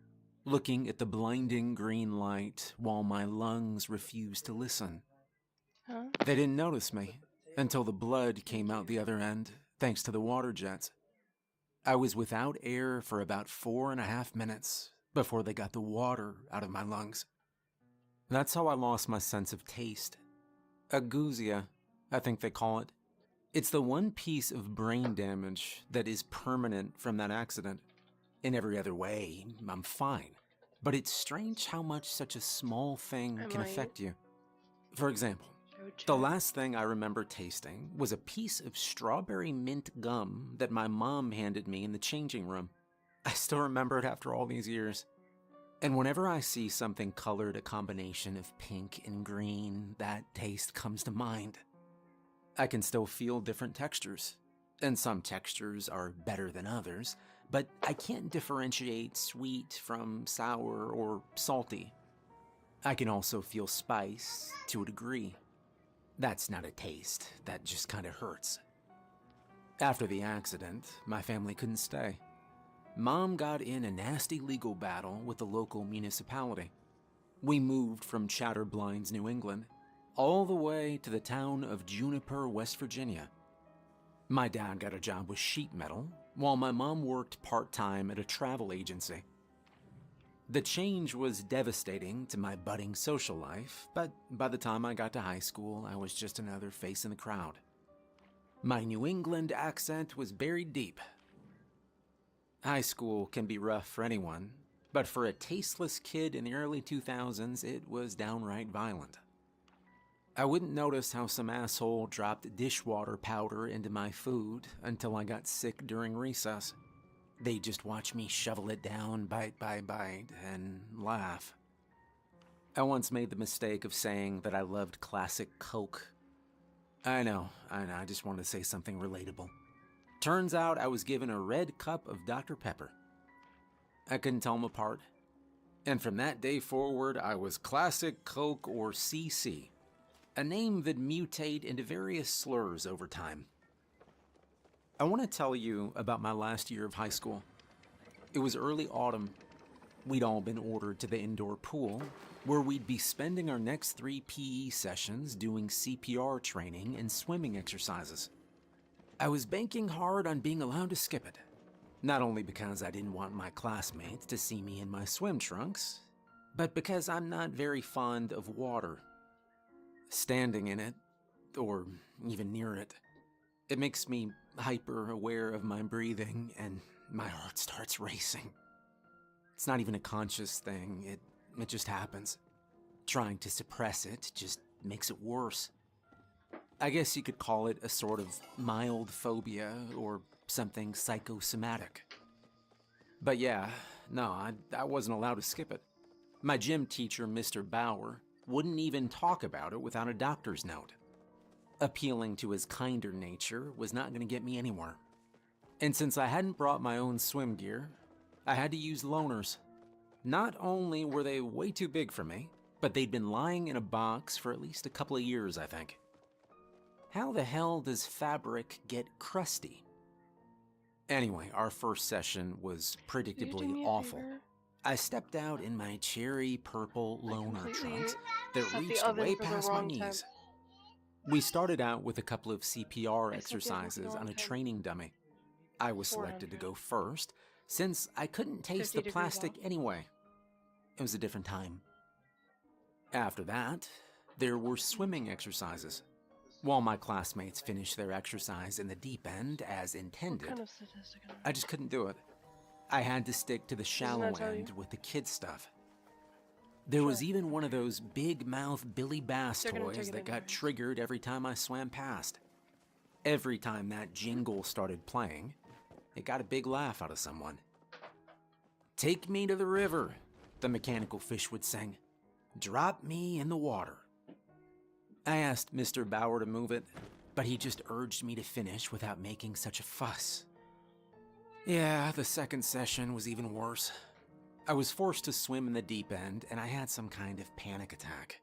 looking at the blinding green light while my lungs refused to listen. Huh? They didn't notice me until the blood came out the other end, thanks to the water jets. I was without air for about 4.5 minutes before they got the water out of my lungs. That's how I lost my sense of taste. Agousia, I think they call it. It's the one piece of brain damage that is permanent from that accident. In every other way, I'm fine. But it's strange how much such a small thing can Emily? affect you. For example, the last thing I remember tasting was a piece of strawberry mint gum that my mom handed me in the changing room. I still remember it after all these years. And whenever I see something colored a combination of pink and green, that taste comes to mind. I can still feel different textures, and some textures are better than others, but I can't differentiate sweet from sour or salty. I can also feel spice to a degree. That's not a taste, that just kind of hurts. After the accident, my family couldn't stay. Mom got in a nasty legal battle with the local municipality. We moved from Chatterblinds, New England, all the way to the town of Juniper, West Virginia. My dad got a job with sheet metal, while my mom worked part-time at a travel agency. The change was devastating to my budding social life, but by the time I got to high school, I was just another face in the crowd. My New England accent was buried deep. High school can be rough for anyone, but for a tasteless kid in the early 2000s, it was downright violent. I wouldn't notice how some asshole dropped dishwater powder into my food until I got sick during recess. They'd just watch me shovel it down bite by bite and laugh. I once made the mistake of saying that I loved classic Coke. I know, I just wanted to say something relatable. Turns out I was given a red cup of Dr. Pepper. I couldn't tell them apart. And from that day forward, I was Classic Coke or CC, a name that mutate into various slurs over time. I want to tell you about my last year of high school. It was early autumn. We'd all been ordered to the indoor pool, where we'd be spending our next 3 PE sessions doing CPR training and swimming exercises. I was banking hard on being allowed to skip it, not only because I didn't want my classmates to see me in my swim trunks, but because I'm not very fond of water. Standing in it, or even near it, it makes me hyper aware of my breathing and my heart starts racing. It's not even a conscious thing, it just happens. Trying to suppress it just makes it worse. I guess you could call it a sort of mild phobia or something psychosomatic. But yeah, no, I wasn't allowed to skip it. My gym teacher, Mr. Bauer, wouldn't even talk about it without a doctor's note. Appealing to his kinder nature was not going to get me anywhere. And since I hadn't brought my own swim gear, I had to use loaners. Not only were they way too big for me, but they'd been lying in a box for at least a couple of years, I think. How the hell does fabric get crusty? Anyway, our first session was predictably awful. I stepped out in my cherry purple loaner trunks that set the reached oven way for the past my wrong knees. temp. We started out with a couple of CPR I set the oven for the exercises on wrong a temp. training dummy. I was selected to 400. go first, since I couldn't taste 50 the degrees plastic off. anyway. It was a different time. After that, there were swimming exercises. While my classmates finished their exercise in the deep end as What intended, kind of statistic? I just couldn't do it. I had to stick to the shallow that tell you? end with the kids' stuff. There was even one of those big mouth Billy Bass They're gonna take toys it that got anyways. triggered every time I swam past. Every time that jingle started playing, it got a big laugh out of someone. "Take me to the river," the mechanical fish would sing. "Drop me in the water." I asked Mr. Bauer to move it, but he just urged me to finish without making such a fuss. Yeah, the second session was even worse. I was forced to swim in the deep end, and I had some kind of panic attack.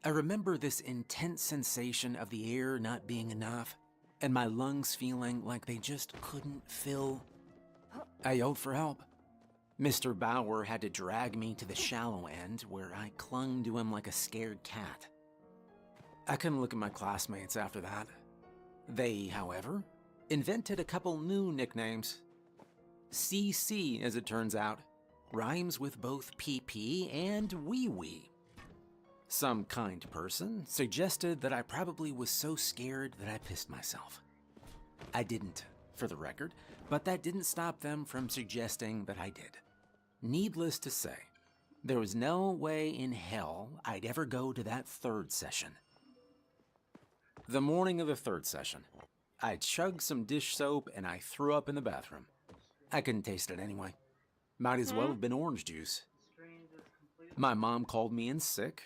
I remember this intense sensation of the air not being enough, and my lungs feeling like they just couldn't fill. I yelled for help. Mr. Bauer had to drag me to the shallow end, where I clung to him like a scared cat. I couldn't look at my classmates after that. They, however, invented a couple new nicknames. CC, as it turns out, rhymes with both PP and wee wee. Some kind person suggested that I probably was so scared that I pissed myself. I didn't, for the record, but that didn't stop them from suggesting that I did. Needless to say, there was no way in hell I'd ever go to that third session. The morning of the third session, I chugged some dish soap and I threw up in the bathroom. I couldn't taste it anyway. Might as well have been orange juice. Strange is completely My mom called me in sick,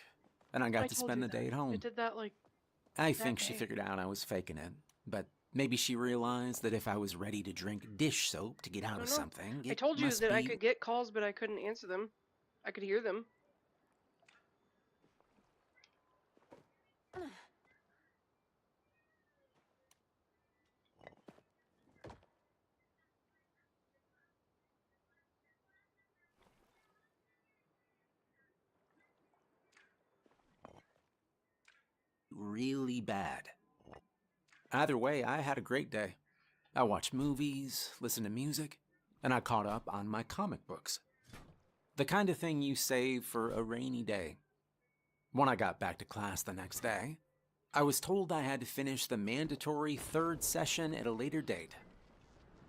and I got to told spend you the day that. at home. It did that like I that think she day. figured out I was faking it, but maybe she realized that if I was ready to drink dish soap to get out of don't know. something, I it told you must that I be- could get calls, but I couldn't answer them. I could hear them. really bad. Either way, I had a great day. I watched movies, listened to music, and I caught up on my comic books. The kind of thing you save for a rainy day. When I got back to class the next day, I was told I had to finish the mandatory third session at a later date.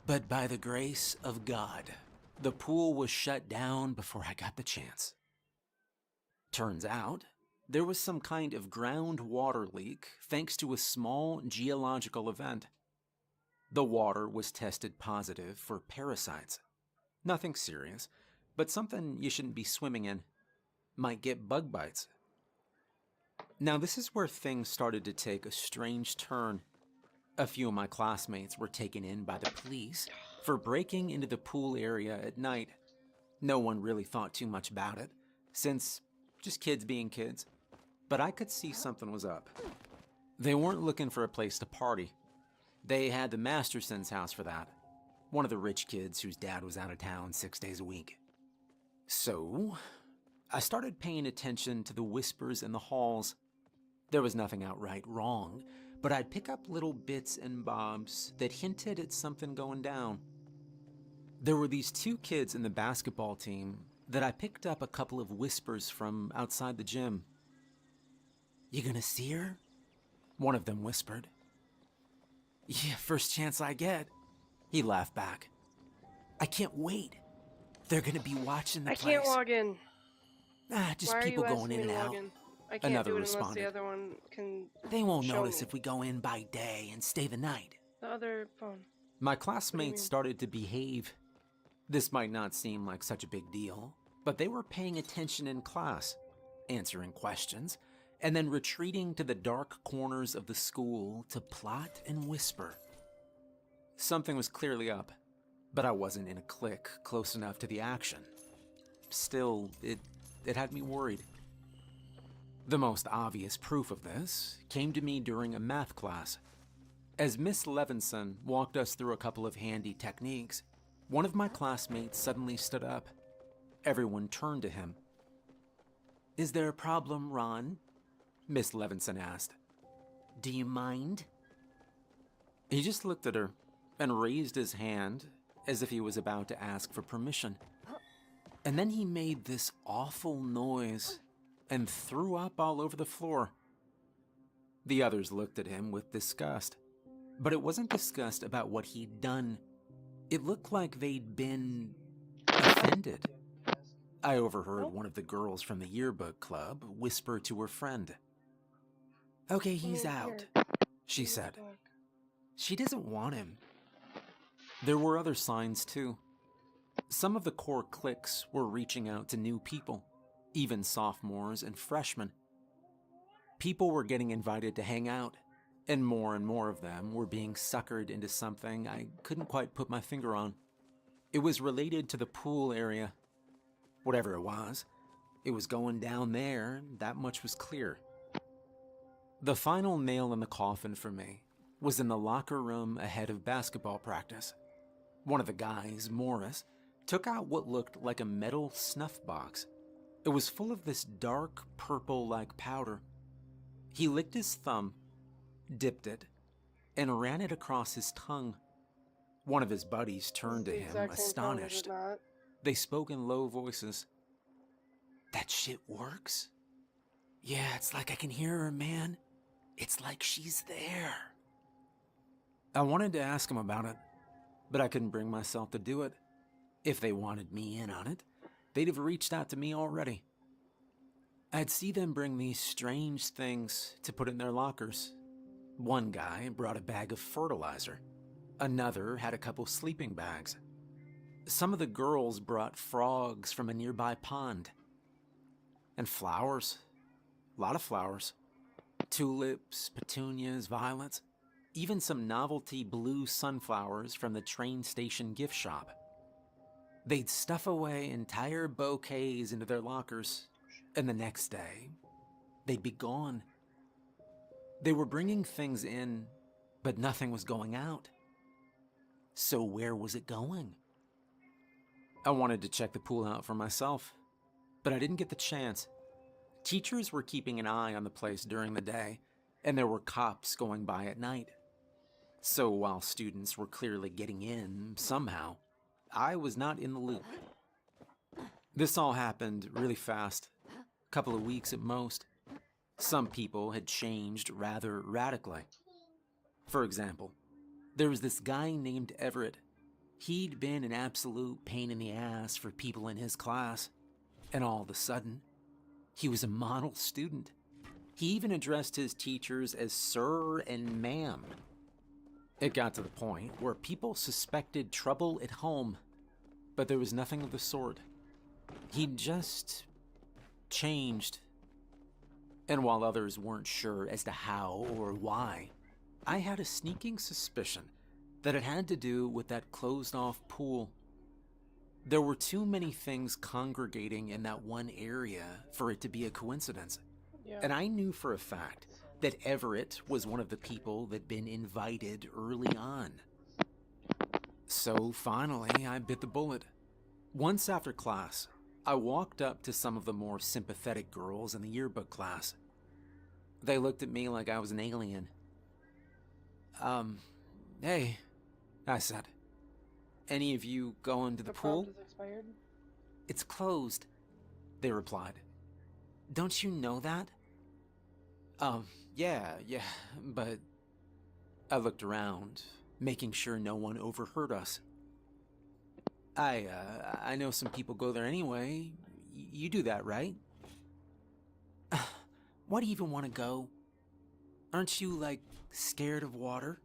But by the grace of God, the pool was shut down before I got the chance. Turns out, there was some kind of groundwater leak thanks to a small geological event. The water was tested positive for parasites. Nothing serious, but something you shouldn't be swimming in. Might get bug bites. Now this is where things started to take a strange turn. A few of my classmates were taken in by the police for breaking into the pool area at night. No one really thought too much about it, since just kids being kids. But I could see something was up. They weren't looking for a place to party. They had the Masterson's house for that. One of the rich kids whose dad was out of town 6 days a week. So, I started paying attention to the whispers in the halls. There was nothing outright wrong, but I'd pick up little bits and bobs that hinted at something going down. There were these 2 kids in the basketball team that I picked up a couple of whispers from outside the gym. "You gonna see her?" one of them whispered. "Yeah, first chance I get," he laughed back. "I can't wait. They're gonna be watching the I place." can't log in. Just Why are people you going asking in me and to log out. in? I can't Another do it unless responded. the other one can. They won't Show notice me. if we go in by day and stay the night. The other phone. My classmates mean? started to behave. This might not seem like such a big deal, but they were paying attention in class, answering questions, and then retreating to the dark corners of the school to plot and whisper. Something was clearly up, but I wasn't in a clique close enough to the action. Still, it had me worried. The most obvious proof of this came to me during a math class. As Miss Levinson walked us through a couple of handy techniques, one of my classmates suddenly stood up. Everyone turned to him. "Is there a problem, Ron?" Miss Levinson asked. "Do you mind?" He just looked at her and raised his hand as if he was about to ask for permission. And then he made this awful noise and threw up all over the floor. The others looked at him with disgust, but it wasn't disgust about what he'd done. It looked like they'd been offended. I overheard one of the girls from the yearbook club whisper to her friend. "Okay, he's out," she said. She doesn't want him. There were other signs too. Some of the core cliques were reaching out to new people, even sophomores and freshmen. People were getting invited to hang out, and more of them were being suckered into something I couldn't quite put my finger on. It was related to the pool area. Whatever it was going down there, that much was clear. The final nail in the coffin for me was in the locker room ahead of basketball practice. One of the guys, Morris, took out what looked like a metal snuff box. It was full of this dark purple-like powder. He licked his thumb, dipped it, and ran it across his tongue. One of his buddies turned to him, astonished. They spoke in low voices. "That shit works?" "Yeah, it's like I can hear her, man. It's like she's there." I wanted to ask him about it, but I couldn't bring myself to do it. If they wanted me in on it, they'd have reached out to me already. I'd see them bring these strange things to put in their lockers. One guy brought a bag of fertilizer. Another had a couple sleeping bags. Some of the girls brought frogs from a nearby pond. And flowers. A lot of flowers. Tulips, petunias, violets. Even some novelty blue sunflowers from the train station gift shop. They'd stuff away entire bouquets into their lockers, and the next day, they'd be gone. They were bringing things in, but nothing was going out. So where was it going? I wanted to check the pool out for myself, but I didn't get the chance. Teachers were keeping an eye on the place during the day, and there were cops going by at night. So while students were clearly getting in somehow, I was not in the loop. This all happened really fast, a couple of weeks at most. Some people had changed rather radically. For example, there was this guy named Everett. He'd been an absolute pain in the ass for people in his class, and all of a sudden, he was a model student. He even addressed his teachers as sir and ma'am. It got to the point where people suspected trouble at home, but there was nothing of the sort. He'd just changed. And while others weren't sure as to how or why, I had a sneaking suspicion that it had to do with that closed-off pool. There were too many things congregating in that one area for it to be a coincidence. Yeah. And I knew for a fact that Everett was one of the people that'd been invited early on. So finally, I bit the bullet. Once after class, I walked up to some of the more sympathetic girls in the yearbook class. They looked at me like I was an alien. Hey, I said. Any of you going to the pool? prompt is expired. It's closed, they replied. Don't you know that? Yeah, but... I looked around, making sure no one overheard us. I know some people go there anyway. You do that, right? Why do you even want to go? Aren't you, like, scared of water?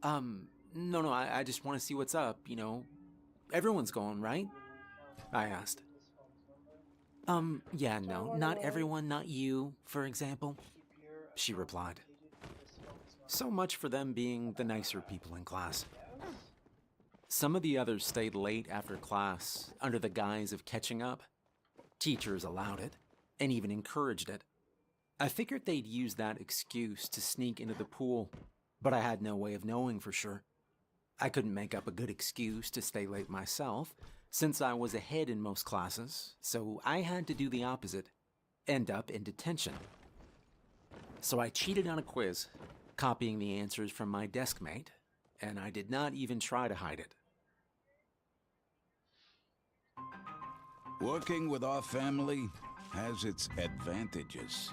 No, I just want to see what's up, you know. Everyone's going, right? I asked. Yeah, no, not everyone, not you, for example, she replied. So much for them being the nicer people in class. Some of the others stayed late after class under the guise of catching up. Teachers allowed it, and even encouraged it. I figured they'd use that excuse to sneak into the pool, but I had no way of knowing for sure. I couldn't make up a good excuse to stay late myself, since I was ahead in most classes, so I had to do the opposite, end up in detention. So I cheated on a quiz, copying the answers from my desk mate, and I did not even try to hide it. Working with our family has its advantages.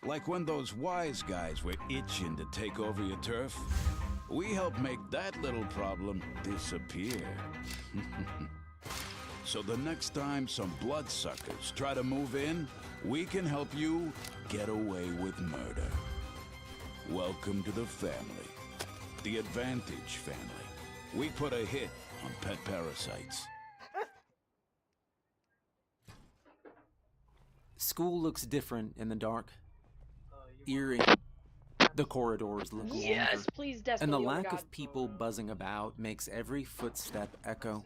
Like when those wise guys were itching to take over your turf, we help make that little problem disappear. So the next time some bloodsuckers try to move in, we can help you get away with murder. Welcome to the family. The Advantage family. We put a hit on pet parasites. School looks different in the dark. Eerie. The corridors look Yes, longer, please, desperately. and the oh my lack God. of people buzzing about makes every footstep echo.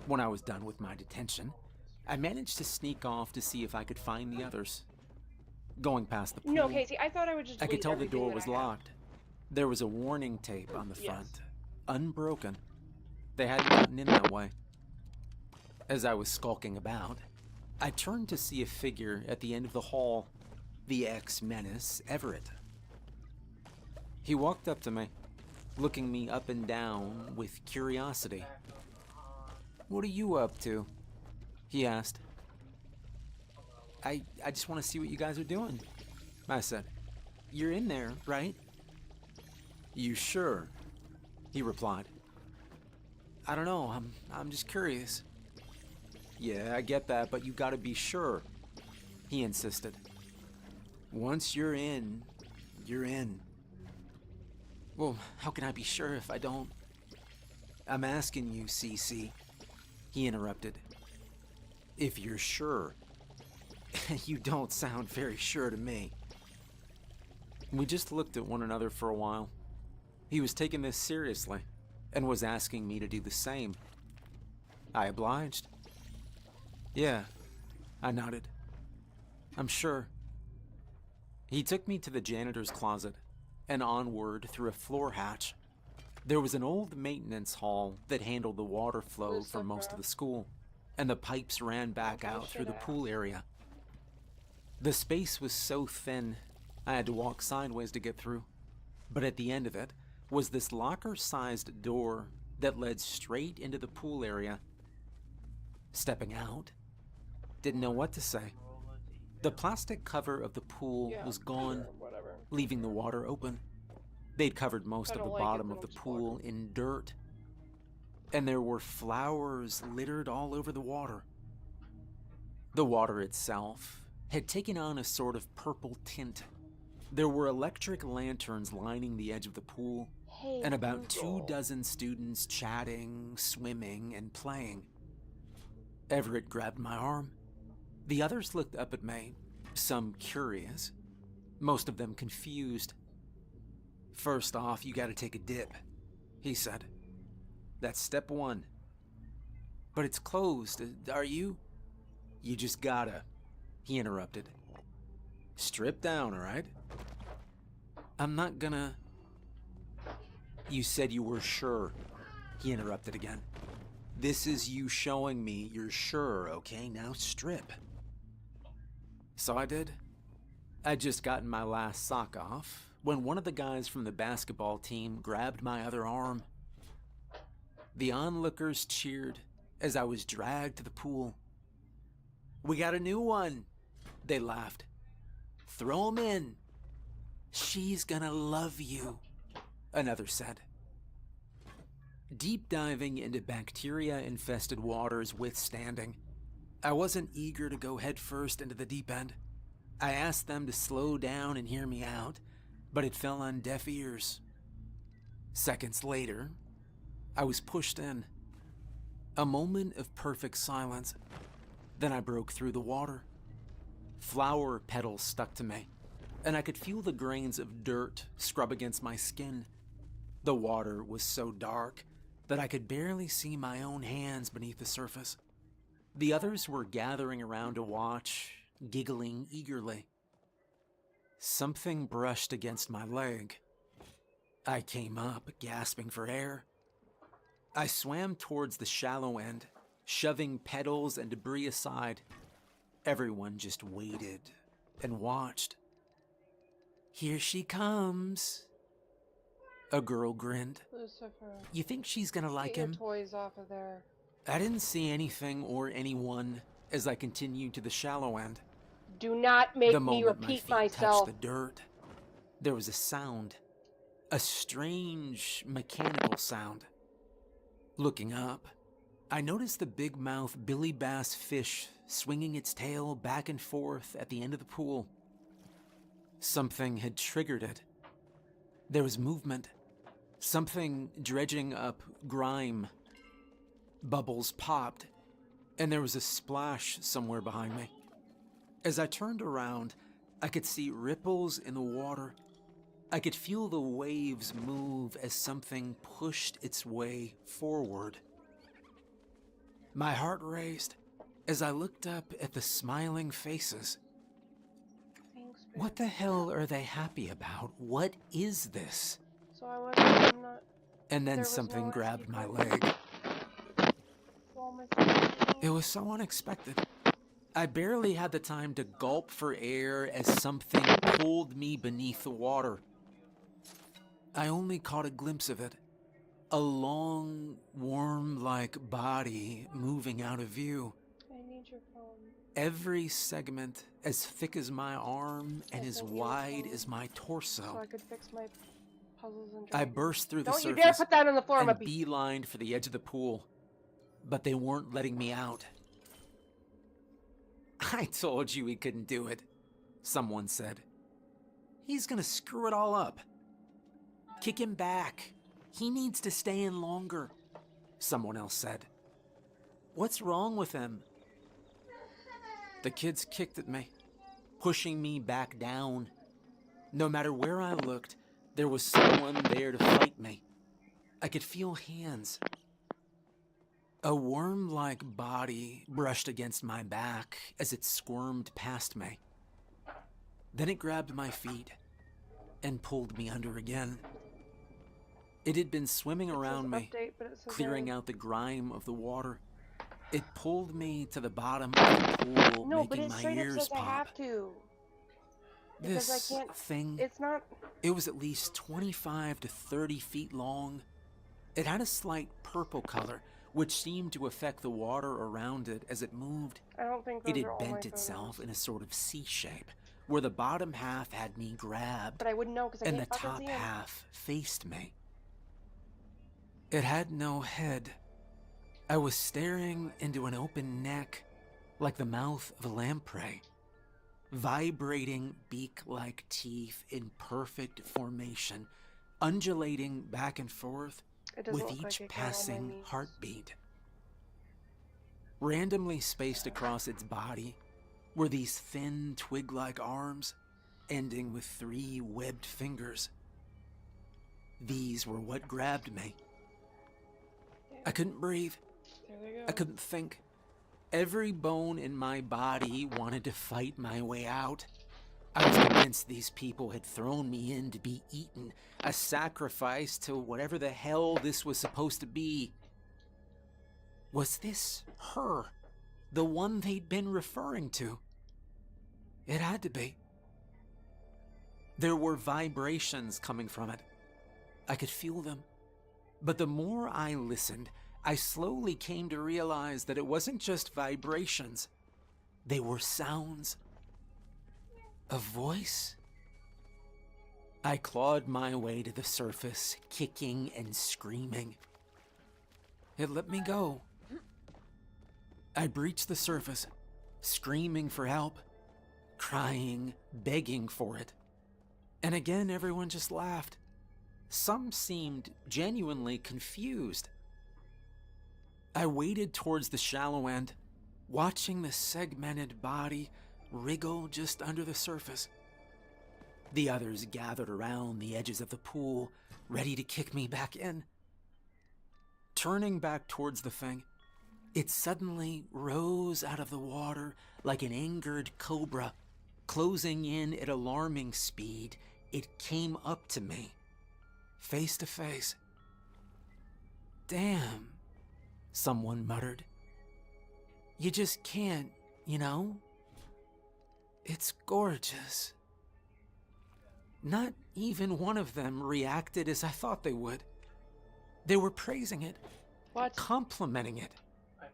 When I was done with my detention, I managed to sneak off to see if I could find the others. Going past the pool, No, Casey, I thought I would just. I could delete tell the everything door that was I have. locked. There was a warning tape on the Yes. front, unbroken. They hadn't gotten in that way. As I was skulking about, I turned to see a figure at the end of the hall, the ex-menace Everett. He walked up to me, looking me up and down with curiosity. "What are you up to?" he asked. I just want to see what you guys are doing," I said. "You're in there, right?" "You sure?" he replied. "I don't know, I'm just curious." "Yeah, I get that, but you gotta be sure," he insisted. "Once you're in, you're in." "Well, how can I be sure if I don't?" "I'm asking you, CC," he interrupted. "If you're sure." "You don't sound very sure to me." We just looked at one another for a while. He was taking this seriously and was asking me to do the same. I obliged. "Yeah," I nodded. "I'm sure." He took me to the janitor's closet and onward through a floor hatch. There was an old maintenance hall that handled the water flow Where's for the most of crap? the school, and the pipes ran back Okay, out through the shit pool area. The space was so thin, I had to walk sideways to get through. But at the end of it was this locker-sized door that led straight into the pool area. Stepping out, didn't know what to say. The plastic cover of the pool Yeah, was gone, sure, whatever. leaving the water open. They'd covered most I of the don't like it, bottom but of the I'm just pool walking. in dirt. And there were flowers littered all over the water. The water itself had taken on a sort of purple tint. There were electric lanterns lining the edge of the pool, Hey, and about Google. 24 students chatting, swimming, and playing. Everett grabbed my arm. The others looked up at me, some curious, most of them confused. "First off, you gotta take a dip," he said. "That's step one." "But it's closed, are you?" "You just gotta," he interrupted. Strip down, alright? I'm not gonna... You said you were sure. He interrupted again. This is you showing me you're sure, okay? Now strip. So I did. I'd just gotten my last sock off when one of the guys from the basketball team grabbed my other arm. The onlookers cheered as I was dragged to the pool. "We got a new one," they laughed. "Throw him in. She's gonna love you," another said. Deep diving into bacteria-infested waters withstanding, I wasn't eager to go headfirst into the deep end. I asked them to slow down and hear me out, but it fell on deaf ears. Seconds later, I was pushed in. A moment of perfect silence. Then I broke through the water. Flower petals stuck to me, and I could feel the grains of dirt scrub against my skin. The water was so dark that I could barely see my own hands beneath the surface. The others were gathering around to watch, giggling eagerly. Something brushed against my leg. I came up, gasping for air. I swam towards the shallow end, shoving petals and debris aside. Everyone just waited and watched. "Here she comes." A girl grinned. Lucifer. "You think she's gonna like Get your him?" toys off of there. I didn't see anything or anyone as I continued to the shallow end. Do not make The me moment my repeat feet myself. touched the dirt, there was a sound. A strange, mechanical sound. Looking up, I noticed the big mouth billy bass fish swinging its tail back and forth at the end of the pool. Something had triggered it. There was movement. Something dredging up grime. Bubbles popped, and there was a splash somewhere behind me. As I turned around, I could see ripples in the water. I could feel the waves move as something pushed its way forward. My heart raced as I looked up at the smiling faces. Thanks, babe. What the hell are they happy about? What is this? So I'm not. And then There was something no grabbed my escape route. leg. So am I It was so unexpected. I barely had the time to gulp for air as something pulled me beneath the water. I only caught a glimpse of it. A long, worm-like body moving out of view. I need your phone. Every segment as thick as my arm and as Yes, I need your wide phone. as my So torso. I could fix my puzzles and I dragons. burst through the Don't you surface dare put that on the floor, I'm and gonna be. beelined for the edge of the pool. But they weren't letting me out. "I told you he couldn't do it," someone said. "He's gonna screw it all up. Kick him back. He needs to stay in longer," someone else said. "What's wrong with him?" The kids kicked at me, pushing me back down. No matter where I looked, there was someone there to fight me. I could feel hands. A worm-like body brushed against my back as it squirmed past me. Then it grabbed my feet and pulled me under again. It had been swimming around me, Update, but it says clearing error. out the grime of the water. It pulled me to the bottom of the pool, No, but making it my straight up ears says I pop. have to. Because This I can't. thing, It's not. it was at least 25 to 30 feet long. It had a slight purple color, which seemed to affect the water around it as it moved. I don't think It those had are all my bent itself photos. in a sort of C shape, where the bottom half had me grabbed, But I wouldn't know because I and the can't fucking top see 'em. half faced me. It had no head. I was staring into an open neck, like the mouth of a lamprey. Vibrating beak-like teeth in perfect formation, undulating back and forth It doesn't with look each like it got all my passing meats. heartbeat. Randomly spaced across its body were these thin twig-like arms, ending with 3 webbed fingers. These were what grabbed me. I couldn't breathe. There they go. I couldn't think. Every bone in my body wanted to fight my way out. I was convinced these people had thrown me in to be eaten, a sacrifice to whatever the hell this was supposed to be. Was this her? The one they'd been referring to? It had to be. There were vibrations coming from it. I could feel them. But the more I listened, I slowly came to realize that it wasn't just vibrations. They were sounds. A voice? I clawed my way to the surface, kicking and screaming. It let me go. I breached the surface, screaming for help, crying, begging for it. And again, everyone just laughed. Some seemed genuinely confused. I waded towards the shallow end, watching the segmented body wriggle just under the surface. The others gathered around the edges of the pool, ready to kick me back in. Turning back towards the thing, it suddenly rose out of the water like an angered cobra, closing in at alarming speed. It came up to me, face to face. "Damn," someone muttered. "You just can't, you know? It's gorgeous." Not even one of them reacted as I thought they would. They were praising it, What? complimenting it,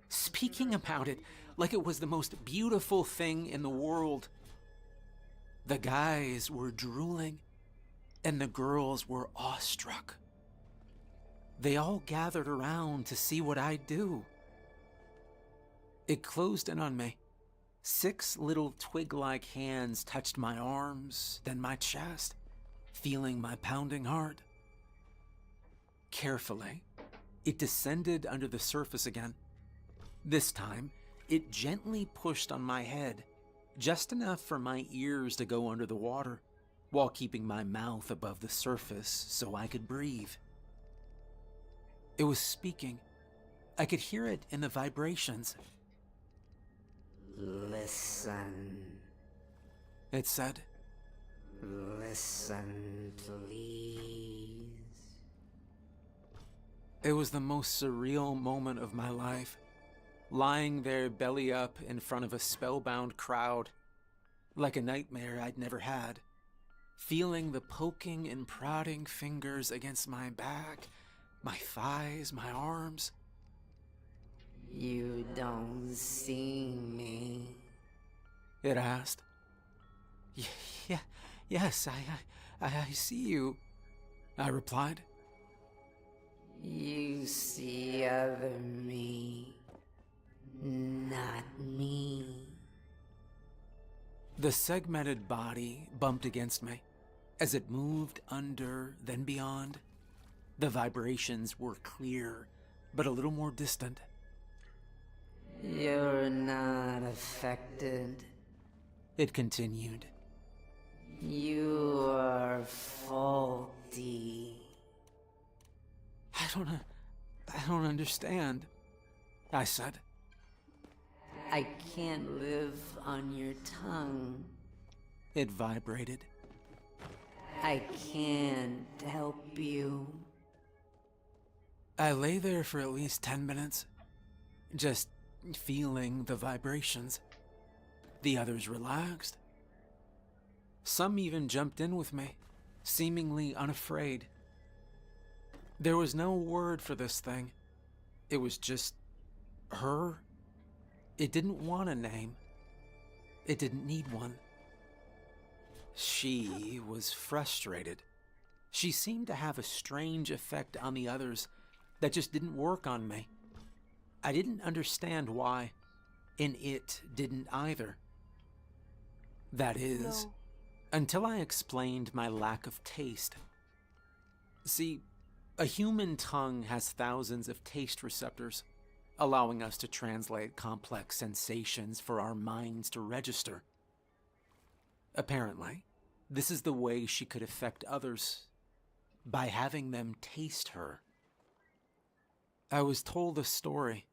speaking about it like it was the most beautiful thing in the world. The guys were drooling, and the girls were awestruck. They all gathered around to see what I'd do. It closed in on me. 6 little twig-like hands touched my arms, then my chest, feeling my pounding heart. Carefully, it descended under the surface again. This time, it gently pushed on my head, just enough for my ears to go under the water, while keeping my mouth above the surface so I could breathe. It was speaking. I could hear it in the vibrations. "Listen. It said. Listen, please." It was the most surreal moment of my life, lying there belly up in front of a spellbound crowd, like a nightmare I'd never had, feeling the poking and prodding fingers against my back, my thighs, my arms. "You don't see me?" It asked. Yes, I see you," I replied. "You see other me, not me." The segmented body bumped against me as it moved under, then beyond. The vibrations were clear, but a little more distant. "You're not affected. It continued. You are faulty." I don't understand," I said. "I can't live on your tongue. It vibrated. I can't help you." I lay there for at least 10 minutes, just feeling the vibrations. The others relaxed. Some even jumped in with me, seemingly unafraid. There was no word for this thing. It was just her. It didn't want a name. It didn't need one. She was frustrated. She seemed to have a strange effect on the others that just didn't work on me. I didn't understand why, and it didn't either. That is, No. until I explained my lack of taste. See, a human tongue has thousands of taste receptors, allowing us to translate complex sensations for our minds to register. Apparently, this is the way she could affect others, by having them taste her. I was told a story.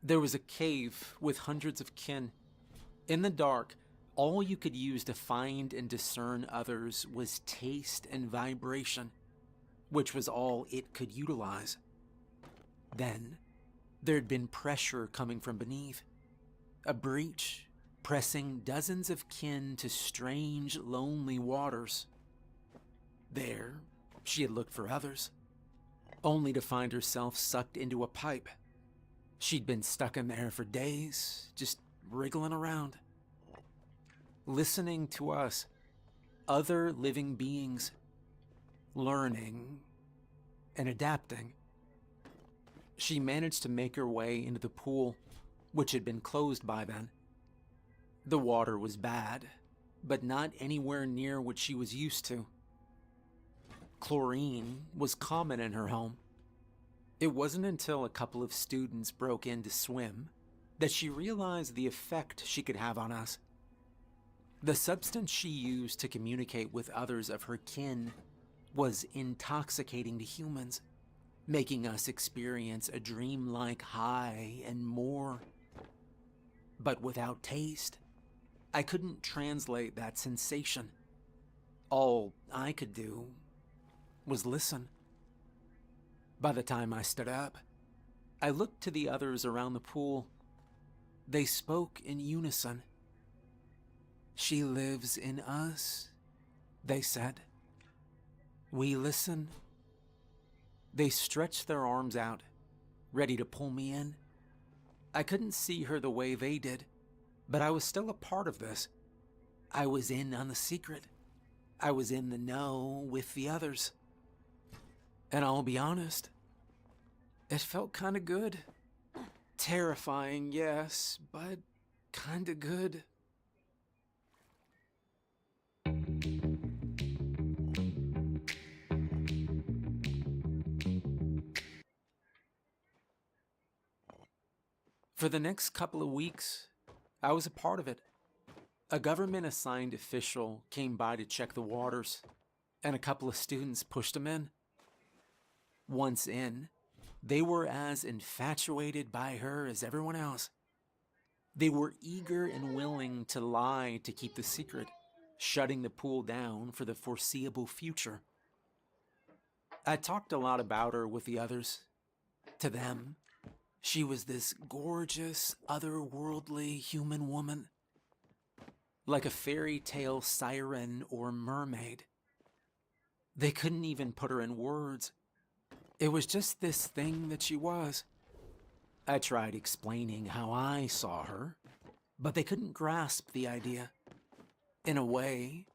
There was a cave with hundreds of kin. In the dark, All you could use to find and discern others was taste and vibration, which was all it could utilize. Then, there'd been pressure coming from beneath, a breach pressing dozens of kin to strange, lonely waters. There, she had looked for others, only to find herself sucked into a pipe. She'd been stuck in there for days, just wriggling around, listening to us, other living beings, learning and adapting. She managed to make her way into the pool, which had been closed by then. The water was bad, but not anywhere near what she was used to. Chlorine was common in her home. It wasn't until a couple of students broke in to swim that she realized the effect she could have on us. The substance she used to communicate with others of her kin was intoxicating to humans, making us experience a dreamlike high and more. But without taste, I couldn't translate that sensation. All I could do was listen. By the time I stood up, I looked to the others around the pool. They spoke in unison. "She lives in us," they said. "We listen." They stretched their arms out, ready to pull me in. I couldn't see her the way they did, but I was still a part of this. I was in on the secret. I was in the know with the others. And I'll be honest, it felt kinda good. Terrifying, yes, but kinda good. For the next couple of weeks, I was a part of it. A government-assigned official came by to check the waters, and a couple of students pushed him in. Once in, they were as infatuated by her as everyone else. They were eager and willing to lie to keep the secret, shutting the pool down for the foreseeable future. I talked a lot about her with the others. To them, she was this gorgeous, otherworldly human woman, like a fairy tale siren or mermaid. They couldn't even put her in words. It was just this thing that she was. I tried explaining how I saw her, but they couldn't grasp the idea. In a way,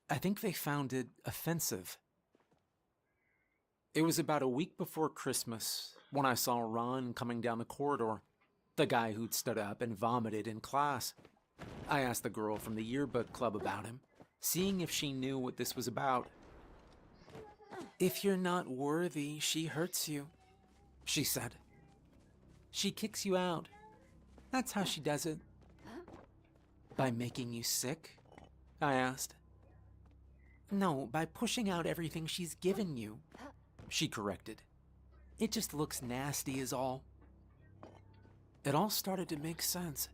I think they found it offensive. It was about a week before Christmas when I saw Ron coming down the corridor, the guy who'd stood up and vomited in class. I asked the girl from the yearbook club about him, seeing if she knew what this was about. "If you're not worthy, she hurts you," she said. "She kicks you out. That's how she does it." "By making you sick?" I asked. "No, by pushing out everything she's given you," she corrected. "It just looks nasty is all." It all started to make sense.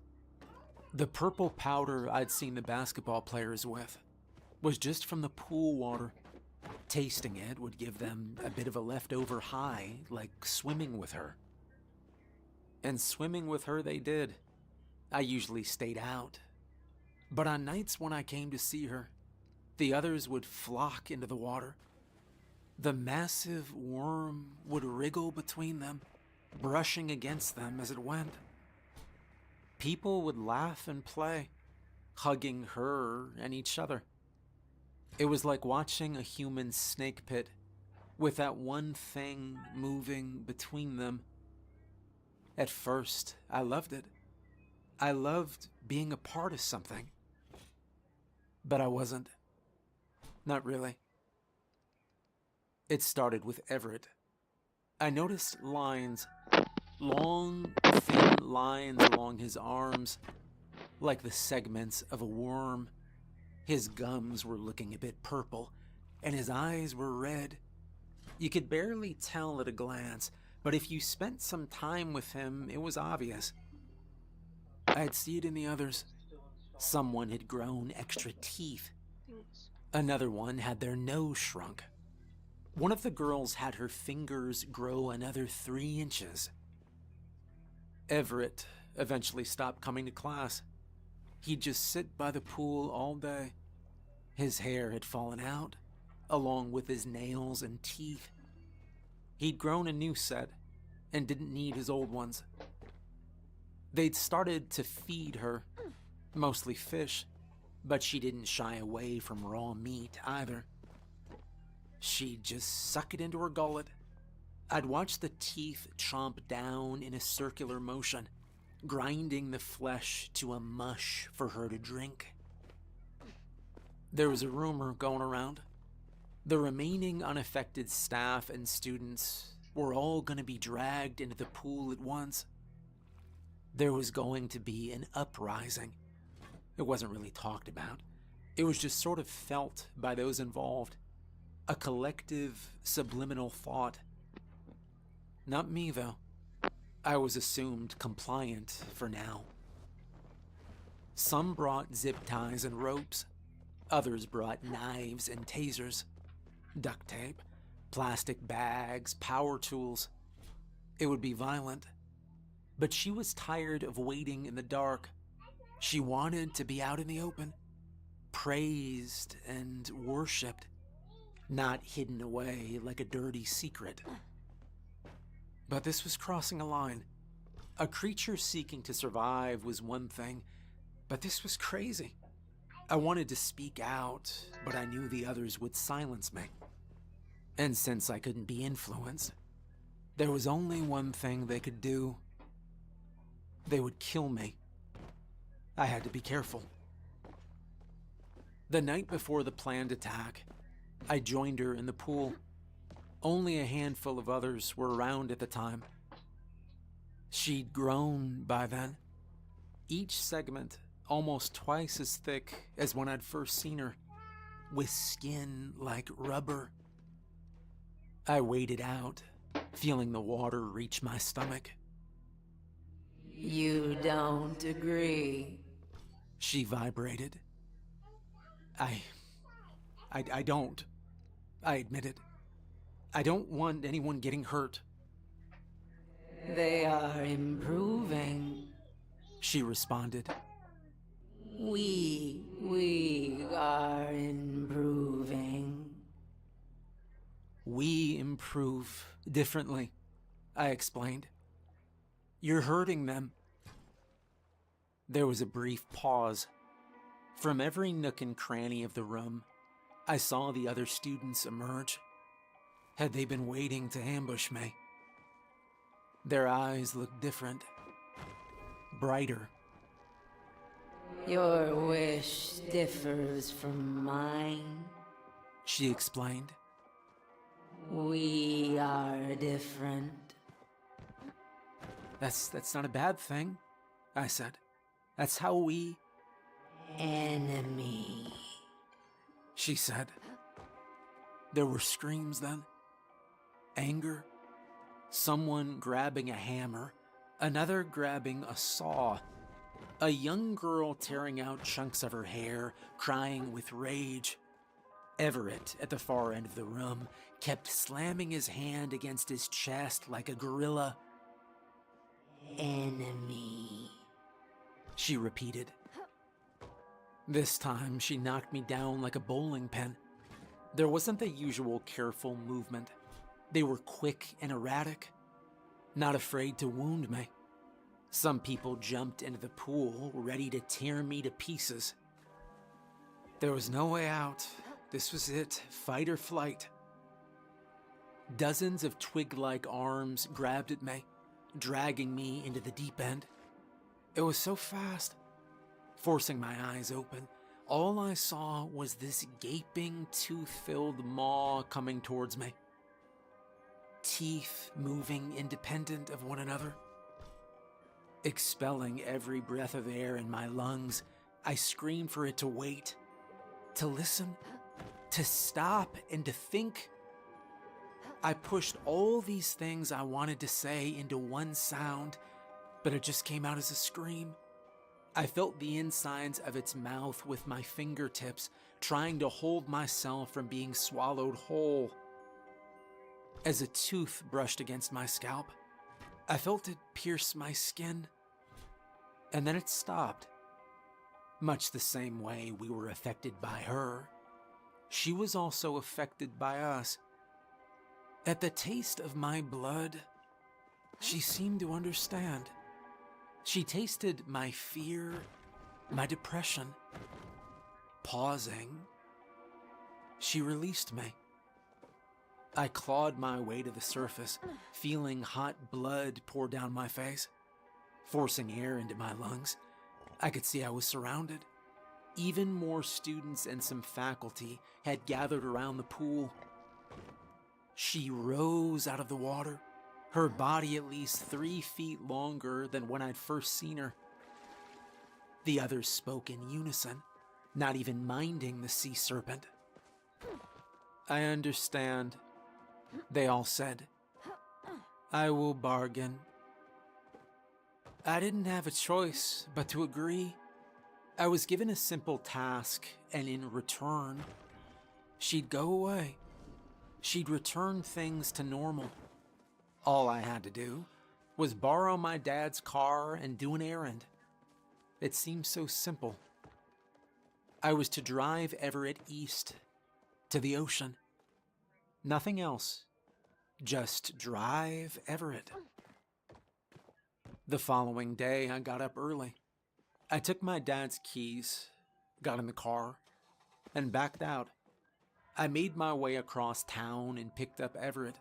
The purple powder I'd seen the basketball players with was just from the pool water. Tasting it would give them a bit of a leftover high, like swimming with her. And swimming with her they did. I usually stayed out. But on nights when I came to see her, the others would flock into the water. The massive worm would wriggle between them, brushing against them as it went. People would laugh and play, hugging her and each other. It was like watching a human snake pit, with that one thing moving between them. At first, I loved it. I loved being a part of something. But I wasn't. Not really. It started with Everett. I noticed lines, long, thin lines along his arms, like the segments of a worm. His gums were looking a bit purple, and his eyes were red. You could barely tell at a glance, but if you spent some time with him, it was obvious. I'd see it in the others. Someone had grown extra teeth. Thanks. Another one had their nose shrunk. One of the girls had her fingers grow another 3 inches. Everett eventually stopped coming to class. He'd just sit by the pool all day. His hair had fallen out, along with his nails and teeth. He'd grown a new set and didn't need his old ones. They'd started to feed her, mostly fish, but she didn't shy away from raw meat either. She'd just suck it into her gullet. I'd watch the teeth chomp down in a circular motion, grinding the flesh to a mush for her to drink. There was a rumor going around. The remaining unaffected staff and students were all going to be dragged into the pool at once. There was going to be an uprising. It wasn't really talked about. It was just sort of felt by those involved. A collective, subliminal thought. Not me, though. I was assumed compliant for now. Some brought zip ties and ropes. Others brought knives and tasers, duct tape, plastic bags, power tools. It would be violent. But she was tired of waiting in the dark. She wanted to be out in the open, praised and worshipped, not hidden away like a dirty secret. But this was crossing a line. A creature seeking to survive was one thing, but this was crazy. I wanted to speak out, but I knew the others would silence me. And since I couldn't be influenced, there was only one thing they could do. They would kill me. I had to be careful. The night before the planned attack, I joined her in the pool. Only a handful of others were around at the time. She'd grown by then. Each segment almost twice as thick as when I'd first seen her, with skin like rubber. I waded out, feeling the water reach my stomach. You don't agree. She vibrated. I don't. I admitted. I don't want anyone getting hurt. They are improving. She responded. We are improving. We improve differently, I explained. You're hurting them. There was a brief pause. From every nook and cranny of the room, I saw the other students emerge. Had they been waiting to ambush me? Their eyes looked different, brighter. Your wish differs from mine. She explained. We are different. That's not a bad thing, I said. That's how we... Enemy. She said. There were screams then. Anger. Someone grabbing a hammer. Another grabbing a saw. A young girl tearing out chunks of her hair, crying with rage. Everett, at the far end of the room, kept slamming his hand against his chest like a gorilla. Enemy. She repeated. This time, she knocked me down like a bowling pin. There wasn't the usual careful movement. They were quick and erratic, not afraid to wound me. Some people jumped into the pool, ready to tear me to pieces. There was no way out. This was it, fight or flight. Dozens of twig-like arms grabbed at me, dragging me into the deep end. It was so fast. Forcing my eyes open, all I saw was this gaping, tooth-filled maw coming towards me. Teeth moving independent of one another. Expelling every breath of air in my lungs, I screamed for it to wait, to listen, to stop, and to think. I pushed all these things I wanted to say into one sound, but it just came out as a scream. I felt the insides of its mouth with my fingertips, trying to hold myself from being swallowed whole. As a tooth brushed against my scalp, I felt it pierce my skin, and then it stopped. Much the same way we were affected by her, she was also affected by us. At the taste of my blood, she seemed to understand. She tasted my fear, my depression. Pausing, she released me. I clawed my way to the surface, feeling hot blood pour down my face, forcing air into my lungs. I could see I was surrounded. Even more students and some faculty had gathered around the pool. She rose out of the water, her body at least 3 feet longer than when I'd first seen her. The others spoke in unison, not even minding the sea serpent. "I understand," they all said. "I will bargain." I didn't have a choice but to agree. I was given a simple task, and in return, she'd go away. She'd return things to normal. All I had to do was borrow my dad's car and do an errand. It seemed so simple. I was to drive Everett east, to the ocean. Nothing else. Just drive Everett. The following day, I got up early. I took my dad's keys, got in the car, and backed out. I made my way across town and picked up Everett.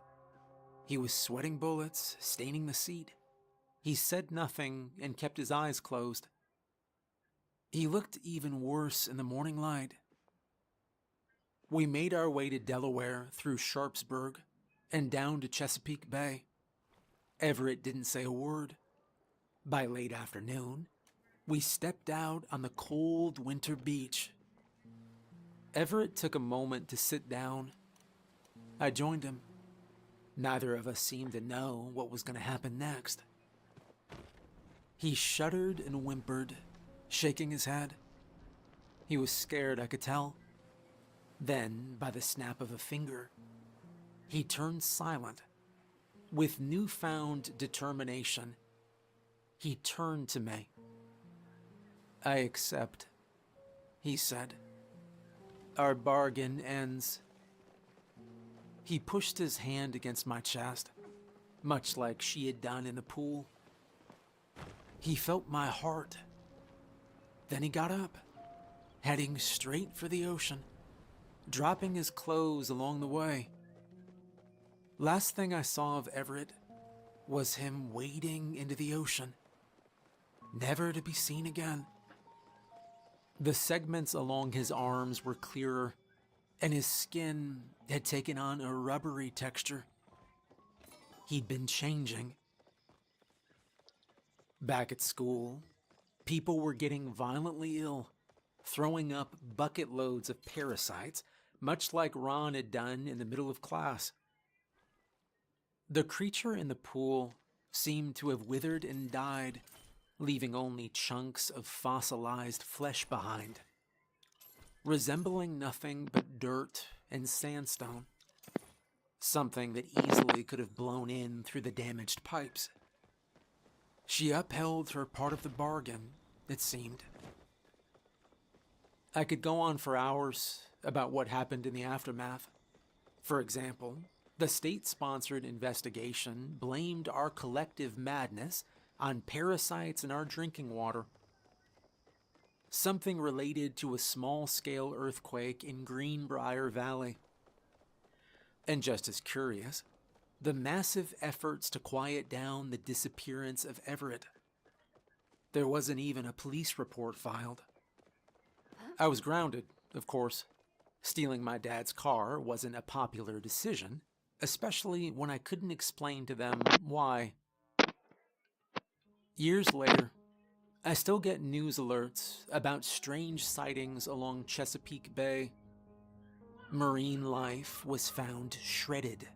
He was sweating bullets, staining the seat. He said nothing and kept his eyes closed. He looked even worse in the morning light. We made our way to Delaware through Sharpsburg and down to Chesapeake Bay. Everett didn't say a word. By late afternoon, we stepped out on the cold winter beach. Everett took a moment to sit down. I joined him. Neither of us seemed to know what was going to happen next. He shuddered and whimpered, shaking his head. He was scared, I could tell. Then, by the snap of a finger, he turned silent. With newfound determination, he turned to me. "I accept," he said. "Our bargain ends." He pushed his hand against my chest, much like she had done in the pool. He felt my heart. Then he got up, heading straight for the ocean, dropping his clothes along the way. Last thing I saw of Everett was him wading into the ocean, never to be seen again. The segments along his arms were clearer, and his skin had taken on a rubbery texture. He'd been changing. Back at school, people were getting violently ill, throwing up bucket loads of parasites, much like Ron had done in the middle of class. The creature in the pool seemed to have withered and died, leaving only chunks of fossilized flesh behind, resembling nothing but dirt and sandstone, something that easily could have blown in through the damaged pipes. She upheld her part of the bargain, it seemed. I could go on for hours about what happened in the aftermath. For example, the state-sponsored investigation blamed our collective madness on parasites in our drinking water. Something related to a small-scale earthquake in Greenbrier Valley. And just as curious, the massive efforts to quiet down the disappearance of Everett. There wasn't even a police report filed. I was grounded, of course. Stealing my dad's car wasn't a popular decision, especially when I couldn't explain to them why. Years later, I still get news alerts about strange sightings along Chesapeake Bay. Marine life was found shredded.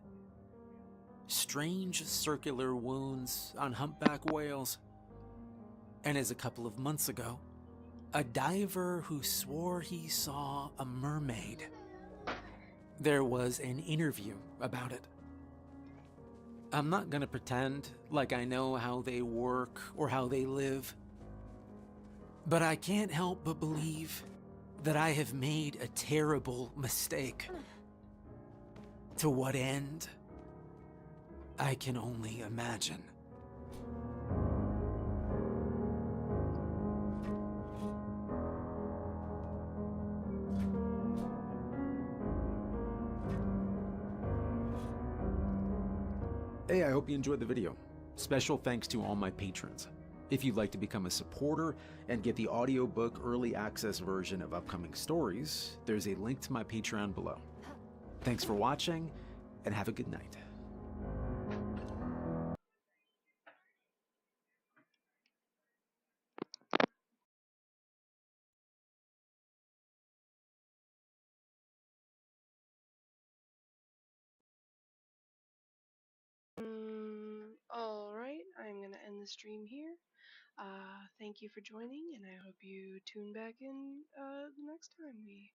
Strange circular wounds on humpback whales. And as a couple of months ago, A diver who swore he saw a mermaid. There was an interview about it. I'm not gonna pretend like I know how they work or how they live, but I can't help but believe that I have made a terrible mistake. To what end? I can only imagine. Hey, I hope you enjoyed the video. Special thanks to all my patrons. If you'd like to become a supporter and get the audiobook early access version of upcoming stories, there's a link to my Patreon below. Thanks for watching, and have a good night. Alright, I'm gonna end the stream here. Thank you for joining, and I hope you tune back in the next time we